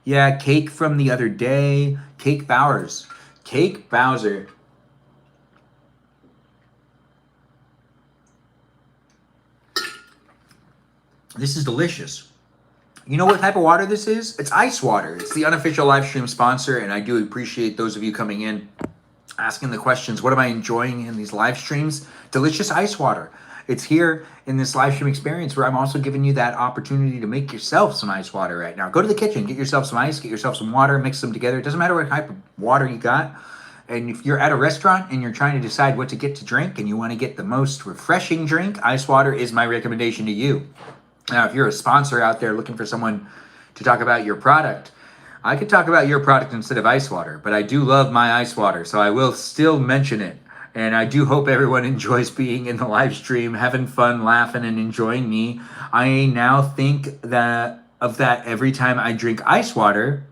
Yeah, cake from the other day. Cake Bowers. Cake Bowser. This is delicious. You know what type of water this is? It's ice water. It's the unofficial live stream sponsor, and I do appreciate those of you coming in, asking the questions. What am I enjoying in these live streams? Delicious ice water. It's here in this live stream experience where I'm also giving you that opportunity to make yourself some ice water right now. Go to the kitchen, get yourself some ice, get yourself some water, mix them together. It doesn't matter what type of water you got. And if you're at a restaurant and you're trying to decide what to get to drink and you want to get the most refreshing drink, ice water is my recommendation to you. Now, if you're a sponsor out there looking for someone to talk about your product, I could talk about your product instead of ice water, but I do love my ice water, so I will still mention it. And I do hope everyone enjoys being in the live stream, having fun, laughing, and enjoying me. I now think of that every time I drink ice water.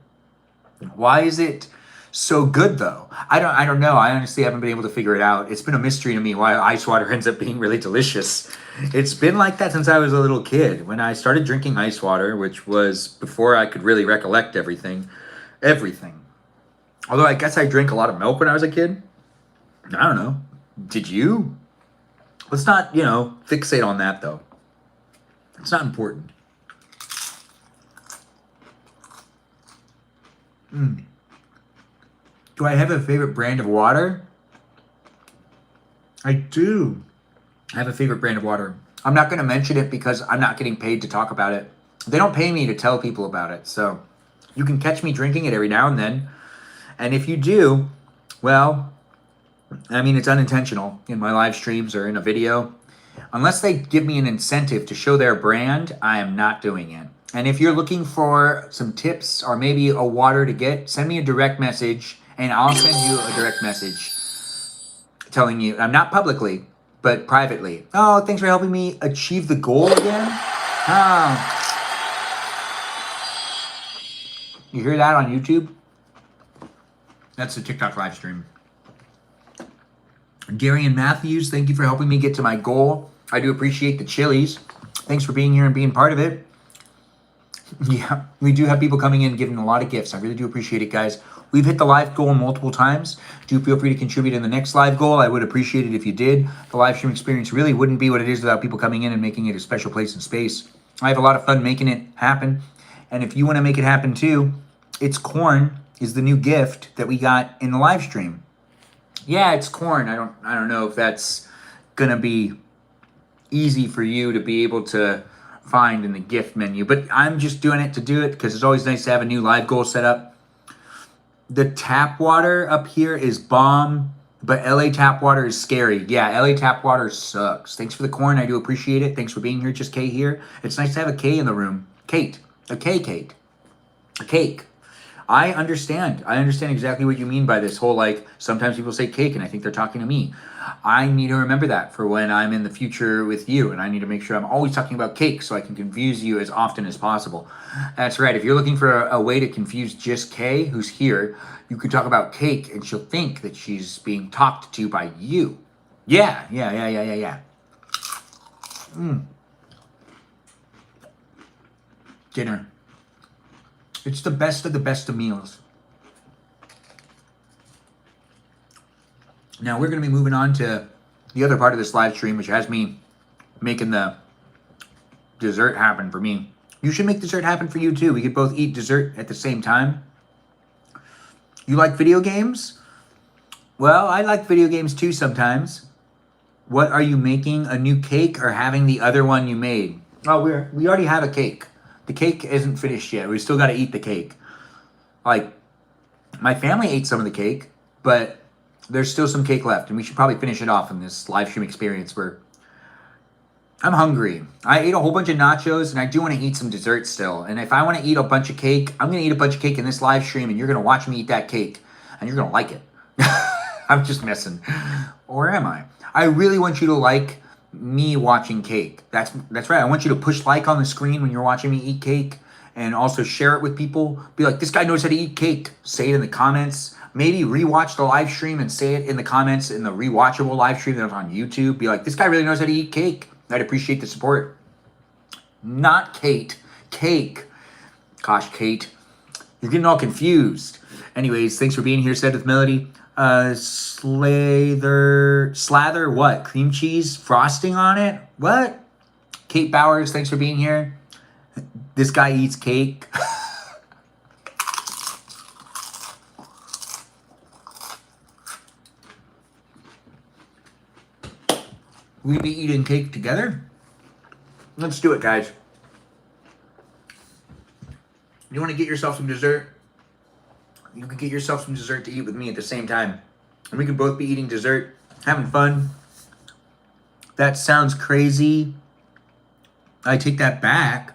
Why is it so good though? I don't know. I honestly haven't been able to figure it out. It's been a mystery to me why ice water ends up being really delicious. It's been like that since I was a little kid. When I started drinking ice water, which was before I could really recollect everything. Although I guess I drank a lot of milk when I was a kid. I don't know. Did you? Let's not, fixate on that though. It's not important. Do I have a favorite brand of water? I do. I have a favorite brand of water. I'm not going to mention it because I'm not getting paid to talk about it. They don't pay me to tell people about it. So you can catch me drinking it every now and then. And if you do, well, I mean, it's unintentional in my live streams or in a video. Unless they give me an incentive to show their brand, I am not doing it. And if you're looking for some tips or maybe a water to get, send me a direct message and I'll send you a direct message telling you, I'm not publicly, but privately. Oh, thanks for helping me achieve the goal again. Oh. You hear that on YouTube? That's a TikTok live stream. Darian Matthews, thank you for helping me get to my goal. I do appreciate the chilies. Thanks for being here and being part of it. Yeah, we do have people coming in giving a lot of gifts. I really do appreciate it, guys. We've hit the live goal multiple times. Do feel free to contribute in the next live goal. I would appreciate it if you did. The live stream experience really wouldn't be what it is without people coming in and making it a special place and space. I have a lot of fun making it happen. And if you want to make it happen too, it's corn is the new gift that we got in the live stream. Yeah, it's corn. I don't know if that's gonna be easy for you to be able to find in the gift menu, but I'm just doing it to do it because it's always nice to have a new live goal set up. The tap water up here is bomb, but LA tap water is scary. Yeah, LA tap water sucks. Thanks for the corn. I do appreciate it. Thanks for being here. Just Kay here. It's nice to have a K in the room. Kate. A K, Kate. A cake. I understand. I understand exactly what you mean by this whole, sometimes people say cake and I think they're talking to me. I need to remember that for when I'm in the future with you, and I need to make sure I'm always talking about cake so I can confuse you as often as possible. That's right. If you're looking for a way to confuse just Kay, who's here, you could talk about cake and she'll think that she's being talked to by you. Yeah. Dinner. It's the best of meals. Now we're going to be moving on to the other part of this live stream, which has me making the dessert happen for me. You should make dessert happen for you too. We could both eat dessert at the same time. You like video games? Well, I like video games too sometimes. What are you making? A new cake or having the other one you made? Oh, we already have a cake. The cake isn't finished yet. We still got to eat the cake. Like, my family ate some of the cake, but there's still some cake left, and we should probably finish it off in this live stream experience where I'm hungry. I ate a whole bunch of nachos, and I do want to eat some dessert still. And if I want to eat a bunch of cake, I'm going to eat a bunch of cake in this live stream, and you're going to watch me eat that cake, and you're going to like it. I'm just messing. Or am I? I really want you to like me watching cake. That's right. I want you to push like on the screen when you're watching me eat cake, and also share it with people. Be like, this guy knows how to eat cake. Say it in the comments. Maybe rewatch the live stream and say it in the comments in the rewatchable live stream that's on YouTube. Be like, this guy really knows how to eat cake. I'd appreciate the support. Not Kate. Cake. Gosh, Kate. You're getting all confused. Anyways, thanks for being here, Said with Melody. Slather what? Cream cheese frosting on it? What? Kate Bowers, thanks for being here. This guy eats cake. We be eating cake together? Let's do it, guys. You want to get yourself some dessert? You can get yourself some dessert to eat with me at the same time. And we can both be eating dessert, having fun. That sounds crazy. I take that back.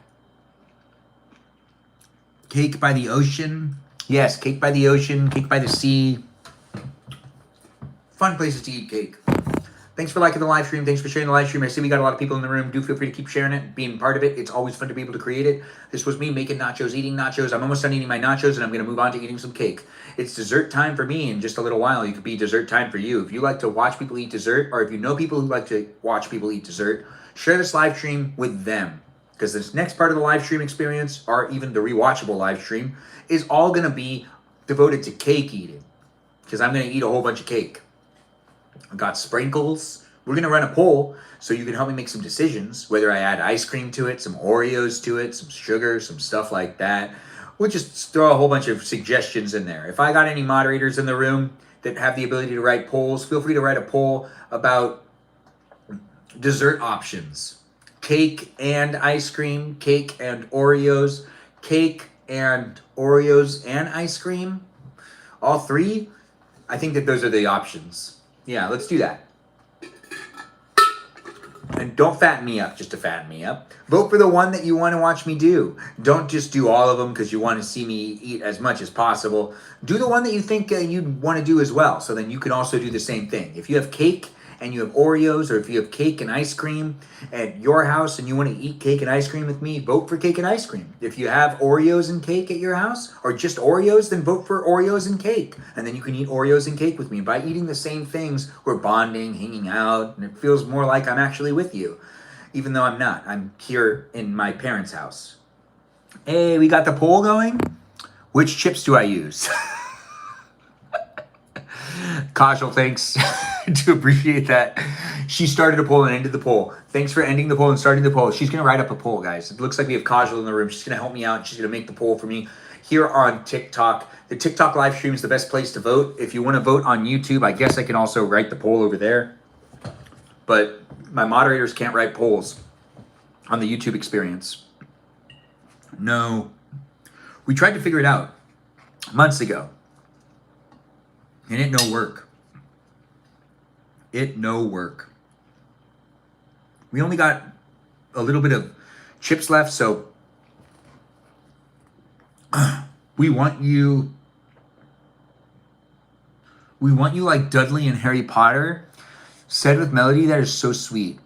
Cake by the ocean. Yes, cake by the ocean, cake by the sea. Fun places to eat cake. Thanks for liking the live stream. Thanks for sharing the live stream. I see we got a lot of people in the room. Do feel free to keep sharing it, being part of it. It's always fun to be able to create it. This was me making nachos, eating nachos. I'm almost done eating my nachos, and I'm going to move on to eating some cake. It's dessert time for me in just a little while. It could be dessert time for you. If you like to watch people eat dessert, or if you know people who like to watch people eat dessert, share this live stream with them. Because this next part of the live stream experience, or even the rewatchable live stream, is all going to be devoted to cake eating. Because I'm going to eat a whole bunch of cake. I got sprinkles. We're going to run a poll so you can help me make some decisions, whether I add ice cream to it, some Oreos to it, some sugar, some stuff like that. We'll just throw a whole bunch of suggestions in there. If I got any moderators in the room that have the ability to write polls, feel free to write a poll about dessert options. Cake and ice cream, cake and Oreos, cake and Oreos and ice cream. All three? I think that those are the options. Yeah, let's do that. And don't fatten me up just to fatten me up. Vote for the one that you want to watch me do. Don't just do all of them because you want to see me eat as much as possible. Do the one that you think you'd want to do as well. So then you can also do the same thing. If you have cake and you have Oreos, or if you have cake and ice cream at your house and you want to eat cake and ice cream with me, vote for cake and ice cream. If you have Oreos and cake at your house, or just Oreos, then vote for Oreos and cake. And then you can eat Oreos and cake with me. By eating the same things, we're bonding, hanging out, and it feels more like I'm actually with you. Even though I'm not. I'm here in my parents' house. Hey, we got the poll going? Which chips do I use? Kajal, thanks. To appreciate that. She started a poll and ended the poll. Thanks for ending the poll and starting the poll. She's going to write up a poll, guys. It looks like we have Kajal in the room. She's going to help me out. She's going to make the poll for me here on TikTok. The TikTok live stream is the best place to vote. If you want to vote on YouTube, I guess I can also write the poll over there. But my moderators can't write polls on the YouTube experience. No. We tried to figure it out months ago. And it no work. It no work. We only got a little bit of chips left, so we want you like Dudley and Harry Potter. Said with Melody, that is so sweet.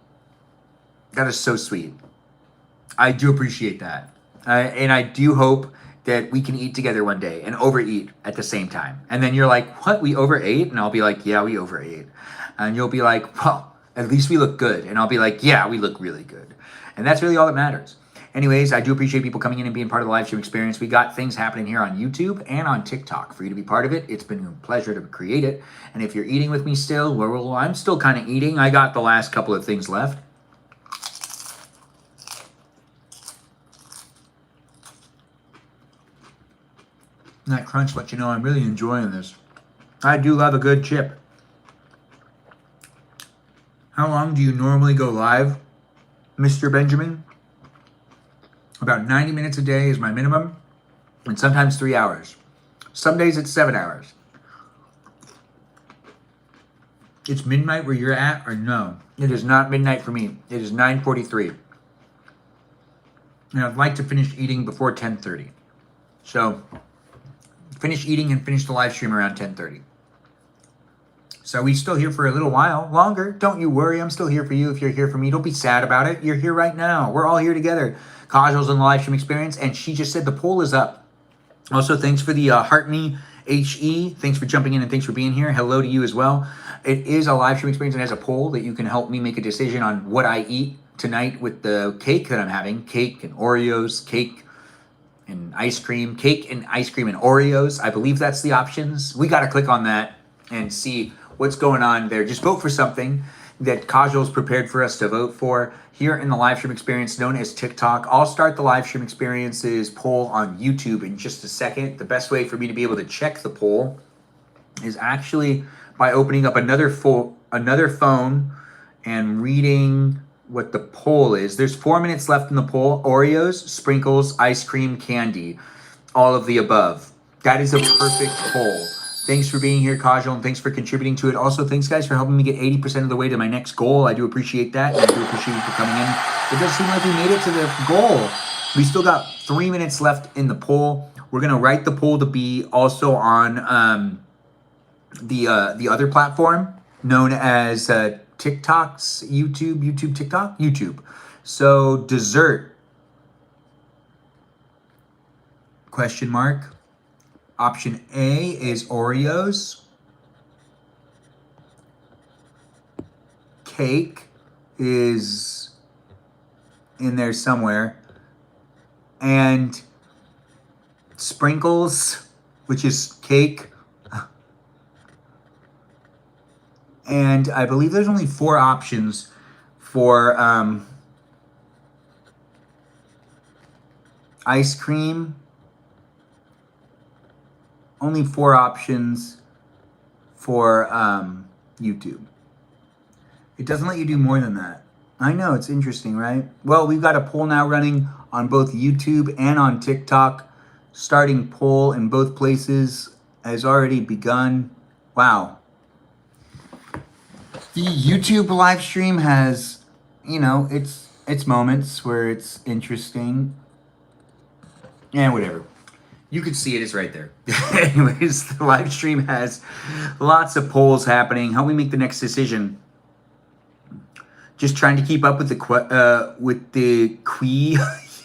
That is so sweet. I do appreciate that. And I do hope that we can eat together one day and overeat at the same time. And then you're like, what, we overate? And I'll be like, yeah, we overate. And you'll be like, well, at least we look good. And I'll be like, yeah, we look really good. And that's really all that matters. Anyways, I do appreciate people coming in and being part of the live stream experience. We got things happening here on YouTube and on TikTok for you to be part of it. It's been a pleasure to create it. And if you're eating with me still, well, I'm still kind of eating. I got the last couple of things left. And that crunch lets you know I'm really enjoying this. I do love a good chip. How long do you normally go live, Mr. Benjamin? About 90 minutes a day is my minimum, and sometimes 3 hours. Some days it's 7 hours. It's midnight where you're at, or no? It is not midnight for me. It is 9:43. And I'd like to finish eating before 10:30. So, finish eating and finish the live stream around 10:30. So we still here for a little while longer. Don't you worry. I'm still here for you if you're here for me. Don't be sad about it. You're here right now. We're all here together. Kajal's in the live stream experience, and she just said the poll is up. Also, thanks for the Heart Me HE. Thanks for jumping in and thanks for being here. Hello to you as well. It is a live stream experience and has a poll that you can help me make a decision on what I eat tonight with the cake that I'm having. Cake and Oreos, cake and ice cream, cake and ice cream and Oreos. I believe that's the options. We got to click on that and see what's going on there. Just vote for something that Kajal's prepared for us to vote for here in the live stream experience known as TikTok. I'll start the live stream experiences poll on YouTube in just a second. The best way for me to be able to check the poll is actually by opening up another phone and reading what the poll is. There's 4 minutes left in the poll. Oreos, sprinkles, ice cream, candy, all of the above. That is a perfect poll. Thanks for being here, Kajal, and thanks for contributing to it. Also, thanks, guys, for helping me get 80% of the way to my next goal. I do appreciate that, and I do appreciate you for coming in. It does seem like we made it to the goal. We still got 3 minutes left in the poll. We're going to write the poll to be also on the other platform known as TikTok's YouTube, TikTok? YouTube. So, dessert, question mark. Option A is Oreos. Cake is in there somewhere. And sprinkles, which is cake. And I believe there's only 4 options for ice cream. Only 4 options for YouTube. It doesn't let you do more than that. I know, it's interesting, right? Well, we've got a poll now running on both YouTube and on TikTok. Starting poll in both places has already begun. Wow. The YouTube live stream has, you know, its moments where it's interesting. And whatever. You can see it is right there. Anyways, the live stream has lots of polls happening. Help me make the next decision. Just trying to keep up with the Quee.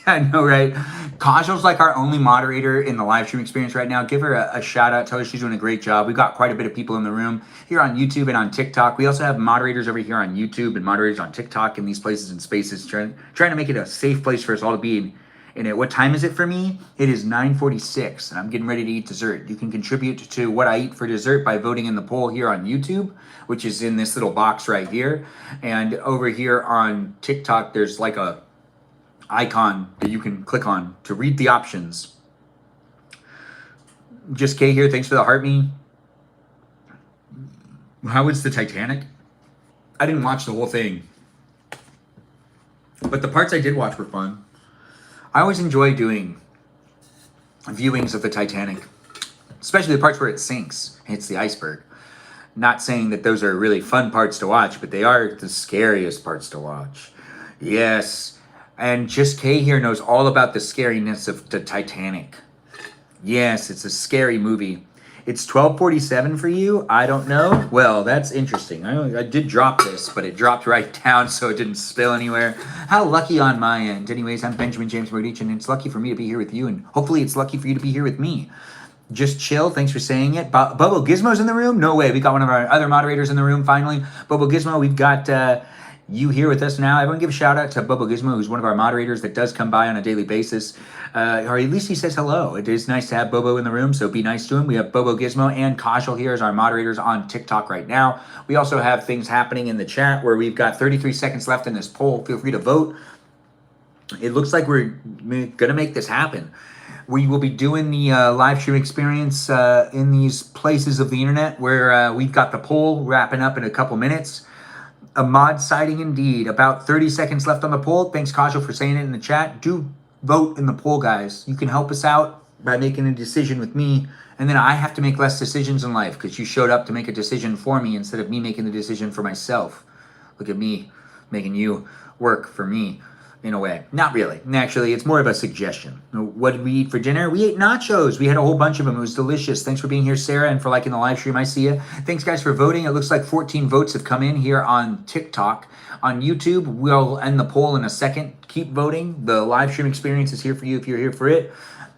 I know, right? Kajal's like our only moderator in the live stream experience right now. Give her a shout out. Tell her she's doing a great job. We've got quite a bit of people in the room here on YouTube and on TikTok. We also have moderators over here on YouTube and moderators on TikTok in these places and spaces, trying to make it a safe place for us all to be in it. What time is it for me? It is 9:46, and I'm getting ready to eat dessert. You can contribute to what I eat for dessert by voting in the poll here on YouTube, which is in this little box right here. And over here on TikTok, there's like a icon that you can click on to read the options. Just K here. Thanks for the heart me. How was the Titanic? I didn't watch the whole thing, but the parts I did watch were fun. I always enjoy doing viewings of the Titanic, especially the parts where it sinks, hits the iceberg. Not saying that those are really fun parts to watch, but they are the scariest parts to watch. Yes, and Just K here knows all about the scariness of the Titanic. Yes, it's a scary movie. It's 12:47 for you? I don't know. Well, that's interesting. I did drop this, but it dropped right down so it didn't spill anywhere. How lucky on my end. Anyways, I'm Benjamin James Magrdichian, and it's lucky for me to be here with you, and hopefully it's lucky for you to be here with me. Just chill. Thanks for saying it. Bobo Gizmo's in the room? No way. We got one of our other moderators in the room finally. Bobo Gizmo, we've got you here with us now. I want to give a shout out to Bobo Gizmo, who's one of our moderators that does come by on a daily basis. Or at least he says hello. It is nice to have Bobo in the room, so be nice to him. We have Bobo Gizmo and Kajal here as our moderators on TikTok right now. We also have things happening in the chat where we've got 33 seconds left in this poll. Feel free to vote. It looks like we're going to make this happen. We will be doing the live stream experience in these places of the internet where we've got the poll wrapping up in a couple minutes. A mod sighting indeed. About 30 seconds left on the poll. Thanks, Kajal, for saying it in the chat. Do vote in the poll, guys. You can help us out by making a decision with me, and then I have to make less decisions in life because you showed up to make a decision for me instead of me making the decision for myself. Look at me making you work for me. In a way. Not really. Actually, it's more of a suggestion. What did we eat for dinner? We ate nachos. We had a whole bunch of them. It was delicious. Thanks for being here, Sarah, and for liking the live stream. I see you. Thanks, guys, for voting. It looks like 14 votes have come in here on TikTok. On YouTube, we'll end the poll in a second. Keep voting. The live stream experience is here for you if you're here for it.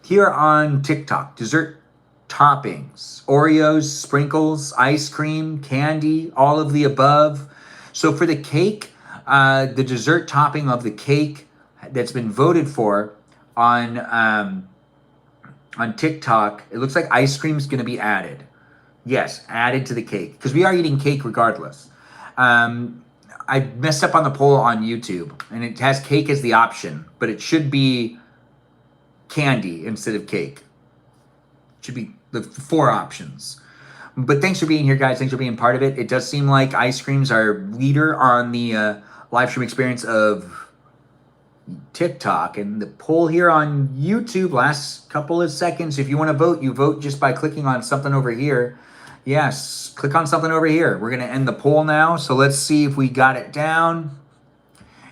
Here on TikTok, dessert toppings, Oreos, sprinkles, ice cream, candy, all of the above. So for the cake, the dessert topping of the cake that's been voted for on TikTok, it looks like ice cream is going to be added. Yes, added to the cake because we are eating cake regardless. I messed up on the poll on YouTube and it has cake as the option, but it should be candy instead of cake. It should be the 4 options. But thanks for being here, guys. Thanks for being part of it. It does seem like ice creams are leader on the live stream experience of TikTok. And the poll here on YouTube, last couple of seconds. If you want to vote, you vote just by clicking on something over here. Yes, click on something over here. We're going to end the poll now. So let's see if we got it down.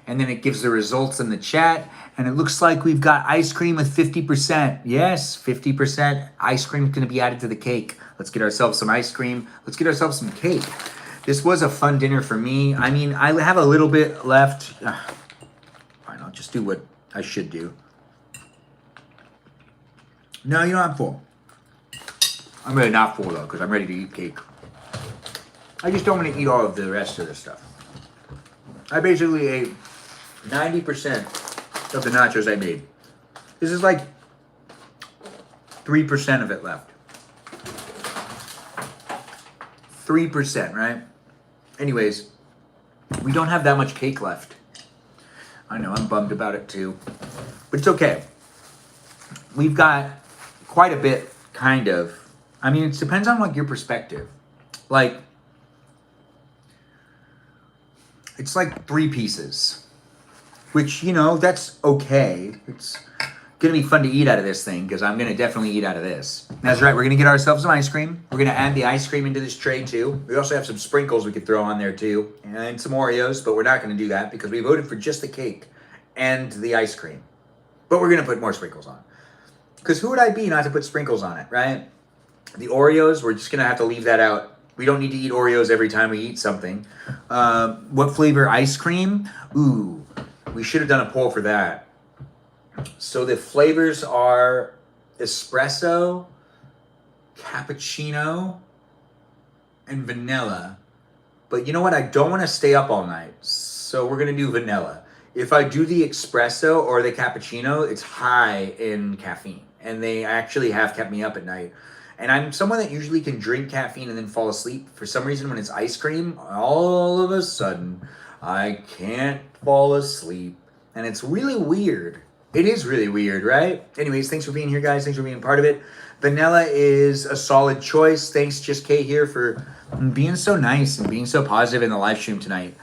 And then it gives the results in the chat. And it looks like we've got ice cream with 50%. Yes, 50% ice cream is going to be added to the cake. Let's get ourselves some ice cream. Let's get ourselves some cake. This was a fun dinner for me. I mean, I have a little bit left. Fine, I'll just do what I should do. No, you know, I'm full. I'm really not full, though, because I'm ready to eat cake. I just don't want to eat all of the rest of the stuff. I basically ate 90% of the nachos I made. This is like 3% of it left. 3%, right? Anyways, we don't have that much cake left. I know, I'm bummed about it too. But it's okay. We've got quite a bit, kind of. I mean, it depends on like your perspective. Like, it's like 3 pieces. Which, you know, that's okay. It's going to be fun to eat out of this thing because I'm going to definitely eat out of this. That's right. We're going to get ourselves some ice cream. We're going to add the ice cream into this tray too. We also have some sprinkles we could throw on there too. And some Oreos, but we're not going to do that because we voted for just the cake and the ice cream. But we're going to put more sprinkles on. Because who would I be not to put sprinkles on it, right? The Oreos, we're just going to have to leave that out. We don't need to eat Oreos every time we eat something. What flavor ice cream? Ooh, we should have done a poll for that. So the flavors are espresso, cappuccino, and vanilla. But you know what? I don't want to stay up all night. So we're going to do vanilla. If I do the espresso or the cappuccino, it's high in caffeine. And they actually have kept me up at night. And I'm someone that usually can drink caffeine and then fall asleep. For some reason, when it's ice cream, all of a sudden, I can't fall asleep. And it's really weird. It is really weird, right? Anyways, thanks for being here, guys. Thanks for being part of it. Vanilla is a solid choice. Thanks, Just Kay here, for being so nice and being so positive in the live stream tonight.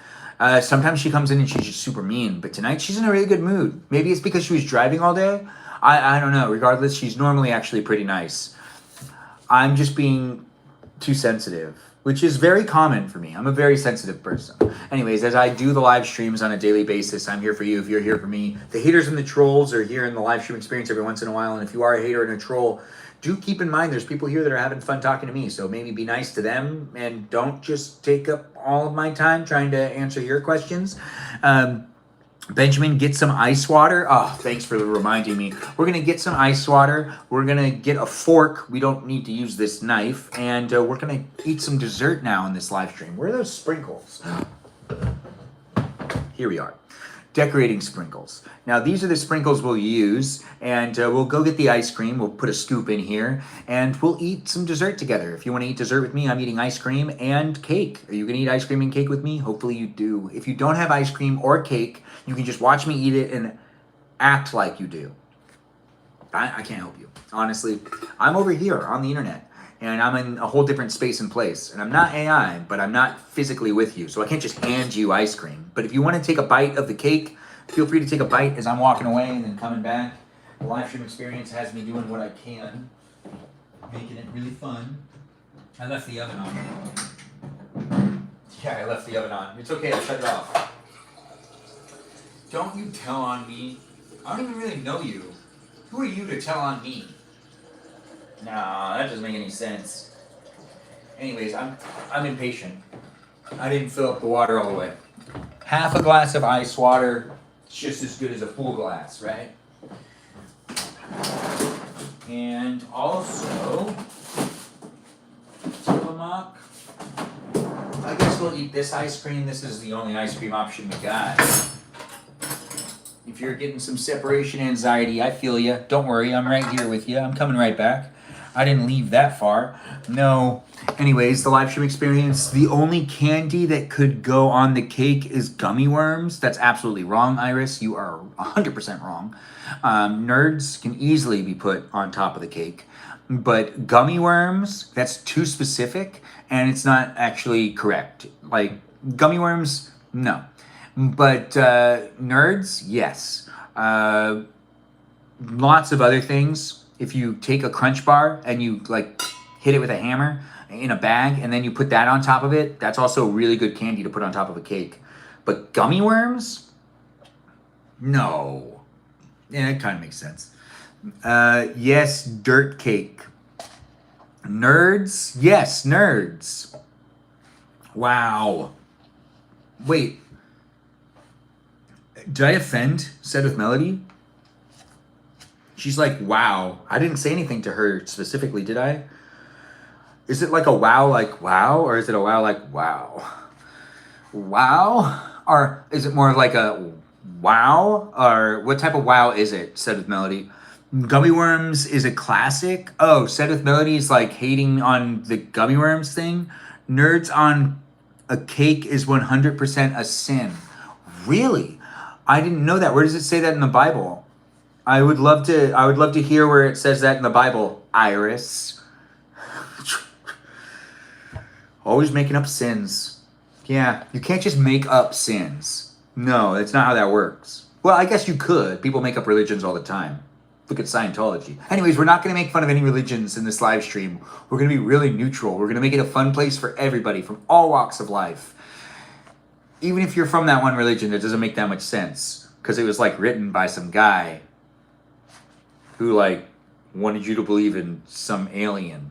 Sometimes she comes in and she's just super mean. But tonight, she's in a really good mood. Maybe it's because she was driving all day. I don't know. Regardless, she's normally actually pretty nice. I'm just being too sensitive, which is very common for me. I'm a very sensitive person. Anyways, as I do the live streams on a daily basis, I'm here for you if you're here for me. The haters and the trolls are here in the live stream experience every once in a while. And if you are a hater and a troll, do keep in mind there's people here that are having fun talking to me. So maybe be nice to them and don't just take up all of my time trying to answer your questions. Benjamin, get some ice water. Oh, thanks for reminding me. We're going to get some ice water. We're going to get a fork. We don't need to use this knife. And we're going to eat some dessert now in this live stream. Where are those sprinkles? here we are. Decorating sprinkles. Now these are the sprinkles we'll use, and we'll go get the ice cream. We'll put a scoop in here, and we'll eat some dessert together. If you want to eat dessert with me, I'm eating ice cream and cake. Are you going to eat ice cream and cake with me? Hopefully you do. If you don't have ice cream or cake, you can just watch me eat it and act like you do. I can't help you. Honestly, I'm over here on the internet. And I'm in a whole different space and place. And I'm not AI, but I'm not physically with you. So I can't just hand you ice cream. But if you want to take a bite of the cake, feel free to take a bite as I'm walking away and then coming back. The live stream experience has me doing what I can, making it really fun. I left the oven on. Yeah, I left the oven on. It's okay, I'll shut it off. Don't you tell on me. I don't even really know you. Who are you to tell on me? Nah, that doesn't make any sense. Anyways, I'm impatient. I didn't fill up the water all the way. Half a glass of ice water is just as good as a full glass, right? And also, Tillamook. I guess we'll eat this ice cream. This is the only ice cream option we got. If you're getting some separation anxiety, I feel you. Don't worry, I'm right here with you. I'm coming right back. I didn't leave that far. No. Anyways, the live stream experience, the only candy that could go on the cake is gummy worms. That's absolutely wrong, Iris. You are 100% wrong. Nerds can easily be put on top of the cake. But gummy worms, that's too specific, and it's not actually correct. Like, gummy worms, no. But nerds, yes. Lots of other things. If you take a Crunch bar and you like hit it with a hammer in a bag and then you put that on top of it, that's also really good candy to put on top of a cake. But gummy worms? No. Yeah, it kind of makes sense. Yes, dirt cake. Nerds? Yes, nerds. Wow. Wait. Did I offend Said with Melody? She's like, wow. I didn't say anything to her specifically, did I? Is it like a wow like wow? Or is it a wow like wow? Wow? Or is it more like a wow? Or what type of wow is it, Said with Melody? Gummy worms is a classic? Oh, Said with Melody is like hating on the gummy worms thing? Nerds on a cake is 100% a sin. Really? I didn't know that. Where does it say that in the Bible? I would love to hear where it says that in the Bible, Iris. Always making up sins. Yeah, you can't just make up sins. No, that's not how that works. Well, I guess you could. People make up religions all the time. Look at Scientology. Anyways, we're not going to make fun of any religions in this live stream. We're going to be really neutral. We're going to make it a fun place for everybody from all walks of life. Even if you're from that one religion, it doesn't make that much sense. Because it was like written by some guy who like wanted you to believe in some alien.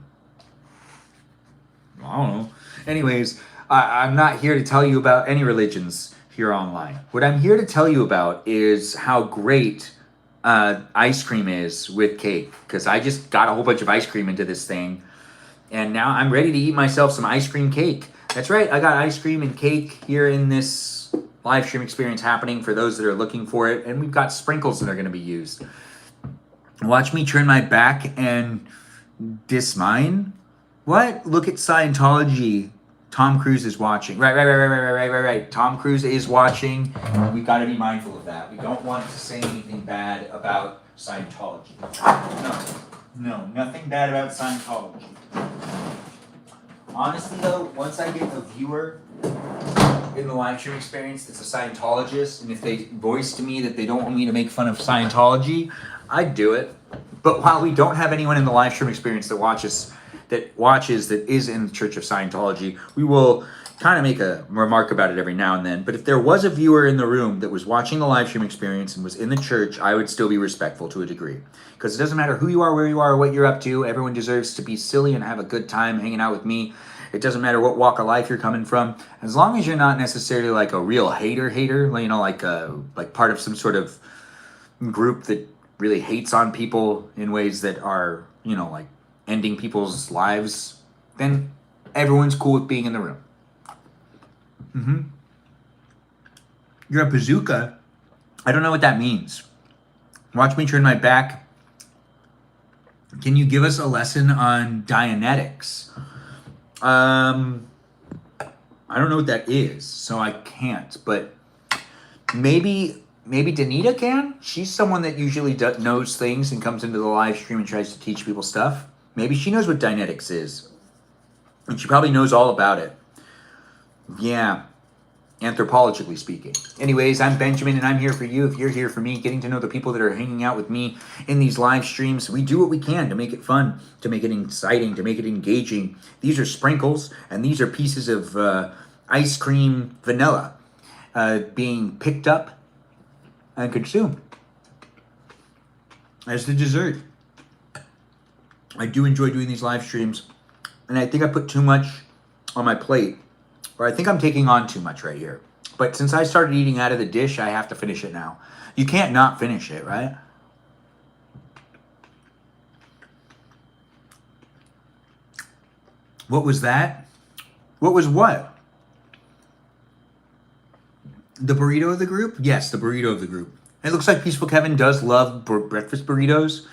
I don't know. Anyways, I'm not here to tell you about any religions here online. What I'm here to tell you about is how great ice cream is with cake. Because I just got a whole bunch of ice cream into this thing. And now I'm ready to eat myself some ice cream cake. That's right, I got ice cream and cake here in this live stream experience happening for those that are looking for it. And we've got sprinkles that are going to be used. Watch me turn my back and diss mine? What? Look at Scientology. Tom Cruise is watching. Right. Tom Cruise is watching. We've got to be mindful of that. We don't want to say anything bad about Scientology. No, nothing bad about Scientology. Honestly though, once I get a viewer in the live stream experience that's a Scientologist, and if they voice to me that they don't want me to make fun of Scientology, I'd do it. But while we don't have anyone in the live stream experience that is in the Church of Scientology, we will kind of make a remark about it every now and then. But if there was a viewer in the room that was watching the live stream experience and was in the church, I would still be respectful to a degree. Because it doesn't matter who you are, where you are, or what you're up to. Everyone deserves to be silly and have a good time hanging out with me. It doesn't matter what walk of life you're coming from. As long as you're not necessarily like a real hater, you know, like part of some sort of group that really hates on people in ways that are, you know, like ending people's lives, then everyone's cool with being in the room. You're a bazooka? I don't know what that means. Watch me turn my back. Can you give us a lesson on Dianetics? I don't know what that is, so I can't. But maybe Danita can. She's someone that usually knows things and comes into the live stream and tries to teach people stuff. Maybe she knows what Dianetics is, and she probably knows all about it. Yeah, anthropologically speaking. Anyways, I'm Benjamin, and I'm here for you if you're here for me, getting to know the people that are hanging out with me in these live streams. We do what we can to make it fun, to make it exciting, to make it engaging. These are sprinkles, and these are pieces of ice cream vanilla being picked up and consumed as the dessert. I do enjoy doing these live streams, and I think I put too much on my plate, or I think I'm taking on too much right here. But since I started eating out of the dish, I have to finish it now. You can't not finish it, right? What was that? What was what? The burrito of the group? Yes, the burrito of the group. It looks like Peaceful Kevin does love breakfast burritos.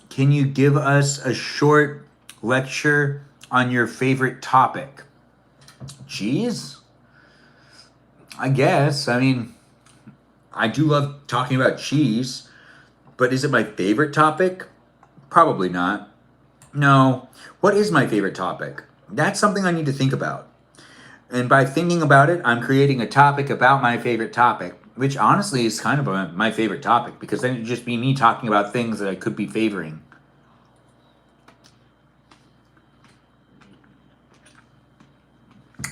Can you give us a short lecture on your favorite topic? Cheese? I guess. I mean, I do love talking about cheese, but is it my favorite topic? Probably not. No. What is my favorite topic? That's something I need to think about. And by thinking about it, I'm creating a topic about my favorite topic, which honestly is kind of my favorite topic, because then it'd just be me talking about things that I could be favoring.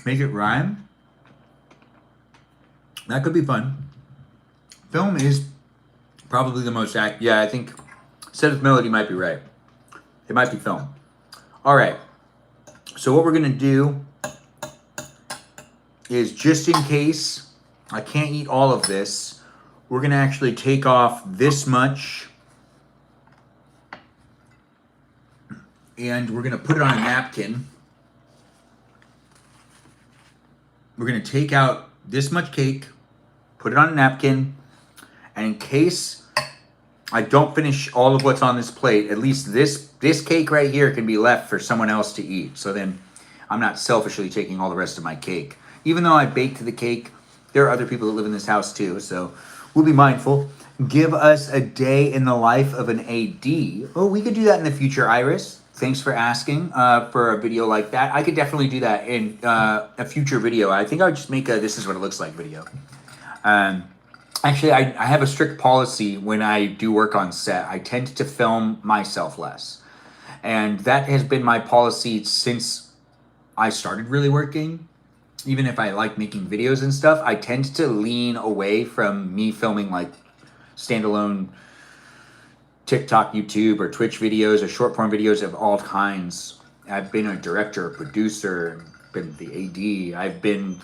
Make it rhyme? That could be fun. Film is probably the most yeah, I think Seth Melody might be right. It might be film. All right. So what we're going to do is, just in case I can't eat all of this, we're going to actually take off this much, and we're going to put it on a napkin. We're going to take out this much cake, put it on a napkin, and in case I don't finish all of what's on this plate, at least this cake right here can be left for someone else to eat. So then I'm not selfishly taking all the rest of my cake. Even though I baked the cake, there are other people that live in this house too, so we'll be mindful. Give us a day in the life of an AD. Oh, we could do that in the future, Iris. Thanks for asking for a video like that. I could definitely do that in a future video. I think I would just make a "this is what it looks like" video. Actually, I have a strict policy when I do work on set. I tend to film myself less. And that has been my policy since I started really working. Even if I like making videos and stuff, I tend to lean away from me filming like standalone TikTok, YouTube, or Twitch videos, or short form videos of all kinds. I've been a director, a producer, been the AD, I've been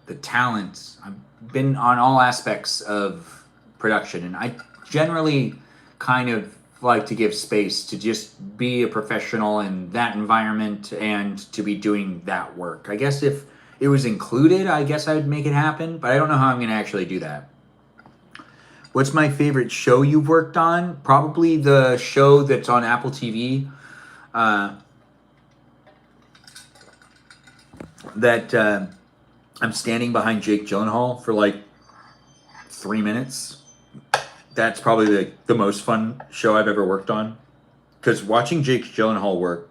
the talent, I've been on all aspects of production, and I generally kind of like to give space to just be a professional in that environment and to be doing that work. I guess if it was included, I guess I would make it happen, but I don't know how I'm going to actually do that. What's my favorite show you've worked on? Probably the show that's on Apple TV. That I'm standing behind Jake Gyllenhaal for like 3 minutes. That's probably the most fun show I've ever worked on. Because watching Jake Gyllenhaal work,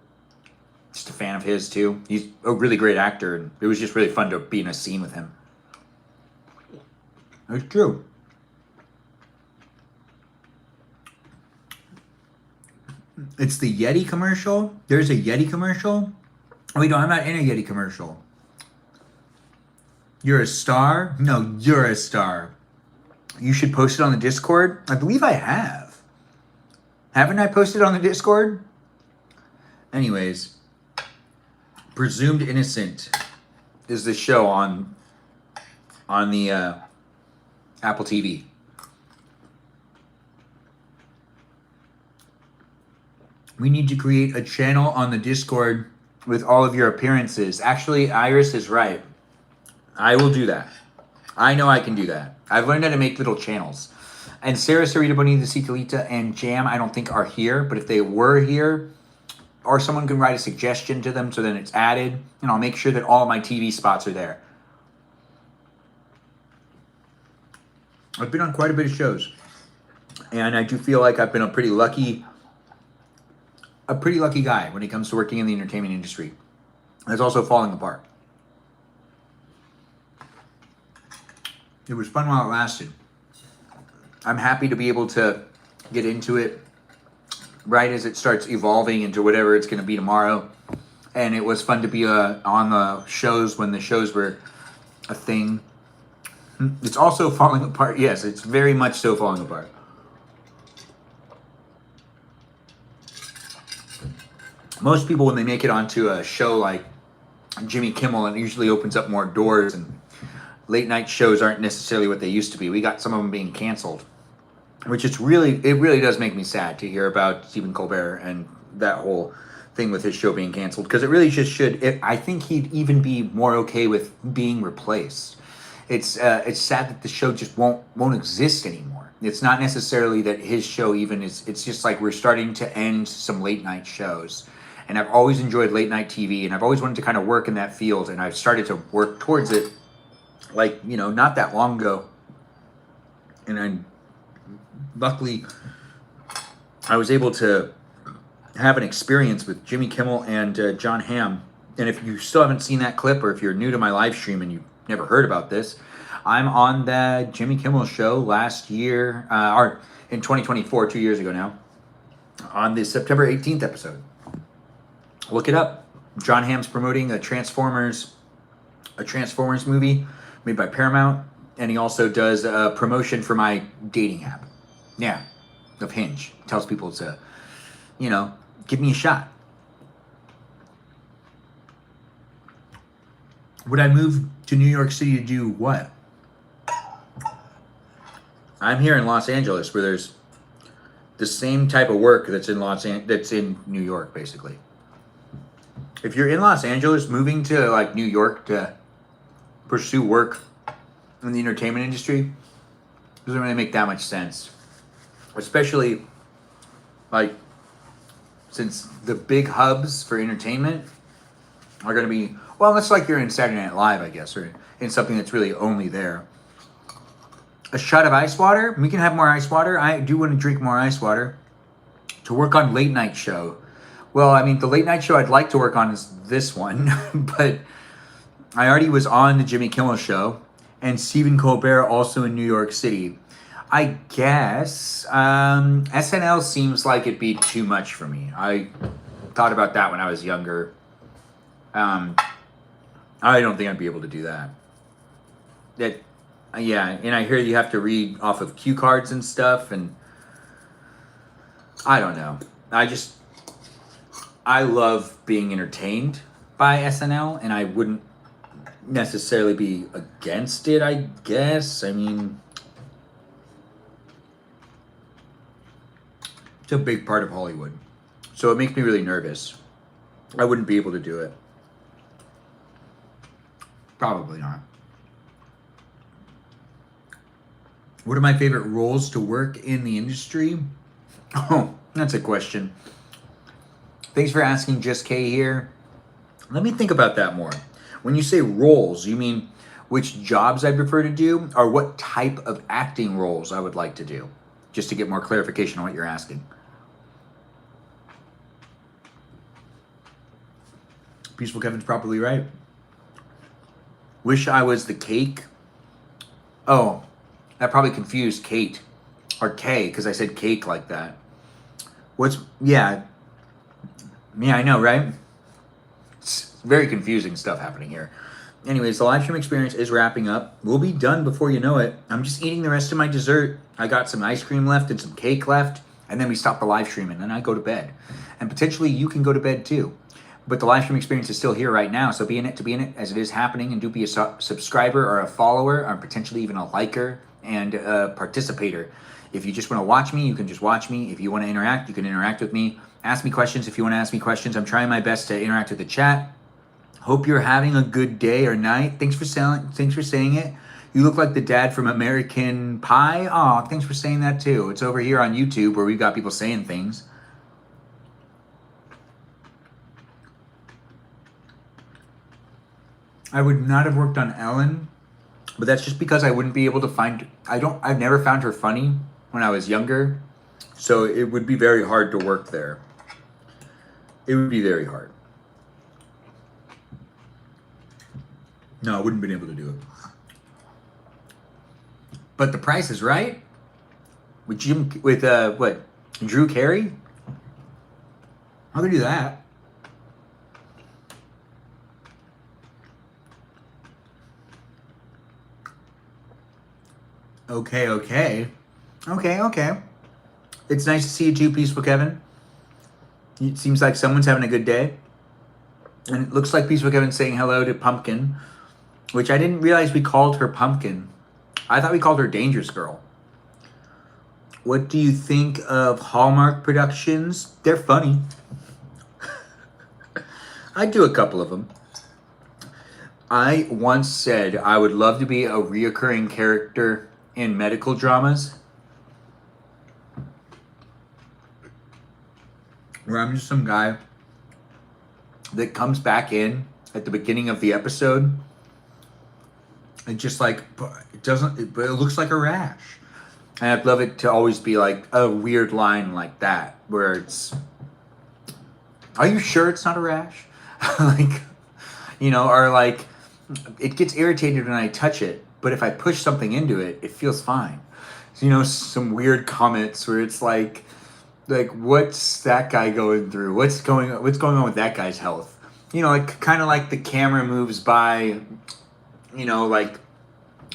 just a fan of his too. He's a really great actor, and it was just really fun to be in a scene with him. It's true. It's the Yeti commercial. There's a Yeti commercial. Oh, wait, no, I'm not in a Yeti commercial. You're a star? No, you're a star. You should post it on the Discord. I believe I have. Haven't I posted on the Discord? Anyways, Presumed Innocent is the show on the Apple TV. We need to create a channel on the Discord with all of your appearances. Actually, Iris is right. I will do that. I know I can do that. I've learned how to make little channels. And Sarah, Sarita, Bonita, Citalita, and Jam, I don't think are here. But if they were here, or someone can write a suggestion to them so then it's added, and I'll make sure that all my TV spots are there. I've been on quite a bit of shows. And I do feel like I've been a pretty lucky guy when it comes to working in the entertainment industry. It's also falling apart. It was fun while it lasted. I'm happy to be able to get into it right as it starts evolving into whatever it's going to be tomorrow. And it was fun to be on the shows when the shows were a thing. It's also falling apart. Yes, it's very much so falling apart. Most people, when they make it onto a show like Jimmy Kimmel, it usually opens up more doors, and late night shows aren't necessarily what they used to be. We got some of them being canceled, which it really does make me sad to hear about Stephen Colbert and that whole thing with his show being canceled, because it really just should. I think he'd even be more okay with being replaced. It's sad that the show just won't exist anymore. It's not necessarily that his show even is. It's just like we're starting to end some late night shows. And I've always enjoyed late night TV, and I've always wanted to kind of work in that field, and I've started to work towards it, like, not that long ago. And luckily, I was able to have an experience with Jimmy Kimmel and John Hamm. And if you still haven't seen that clip, or if you're new to my live stream and you've never heard about this, I'm on the Jimmy Kimmel show last year, or in 2024, 2 years ago now, on the September 18th episode. Look it up. John Hamm's promoting a Transformers movie made by Paramount, and he also does a promotion for my dating app. Yeah, of Hinge. Tells people to, give me a shot. Would I move to New York City to do what? I'm here in Los Angeles, where there's the same type of work that's in New York, basically. If you're in Los Angeles, moving to like New York to pursue work in the entertainment industry doesn't really make that much sense. Especially like since the big hubs for entertainment are going to be, well, it's like you're in Saturday Night Live, I guess, or in something that's really only there. A shot of ice water? We can have more ice water. I do want to drink more ice water. To work on late night show. Well, I mean, the late night show I'd like to work on is this one, but I already was on the Jimmy Kimmel show, and Stephen Colbert also in New York City. I guess SNL seems like it'd be too much for me. I thought about that when I was younger. I don't think I'd be able to do that. Yeah, and I hear you have to read off of cue cards and stuff, and I don't know. I love being entertained by SNL, and I wouldn't necessarily be against it, I guess. I mean, it's a big part of Hollywood. So it makes me really nervous. I wouldn't be able to do it. Probably not. What are my favorite roles to work in the industry? Oh, that's a question. Thanks for asking, Just K here. Let me think about that more. When you say roles, you mean which jobs I prefer to do, or what type of acting roles I would like to do? Just to get more clarification on what you're asking. Peaceful Kevin's probably right. Wish I was the cake. Oh, that probably confused Kate or Kay, because I said cake like that. Yeah, I know, right? It's very confusing stuff happening here. Anyways, the live stream experience is wrapping up. We'll be done before you know it. I'm just eating the rest of my dessert. I got some ice cream left and some cake left, and then we stop the live stream, and then I go to bed. And potentially you can go to bed too. But the live stream experience is still here right now, so be in it as it is happening, and do be a subscriber or a follower or potentially even a liker and a participator. If you just want to watch me, you can just watch me. If you want to interact, you can interact with me. Ask me questions if you want to ask me questions. I'm trying my best to interact with the chat. Hope you're having a good day or night. Thanks for saying it. You look like the dad from American Pie. Aw, thanks for saying that too. It's over here on YouTube where we've got people saying things. I would not have worked on Ellen, but that's just because I wouldn't be able to find, I've never found her funny when I was younger. So it would be very hard to work there. It would be very hard. No, I wouldn't have been able to do it. But The Price is Right with what, Drew Carey? How could I do that? Okay. It's nice to see you too, Peaceful Kevin. It seems like someone's having a good day. And it looks like Peaceful Kevin's saying hello to Pumpkin, which I didn't realize we called her Pumpkin. I thought we called her Dangerous Girl. What do you think of Hallmark Productions? They're funny. I do a couple of them. I once said I would love to be a reoccurring character in medical dramas, where I'm just some guy that comes back in at the beginning of the episode and just like, but it looks like a rash. And I'd love it to always be like a weird line like that, where it's, are you sure it's not a rash? Like, you know, or like, it gets irritated when I touch it, but if I push something into it, it feels fine. So, you know, some weird comments where it's like, what's that guy going through? What's going on with that guy's health? You know, like kind of like the camera moves by, you know, like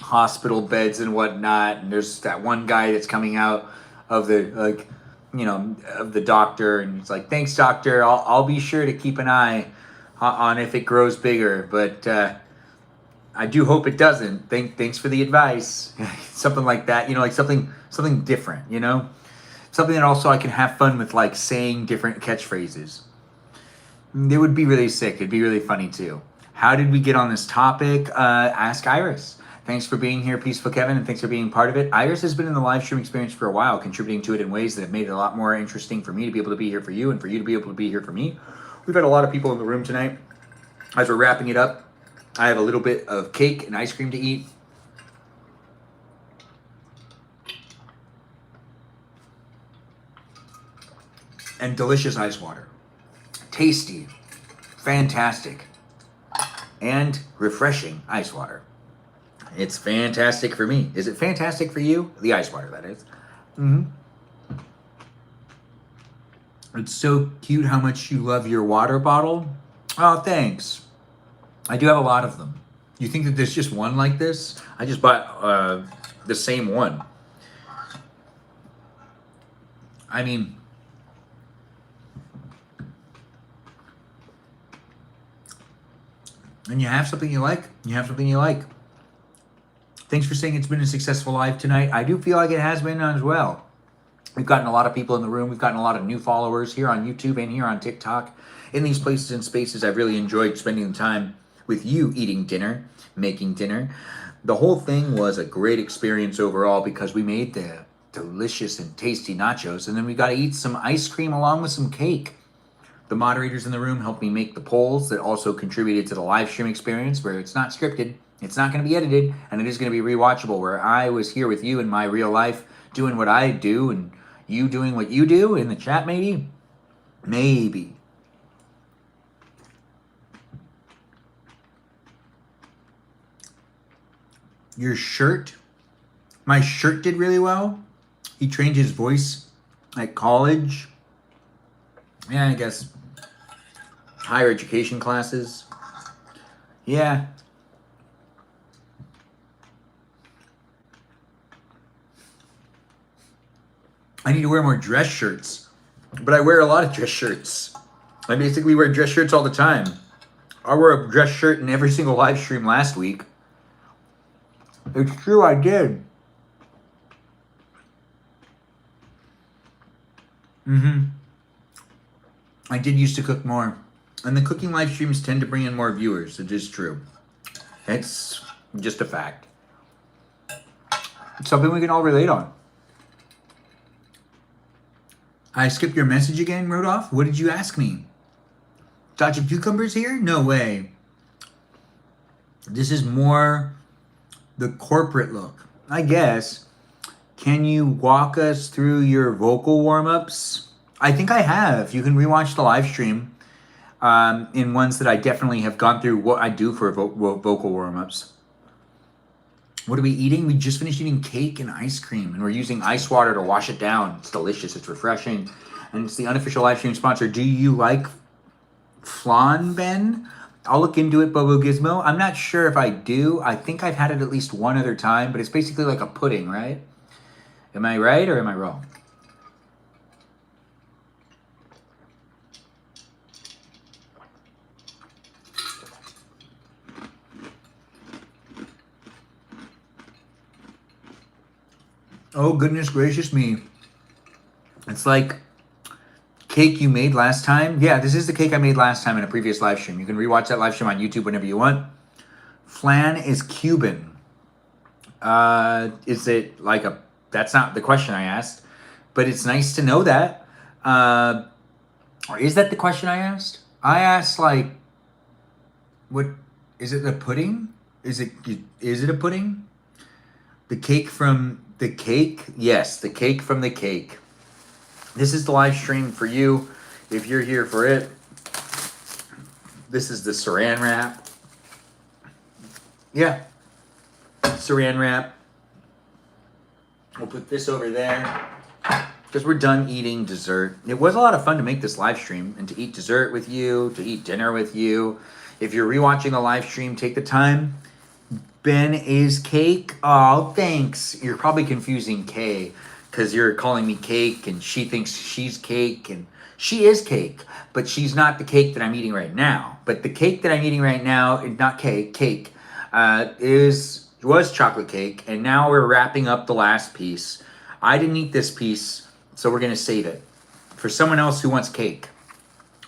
hospital beds and whatnot, and there's that one guy that's coming out of the, like, you know, of the doctor, and it's like, thanks doctor, I'll be sure to keep an eye on if it grows bigger, but I do hope it doesn't. Thanks for the advice. Something like that, you know, like something different, you know, something that also I can have fun with, like saying different catchphrases. It would be really sick. It'd be really funny too. How did we get on this topic? Ask Iris. Thanks for being here, Peaceful Kevin, and thanks for being part of it. Iris has been in the live stream experience for a while, contributing to it in ways that have made it a lot more interesting for me to be able to be here for you and for you to be able to be here for me. We've had a lot of people in the room tonight. As we're wrapping it up, I have a little bit of cake and ice cream to eat. And delicious ice water. Tasty, fantastic, and refreshing ice water. It's fantastic for me. Is it fantastic for you? The ice water, that is. It's so cute how much you love your water bottle. Oh, thanks. I do have a lot of them. You think that there's just one like this? I just bought the same one. I mean, and you have something you like, you have something you like. Thanks for saying it's been a successful live tonight. I do feel like it has been as well. We've gotten a lot of people in the room. We've gotten a lot of new followers here on YouTube and here on TikTok. In these places and spaces, I've really enjoyed spending the time with you eating dinner, making dinner. The whole thing was a great experience overall because we made the delicious and tasty nachos, and then we got to eat some ice cream along with some cake. The moderators in the room helped me make the polls that also contributed to the live stream experience, where it's not scripted, it's not going to be edited, and it is going to be rewatchable, where I was here with you in my real life doing what I do and you doing what you do in the chat, maybe. Your shirt, my shirt did really well. He trained his voice at college. Yeah, I guess higher education classes. Yeah. I need to wear more dress shirts, but I wear a lot of dress shirts. I basically wear dress shirts all the time. I wore a dress shirt in every single live stream last week. It's true, I did. I did used to cook more. And the cooking live streams tend to bring in more viewers. It is true. It's just a fact. It's something we can all relate on. I skipped your message again, Rodolph. What did you ask me? Dodge of cucumbers here? No way. This is more the corporate look. I guess. Can you walk us through your vocal warm-ups? I think I have. You can rewatch the live stream in ones that I definitely have gone through what I do for vocal warm-ups. What are we eating? We just finished eating cake and ice cream, and we're using ice water to wash it down. It's delicious. It's refreshing. And it's the unofficial live stream sponsor. Do you like flan, Ben? I'll look into it, Bobo Gizmo. I'm not sure if I do. I think I've had it at least one other time, but it's basically like a pudding, right? Am I right or am I wrong? Oh, goodness gracious me. It's like cake you made last time. Yeah, this is the cake I made last time in a previous live stream. You can rewatch that live stream on YouTube whenever you want. Flan is Cuban. Is it like a... That's not the question I asked, but it's nice to know that. Or is that the question I asked? I asked like, what is it? A pudding? Is it a pudding? The cake from the cake? Yes, the cake from the cake. This is the live stream for you if you're here for it. This is the saran wrap. Yeah, saran wrap. We'll put this over there because we're done eating dessert. It was a lot of fun to make this live stream and to eat dessert with you, to eat dinner with you. If you're rewatching the live stream, take the time. Ben is cake. Oh, thanks. You're probably confusing Kay because you're calling me cake and she thinks she's cake and she is cake, but she's not the cake that I'm eating right now. But the cake that I'm eating right now, not cake, was chocolate cake, and now we're wrapping up the last piece. I didn't eat this piece, so we're gonna save it for someone else who wants cake.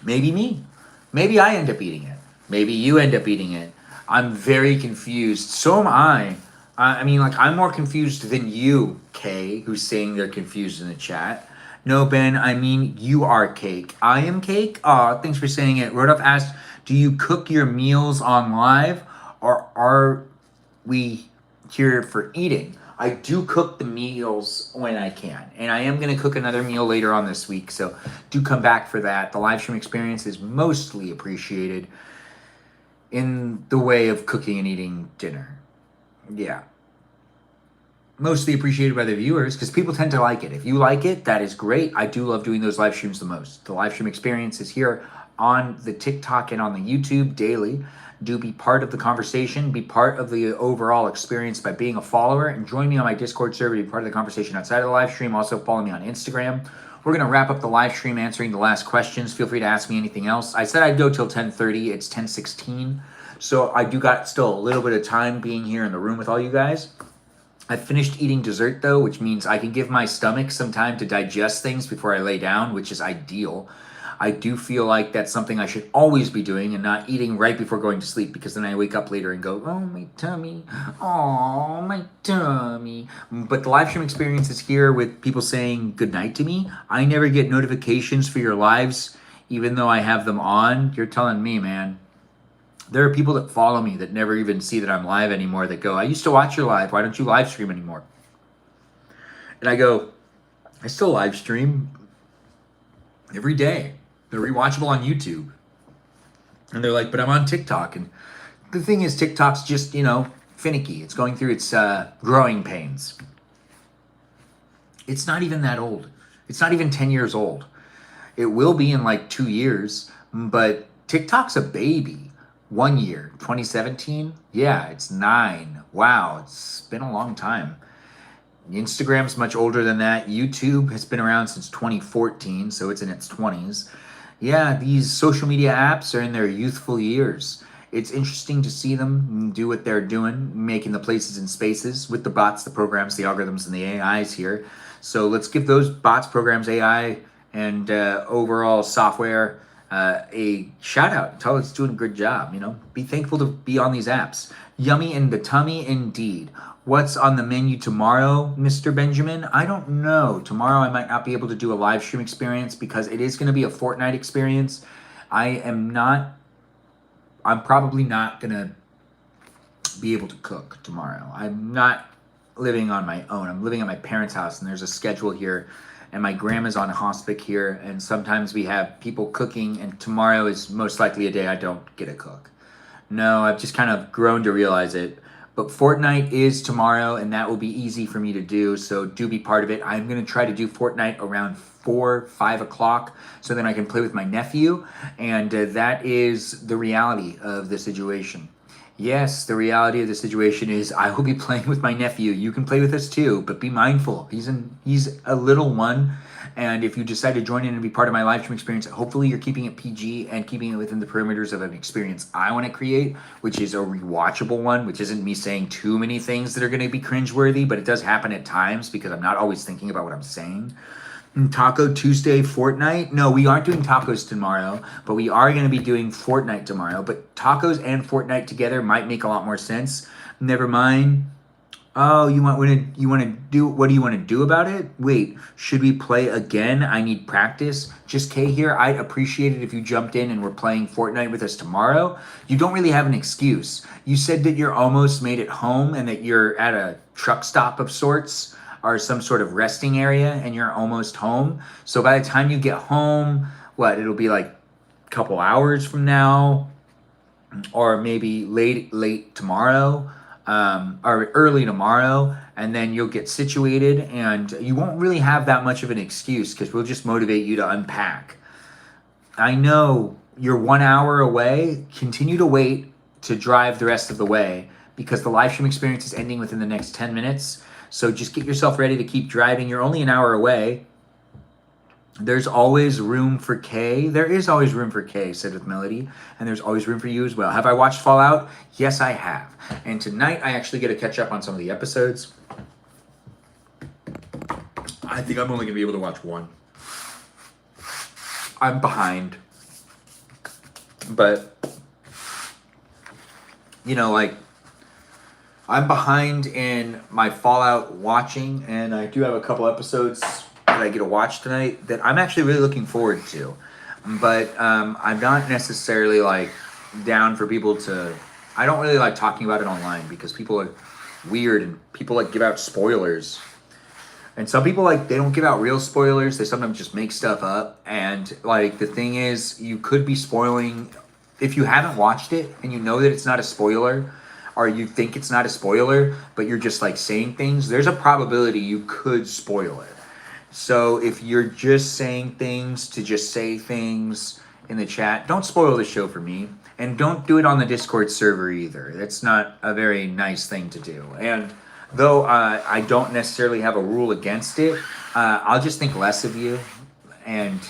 Maybe me. Maybe I end up eating it. Maybe you end up eating it. I'm very confused. So am I. I mean, like, I'm more confused than you, Kay, who's saying they're confused in the chat. No, Ben, I mean, you are cake. I am cake? Aw, thanks for saying it. Rodolph asked, do you cook your meals on live, or are we here for eating? I do cook the meals when I can, and I am going to cook another meal later on this week, so do come back for that. The live stream experience is mostly appreciated in the way of cooking and eating dinner. Yeah. Mostly appreciated by the viewers because people tend to like it. If you like it, that is great. I do love doing those live streams the most. The live stream experience is here on the TikTok and on the YouTube daily. Do be part of the conversation, be part of the overall experience by being a follower, and join me on my Discord server to be part of the conversation outside of the live stream. Also follow me on Instagram. We're going to wrap up the live stream answering the last questions. Feel free to ask me anything else. I said I'd go till 10:30. It's 10:16. So I do got still a little bit of time being here in the room with all you guys. I finished eating dessert though, which means I can give my stomach some time to digest things before I lay down, which is ideal. I do feel like that's something I should always be doing and not eating right before going to sleep, because then I wake up later and go, oh, my tummy, oh, my tummy. But the live stream experience is here with people saying good night to me. I never get notifications for your lives, even though I have them on. You're telling me, man. There are people that follow me that never even see that I'm live anymore that go, I used to watch your live. Why don't you live stream anymore? And I go, I still live stream every day. They're rewatchable on YouTube. And they're like, but I'm on TikTok. And the thing is, TikTok's just, finicky. It's going through its growing pains. It's not even that old. It's not even 10 years old. It will be in like 2 years. But TikTok's a baby. 1 year, 2017. Yeah, it's 9. Wow, it's been a long time. Instagram's much older than that. YouTube has been around since 2014, so it's in its 20s. Yeah, these social media apps are in their youthful years. It's interesting to see them do what they're doing, making the places and spaces with the bots, the programs, the algorithms, and the AIs here. So let's give those bots, programs, AI, and overall software a shout out. Tell it's doing a good job. You know, be thankful to be on these apps. Yummy in the tummy, indeed. What's on the menu tomorrow, Mr. Benjamin? I don't know. Tomorrow I might not be able to do a live stream experience because it is going to be a Fortnite experience. I'm probably not going to be able to cook tomorrow. I'm not living on my own. I'm living at my parents' house, and there's a schedule here, and my grandma's on hospice here, and sometimes we have people cooking, and tomorrow is most likely a day I don't get to cook. No, I've just kind of grown to realize it. But Fortnite is tomorrow, and that will be easy for me to do, so do be part of it. I'm going to try to do Fortnite around 4, 5 o'clock, so then I can play with my nephew, and that is the reality of the situation. Yes, the reality of the situation is I will be playing with my nephew. You can play with us too, but be mindful. He's a little one, and if you decide to join in and be part of my live stream experience, hopefully you're keeping it PG and keeping it within the perimeters of an experience I want to create, which is a rewatchable one, which isn't me saying too many things that are going to be cringeworthy, but it does happen at times because I'm not always thinking about what I'm saying. Taco Tuesday, Fortnite? No, we aren't doing tacos tomorrow, but we are going to be doing Fortnite tomorrow. But tacos and Fortnite together might make a lot more sense. Never mind. Oh, you want to do, what do you want to do about it? Wait, should we play again? I need practice. Just K here. I'd appreciate it if you jumped in and were playing Fortnite with us tomorrow. You don't really have an excuse. You said that you're almost made it home and that you're at a truck stop of sorts, or some sort of resting area, and you're almost home. So by the time you get home, it'll be like a couple hours from now, or maybe late tomorrow, or early tomorrow, and then you'll get situated, and you won't really have that much of an excuse because we'll just motivate you to unpack. I know you're 1 hour away. Continue to wait to drive the rest of the way because the live stream experience is ending within the next 10 minutes. So just get yourself ready to keep driving. You're only an hour away. There's always room for K. There is always room for K, said with Melody. And there's always room for you as well. Have I watched Fallout? Yes, I have. And tonight I actually get to catch up on some of the episodes. I think I'm only going to be able to watch one. I'm behind. But, I'm behind in my Fallout watching, and I do have a couple episodes that I get to watch tonight that I'm actually really looking forward to. But I'm not necessarily down for people to. I don't really like talking about it online because people are weird and people give out spoilers. And some people they don't give out real spoilers. They sometimes just make stuff up. And the thing is, you could be spoiling if you haven't watched it and you know that it's not a spoiler, or you think it's not a spoiler, but you're just saying things, there's a probability you could spoil it. So if you're just saying things to just say things in the chat, don't spoil the show for me. And don't do it on the Discord server either. That's not a very nice thing to do. And though I don't necessarily have a rule against it, I'll just think less of you. And,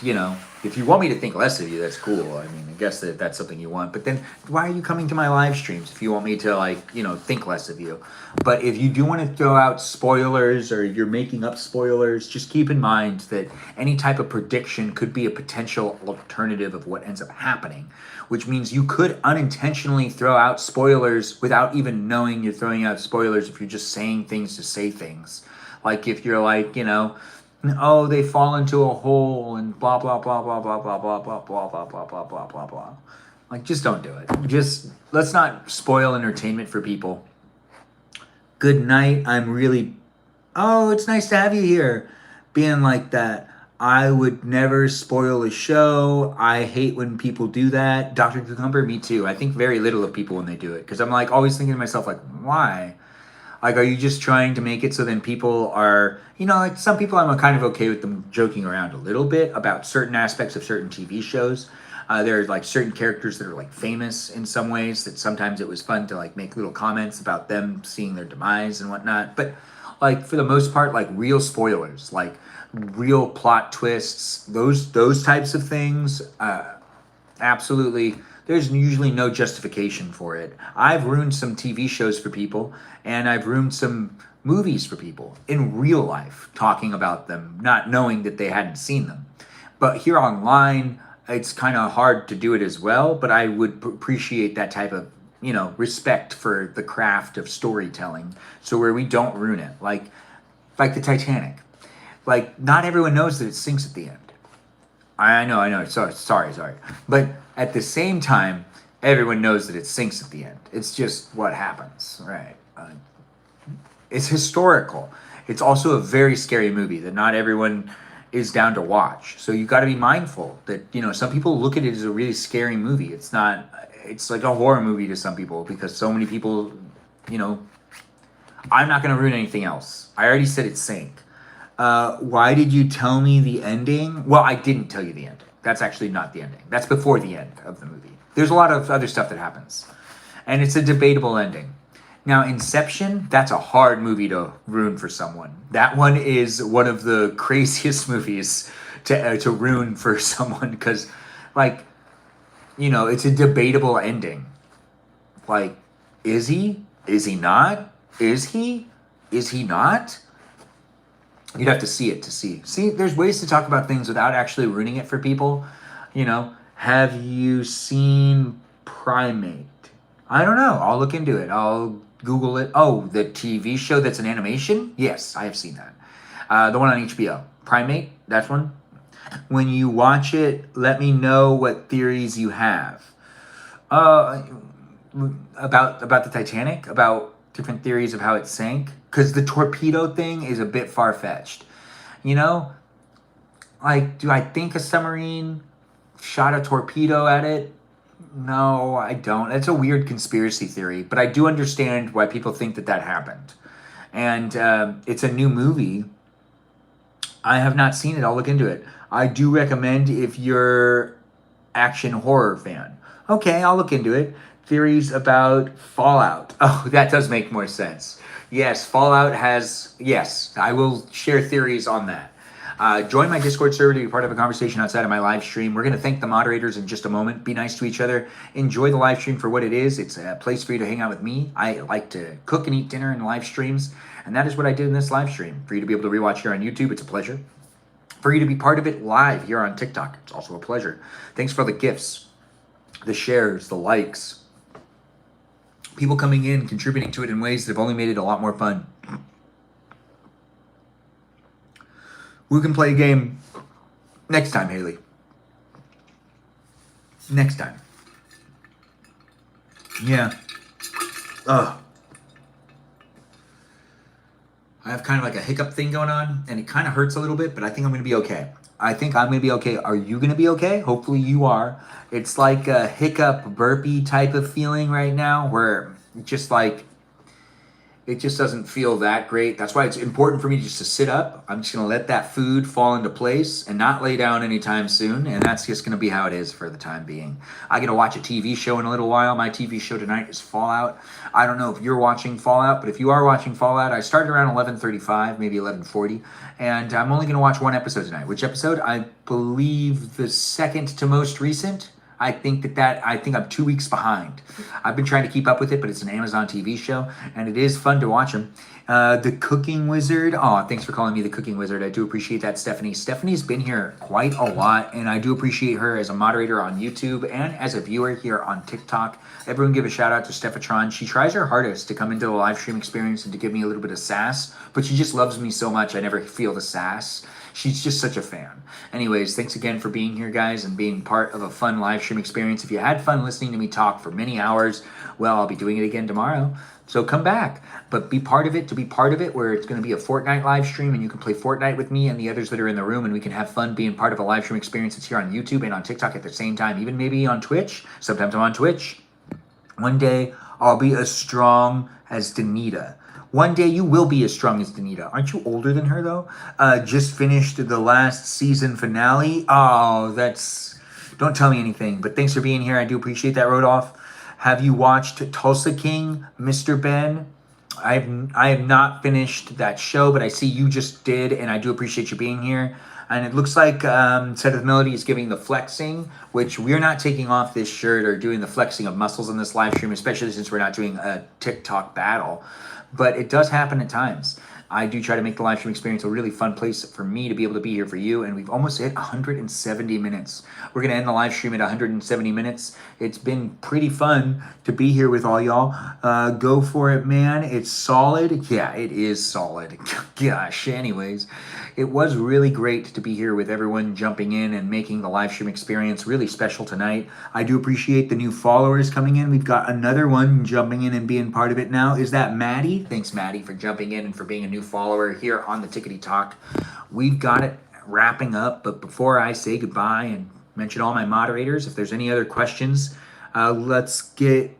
if you want me to think less of you, that's cool. I mean, I guess that's something you want. But then why are you coming to my live streams if you want me to, think less of you? But if you do want to throw out spoilers or you're making up spoilers, just keep in mind that any type of prediction could be a potential alternative of what ends up happening, which means you could unintentionally throw out spoilers without even knowing you're throwing out spoilers if you're just saying things to say things. If you're oh, they fall into a hole and blah, blah, blah, blah, blah, blah, blah, blah, blah, blah, blah, blah, blah, blah, blah. Just don't do it. Just, let's not spoil entertainment for people. Good night. Oh, it's nice to have you here. Being like that. I would never spoil a show. I hate when people do that. Dr. Cucumber, me too. I think very little of people when they do it. Because I'm always thinking to myself, why? Are you just trying to make it so then people are, some people I'm kind of okay with them joking around a little bit about certain aspects of certain TV shows. There are certain characters that are famous in some ways that sometimes it was fun to make little comments about them seeing their demise and whatnot. But for the most part, real spoilers, real plot twists, those types of things, absolutely. There's usually no justification for it. I've ruined some TV shows for people, and I've ruined some movies for people in real life, talking about them, not knowing that they hadn't seen them. But here online, it's kind of hard to do it as well, but I would appreciate that type of, respect for the craft of storytelling, so where we don't ruin it, like the Titanic. Like, not everyone knows that it sinks at the end. I know. Sorry. But at the same time, everyone knows that it sinks at the end. It's just what happens, right? It's historical. It's also a very scary movie that not everyone is down to watch. So you got to be mindful that, some people look at it as a really scary movie. It's not. It's like a horror movie to some people because so many people, I'm not going to ruin anything else. I already said it sank. Why did you tell me the ending? Well, I didn't tell you the ending. That's actually not the ending. That's before the end of the movie. There's a lot of other stuff that happens. And it's a debatable ending. Now, Inception, that's a hard movie to ruin for someone. That one is one of the craziest movies to ruin for someone because, it's a debatable ending. Like, is he? Is he not? Is he? Is he not? You'd have to see it to see. See, there's ways to talk about things without actually ruining it for people. Have you seen Primate? I don't know. I'll look into it. I'll Google it. Oh, the TV show that's an animation? Yes, I have seen that. The one on HBO. Primate, that one. When you watch it, let me know what theories you have. About the Titanic? About different theories of how it sank? Because the torpedo thing is a bit far-fetched. Do I think a submarine shot a torpedo at it? No, I don't. It's a weird conspiracy theory, but I do understand why people think that happened. And it's a new movie. I have not seen it. I'll look into it. I do recommend if you're action horror fan. Okay, I'll look into it. Theories about Fallout. Oh, that does make more sense. Yes, Fallout has... Yes, I will share theories on that. Join my Discord server to be part of a conversation outside of my live stream. We're going to thank the moderators in just a moment. Be nice to each other. Enjoy the live stream for what it is. It's a place for you to hang out with me. I like to cook and eat dinner in live streams, and that is what I did in this live stream. For you to be able to rewatch here on YouTube, it's a pleasure. For you to be part of it live here on TikTok, it's also a pleasure. Thanks for the gifts, the shares, the likes. People coming in, contributing to it in ways that have only made it a lot more fun. We can play a game next time, Haley. Next time. Yeah. Ugh. I have kind of like a hiccup thing going on, and it kind of hurts a little bit, but I think I'm going to be okay. I think I'm going to be okay. Are you going to be okay? Hopefully you are. It's like a hiccup burpee type of feeling right now where it just doesn't feel that great. That's why it's important for me just to sit up. I'm just going to let that food fall into place and not lay down anytime soon. And that's just going to be how it is for the time being. I'm going to watch a TV show in a little while. My TV show tonight is Fallout. I don't know if you're watching Fallout, but if you are watching Fallout, I started around 11:35, maybe 11:40. And I'm only going to watch one episode tonight. Which episode? I believe the second to most recent. I think I'm 2 weeks behind. I've been trying to keep up with it, but it's an Amazon TV show, and it is fun to watch them. The Cooking Wizard. Oh, thanks for calling me the Cooking Wizard. I do appreciate that, Stephanie. Stephanie's been here quite a lot, and I do appreciate her as a moderator on YouTube and as a viewer here on TikTok. Everyone give a shout out to Stephatron. She tries her hardest to come into the live stream experience and to give me a little bit of sass, but she just loves me so much I never feel the sass. She's just such a fan. Anyways, thanks again for being here, guys, and being part of a fun live stream experience. If you had fun listening to me talk for many hours, well, I'll be doing it again tomorrow. So come back, but be part of it. To be part of it, where it's going to be a Fortnite live stream, and you can play Fortnite with me and the others that are in the room, and we can have fun being part of a live stream experience that's here on YouTube and on TikTok at the same time, even maybe on Twitch. Sometimes I'm on Twitch. One day, I'll be as strong as Danita. One day you will be as strong as Danita. Aren't you older than her, though? Just finished the last season finale. Oh, don't tell me anything. But thanks for being here. I do appreciate that, Rodolph. Have you watched Tulsa King, Mr. Ben? I have not finished that show, but I see you just did, and I do appreciate you being here. And it looks like Set of Melody is giving the flexing, which we're not taking off this shirt or doing the flexing of muscles in this live stream, especially since we're not doing a TikTok battle. But it does happen at times. I do try to make the live stream experience a really fun place for me to be able to be here for you. And we've almost hit 170 minutes. We're going to end the live stream at 170 minutes. It's been pretty fun to be here with all y'all. Go for it, man. It's solid. Yeah, it is solid. Gosh, anyways, it was really great to be here with everyone jumping in and making the live stream experience really special tonight. I do appreciate the new followers coming in. We've got another one jumping in and being part of it now. Is that Maddie? Thanks, Maddie, for jumping in and for being a new follower here on the Tickety Talk. We've got it wrapping up, but before I say goodbye and mention all my moderators, if there's any other questions, let's get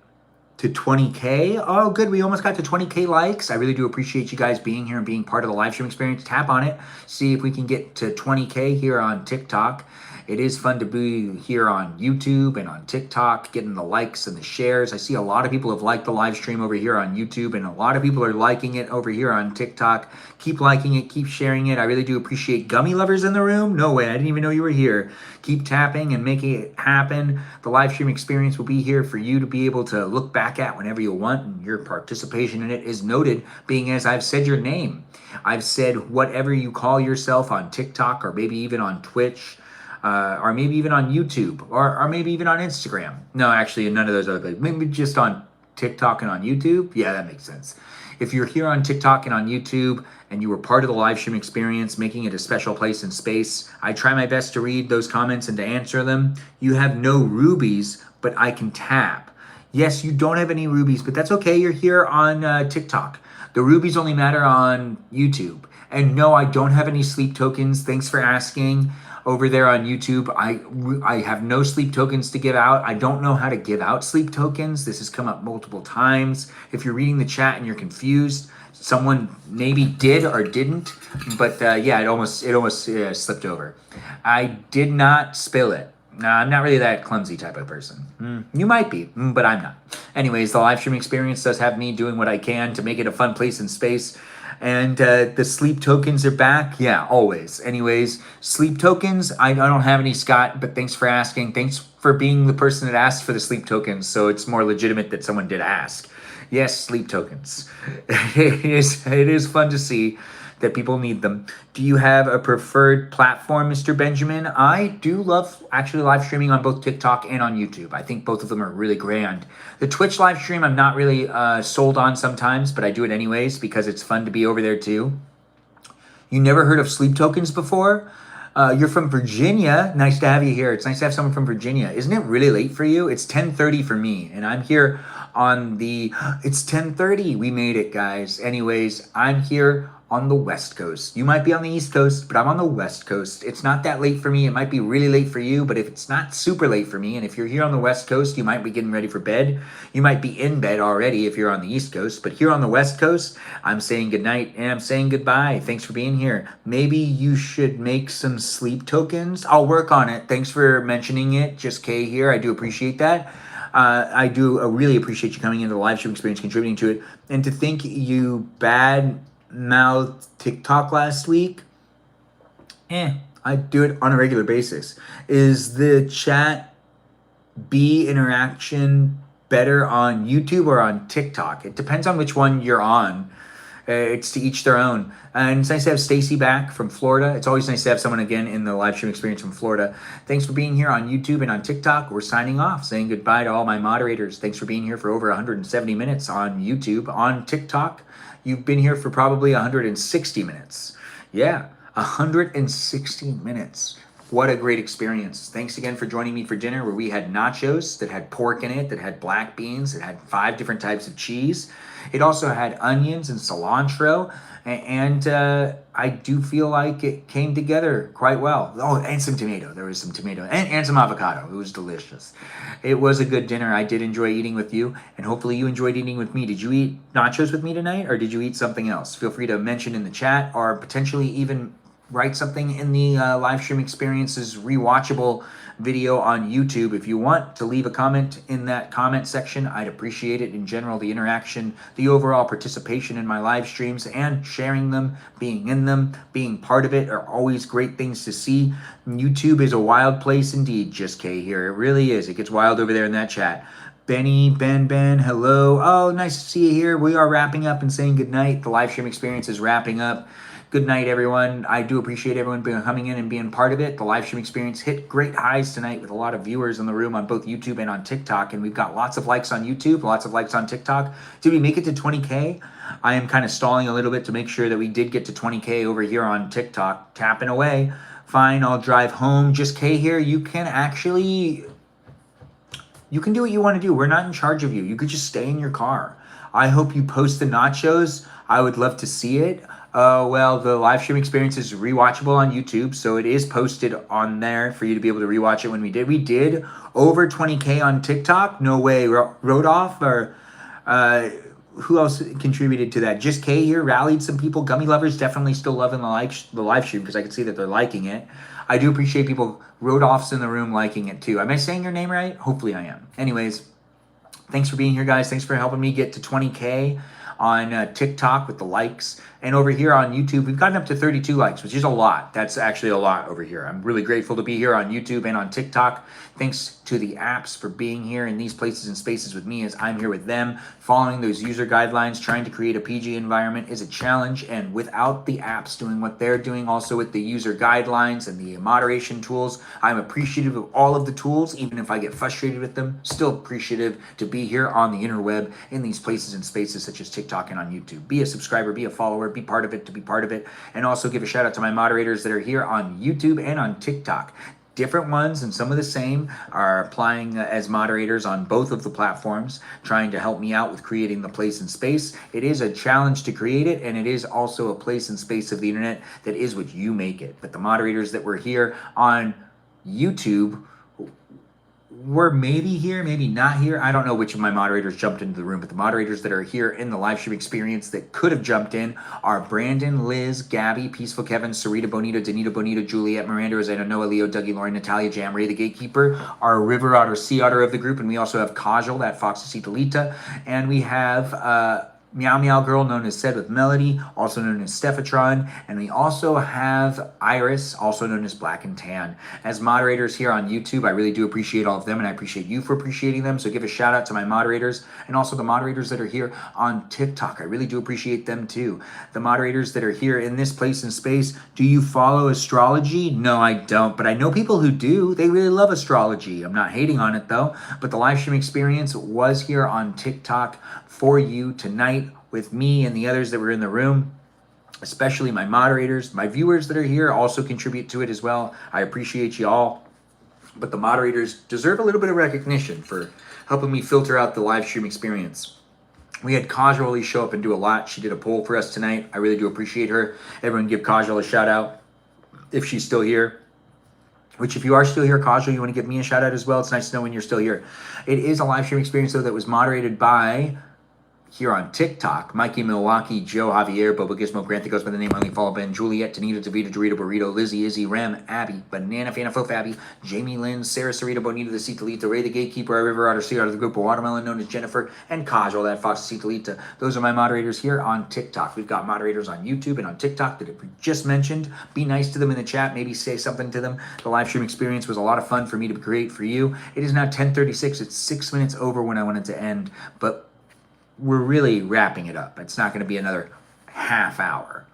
to 20K. Oh, good. We almost got to 20K likes. I really do appreciate you guys being here and being part of the live stream experience. Tap on it. See if we can get to 20K here on TikTok. It is fun to be here on YouTube and on TikTok, getting the likes and the shares. I see a lot of people have liked the live stream over here on YouTube, and a lot of people are liking it over here on TikTok. Keep liking it, keep sharing it. I really do appreciate gummy lovers in the room. No way, I didn't even know you were here. Keep tapping and making it happen. The live stream experience will be here for you to be able to look back at whenever you want, and your participation in it is noted, being as I've said your name. I've said whatever you call yourself on TikTok, or maybe even on Twitch, or maybe even on YouTube, or maybe even on Instagram. No, actually, none of those other places. Maybe just on TikTok and on YouTube. Yeah, that makes sense. If you're here on TikTok and on YouTube, and you were part of the live stream experience, making it a special place in space, I try my best to read those comments and to answer them. You have no rubies, but I can tap. Yes, you don't have any rubies, but that's okay. You're here on TikTok. The rubies only matter on YouTube. And no, I don't have any sleep tokens. Thanks for asking. Over there on YouTube, I have no sleep tokens to give out. I don't know how to give out sleep tokens. This has come up multiple times. If you're reading the chat and you're confused, someone maybe did or didn't, but yeah, it almost slipped over. I did not spill it. No, I'm not really that clumsy type of person. You might be, but I'm not. Anyways, the live stream experience does have me doing what I can to make it a fun place in space. And the sleep tokens are back. Yeah, always. Anyways, sleep tokens, I don't have any, Scott, but thanks for asking. Thanks for being the person that asked for the sleep tokens, so it's more legitimate that someone did ask. Yes, sleep tokens. It is fun to see that people need them. Do you have a preferred platform, Mr. Benjamin? I do love actually live streaming on both TikTok and on YouTube. I think both of them are really grand. The Twitch live stream I'm not really sold on sometimes, but I do it anyways because it's fun to be over there too. You never heard of sleep tokens before? You're from Virginia. Nice to have you here. It's nice to have someone from Virginia. Isn't it really late for you? It's 10:30 for me, and I'm here on the... It's 10:30. We made it, guys. Anyways, I'm here on the West Coast. You might be on the East Coast, but I'm on the West Coast. It's not that late for me. It might be really late for you, but if it's not super late for me, and if you're here on the West Coast, you might be getting ready for bed. You might be in bed already if you're on the East Coast, but here on the West Coast, I'm saying goodnight and I'm saying goodbye. Thanks for being here. Maybe you should make some sleep tokens. I'll work on it. Thanks for mentioning it. Just Kay here. I do appreciate that. I do really appreciate you coming into the live stream experience, contributing to it. And to think you bad-mouthed TikTok last week, I do it on a regular basis. Is the chat B interaction better on YouTube or on TikTok? It depends on which one you're on. It's to each their own. And it's nice to have Stacy back from Florida. It's always nice to have someone again in the live stream experience from Florida. Thanks for being here on YouTube and on TikTok. We're signing off, saying goodbye to all my moderators. Thanks for being here for over 170 minutes on YouTube. On TikTok, you've been here for probably 160 minutes. Yeah, 160 minutes. What a great experience. Thanks again for joining me for dinner, where we had nachos that had pork in it, that had black beans, that had 5 different types of cheese. It also had onions and cilantro, and I do feel like it came together quite well. Oh, and some tomato. There was some tomato and some avocado. It was delicious. It was a good dinner. I did enjoy eating with you, and hopefully you enjoyed eating with me. Did you eat nachos with me tonight, or did you eat something else? Feel free to mention in the chat, or potentially even write something in the live stream experience's rewatchable video on YouTube. If you want to leave a comment in that comment section, I'd appreciate it. In general, the interaction, the overall participation in my live streams and sharing them, being in them, being part of it are always great things to see. YouTube is a wild place indeed, Just K here. It really is. It gets wild over there in that chat. Ben, hello. Oh, nice to see you here. We are wrapping up and saying goodnight. The live stream experience is wrapping up. Good night, everyone. I do appreciate everyone coming in and being part of it. The live stream experience hit great highs tonight with a lot of viewers in the room on both YouTube and on TikTok. And we've got lots of likes on YouTube, lots of likes on TikTok. Did we make it to 20K? I am kind of stalling a little bit to make sure that we did get to 20K over here on TikTok. Tapping away. Fine, I'll drive home. Just K here. You can do what you want to do. We're not in charge of you. You could just stay in your car. I hope you post the nachos. I would love to see it. Well, the live stream experience is rewatchable on YouTube, so it is posted on there for you to be able to rewatch it when we did. We did over 20K on TikTok. No way. Rodolph or who else contributed to that? Just K here rallied some people. Gummy lovers definitely still loving the live stream because I can see that they're liking it. I do appreciate people. Rodolph's in the room liking it too. Am I saying your name right? Hopefully I am. Anyways, thanks for being here, guys. Thanks for helping me get to 20K on TikTok with the likes. And over here on YouTube, we've gotten up to 32 likes, which is a lot. That's actually a lot over here. I'm really grateful to be here on YouTube and on TikTok. Thanks to the apps for being here in these places and spaces with me as I'm here with them. Following those user guidelines, trying to create a PG environment is a challenge. And without the apps doing what they're doing, also with the user guidelines and the moderation tools, I'm appreciative of all of the tools, even if I get frustrated with them. Still appreciative to be here on the interweb in these places and spaces such as TikTok and on YouTube. Be a subscriber, be a follower, be part of it to be part of it. And also give a shout out to my moderators that are here on YouTube and on TikTok. Different ones and some of the same are applying as moderators on both of the platforms, trying to help me out with creating the place and space. It is a challenge to create it, and it is also a place and space of the internet that is what you make it. But the moderators that were here on YouTube were maybe here, maybe not here. I don't know which of my moderators jumped into the room, but the moderators that are here in the live stream experience that could have jumped in are Brandon, Liz, Gabby, Peaceful Kevin, Sarita Bonita, Danita Bonita, Juliet, Miranda, Rosetta, Noah, Leo, Dougie, Lauren, Natalia, Jam, Ray, the Gatekeeper, our River Otter, Sea Otter of the group, and we also have Kajal, that Foxy Talita, and we have Meow Meow Girl, known as Said with Melody, also known as Stephatron, and we also have Iris, also known as Black and Tan. As moderators here on YouTube, I really do appreciate all of them, and I appreciate you for appreciating them, so give a shout out to my moderators, and also the moderators that are here on TikTok. I really do appreciate them too. The moderators that are here in this place and space, do you follow astrology? No, I don't, but I know people who do. They really love astrology. I'm not hating on it though, but the live stream experience was here on TikTok for you tonight with me and the others that were in the room, especially my moderators. My viewers that are here also contribute to it as well. I appreciate you all, but the moderators deserve a little bit of recognition for helping me filter out the live stream experience. We had Kajal show up and do a lot. She did a poll for us tonight. I really do appreciate her. Everyone give Kajal a shout out if she's still here. Which, if you are still here, Kajal, you want to give me a shout out as well. It's nice to know when you're still here. It is a live stream experience though that was moderated by, here on TikTok, Mikey Milwaukee, Joe Javier, Bobo Gizmo, Grant that goes by the name Only Follow Ben, Juliet, Danita, Davida, Dorito, Burrito, Lizzie, Izzy, Rem, Abby, Banana, Fana, Fo, Fabby, Jamie Lynn, Sarah, Sarita, Bonita, the Citalita, Ray, the Gatekeeper, River Otter, Sea Otter, the group of Watermelon, known as Jennifer, and Kajal, that Fox Citalita. Those are my moderators here on TikTok. We've got moderators on YouTube and on TikTok that we just mentioned. Be nice to them in the chat, maybe say something to them. The live stream experience was a lot of fun for me to create for you. It is now 10:36. It's 6 minutes over when I wanted to end, but we're really wrapping it up. It's not going to be another half hour.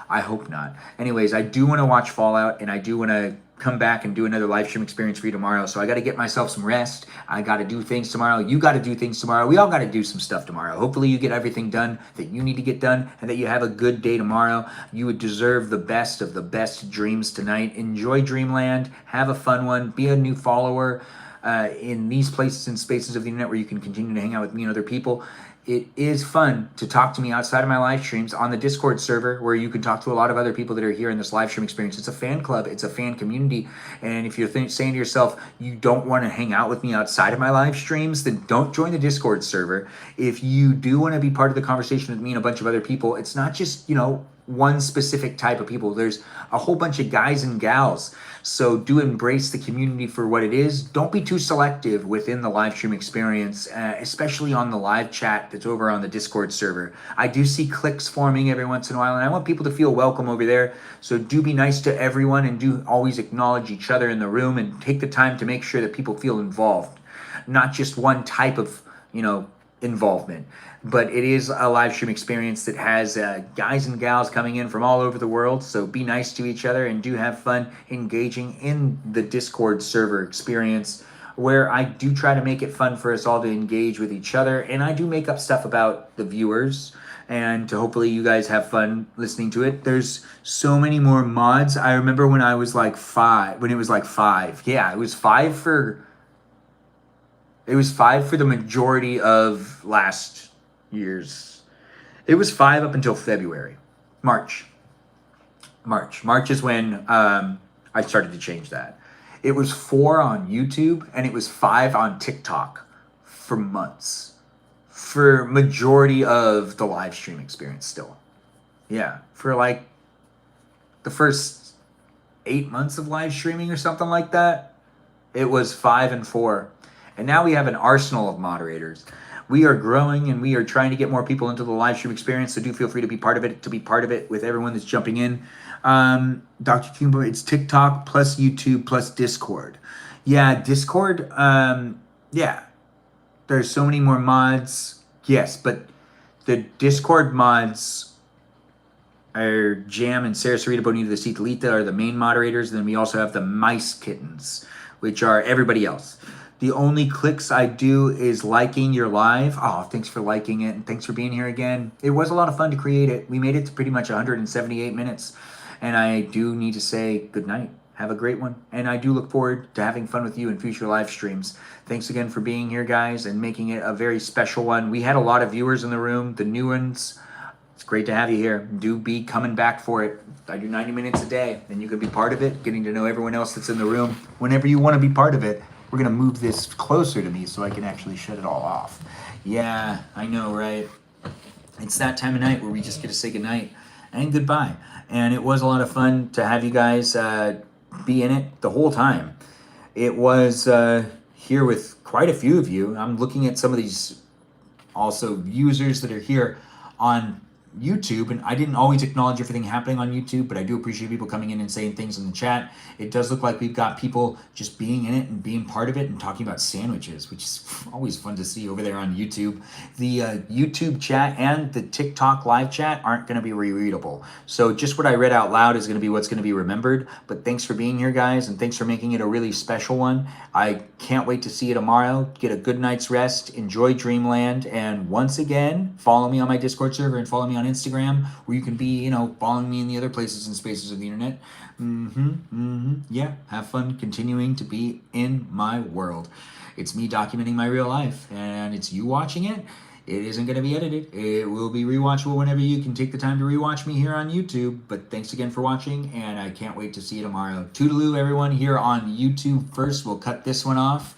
I hope not. Anyways, I do want to watch Fallout, and I do want to come back and do another live stream experience for you tomorrow. So I got to get myself some rest. I got to do things tomorrow. You got to do things tomorrow. We all got to do some stuff tomorrow. Hopefully you get everything done that you need to get done and that you have a good day tomorrow. You would deserve the best of the best dreams tonight. Enjoy Dreamland. Have a fun one. Be a new follower in these places and spaces of the internet where you can continue to hang out with me and other people. It is fun to talk to me outside of my live streams on the Discord server where you can talk to a lot of other people that are here in this live stream experience. It's a fan club. It's a fan community. And if you're saying to yourself, you don't want to hang out with me outside of my live streams, then don't join the Discord server. If you do want to be part of the conversation with me and a bunch of other people, it's not just, one specific type of people. There's a whole bunch of guys and gals. So do embrace the community for what it is. Don't be too selective within the live stream experience, especially on the live chat that's over on the Discord server. I do see cliques forming every once in a while, and I want people to feel welcome over there. So do be nice to everyone and do always acknowledge each other in the room and take the time to make sure that people feel involved. not just one type of, involvement, but it is a live stream experience that has guys and gals coming in from all over the world. So be nice to each other and do have fun engaging in the Discord server experience, where I do try to make it fun for us all to engage with each other, and I do make up stuff about the viewers, and to hopefully you guys have fun listening to it. There's so many more mods. I remember when I was like 5, when it was like 5. Yeah, it was 5 for the majority of last year's. It was 5 up until February. March is when I started to change that. It was 4 on YouTube and it was 5 on TikTok for months. For majority of the live stream experience still. Yeah, for like the first 8 months of live streaming or something like that, it was 5 and 4. And now we have an arsenal of moderators. We are growing and we are trying to get more people into the live stream experience, so do feel free to be part of it with everyone that's jumping in. Dr. Kumbo, it's TikTok plus YouTube plus Discord. Yeah, Discord, yeah. There's so many more mods. Yes, but the Discord mods are Jam and Sarah Sarita Bonita the Citalita are the main moderators. And then we also have the Mice Kittens, which are everybody else. The only clicks I do is liking your live. Oh, thanks for liking it, and thanks for being here again. It was a lot of fun to create it. We made it to pretty much 178 minutes. And I do need to say good night. Have a great one. And I do look forward to having fun with you in future live streams. Thanks again for being here, guys, and making it a very special one. We had a lot of viewers in the room, the new ones. It's great to have you here. Do be coming back for it. I do 90 minutes a day, and you can be part of it, getting to know everyone else that's in the room. Whenever you want to be part of it, we're going to move this closer to me so I can actually shut it all off. Yeah, I know, right? It's that time of night where we just get to say goodnight and goodbye. And it was a lot of fun to have you guys be in it the whole time. It was here with quite a few of you. I'm looking at some of these also users that are here on YouTube, and I didn't always acknowledge everything happening on YouTube, but I do appreciate people coming in and saying things in the chat. It does look like we've got people just being in it and being part of it and talking about sandwiches, which is always fun to see over there on YouTube. The YouTube chat and the TikTok live chat aren't going to be rereadable. So just what I read out loud is going to be what's going to be remembered. But thanks for being here, guys, and thanks for making it a really special one. I can't wait to see you tomorrow. Get a good night's rest. Enjoy Dreamland. And once again, follow me on my Discord server and follow me on Instagram, where you can be, following me in the other places and spaces of the internet. Yeah, have fun continuing to be in my world. It's me documenting my real life, and it's you watching it. It isn't going to be edited. It will be rewatchable whenever you can take the time to rewatch me here on YouTube. But thanks again for watching, and I can't wait to see you tomorrow. Toodaloo, everyone, here on YouTube first. We'll cut this one off.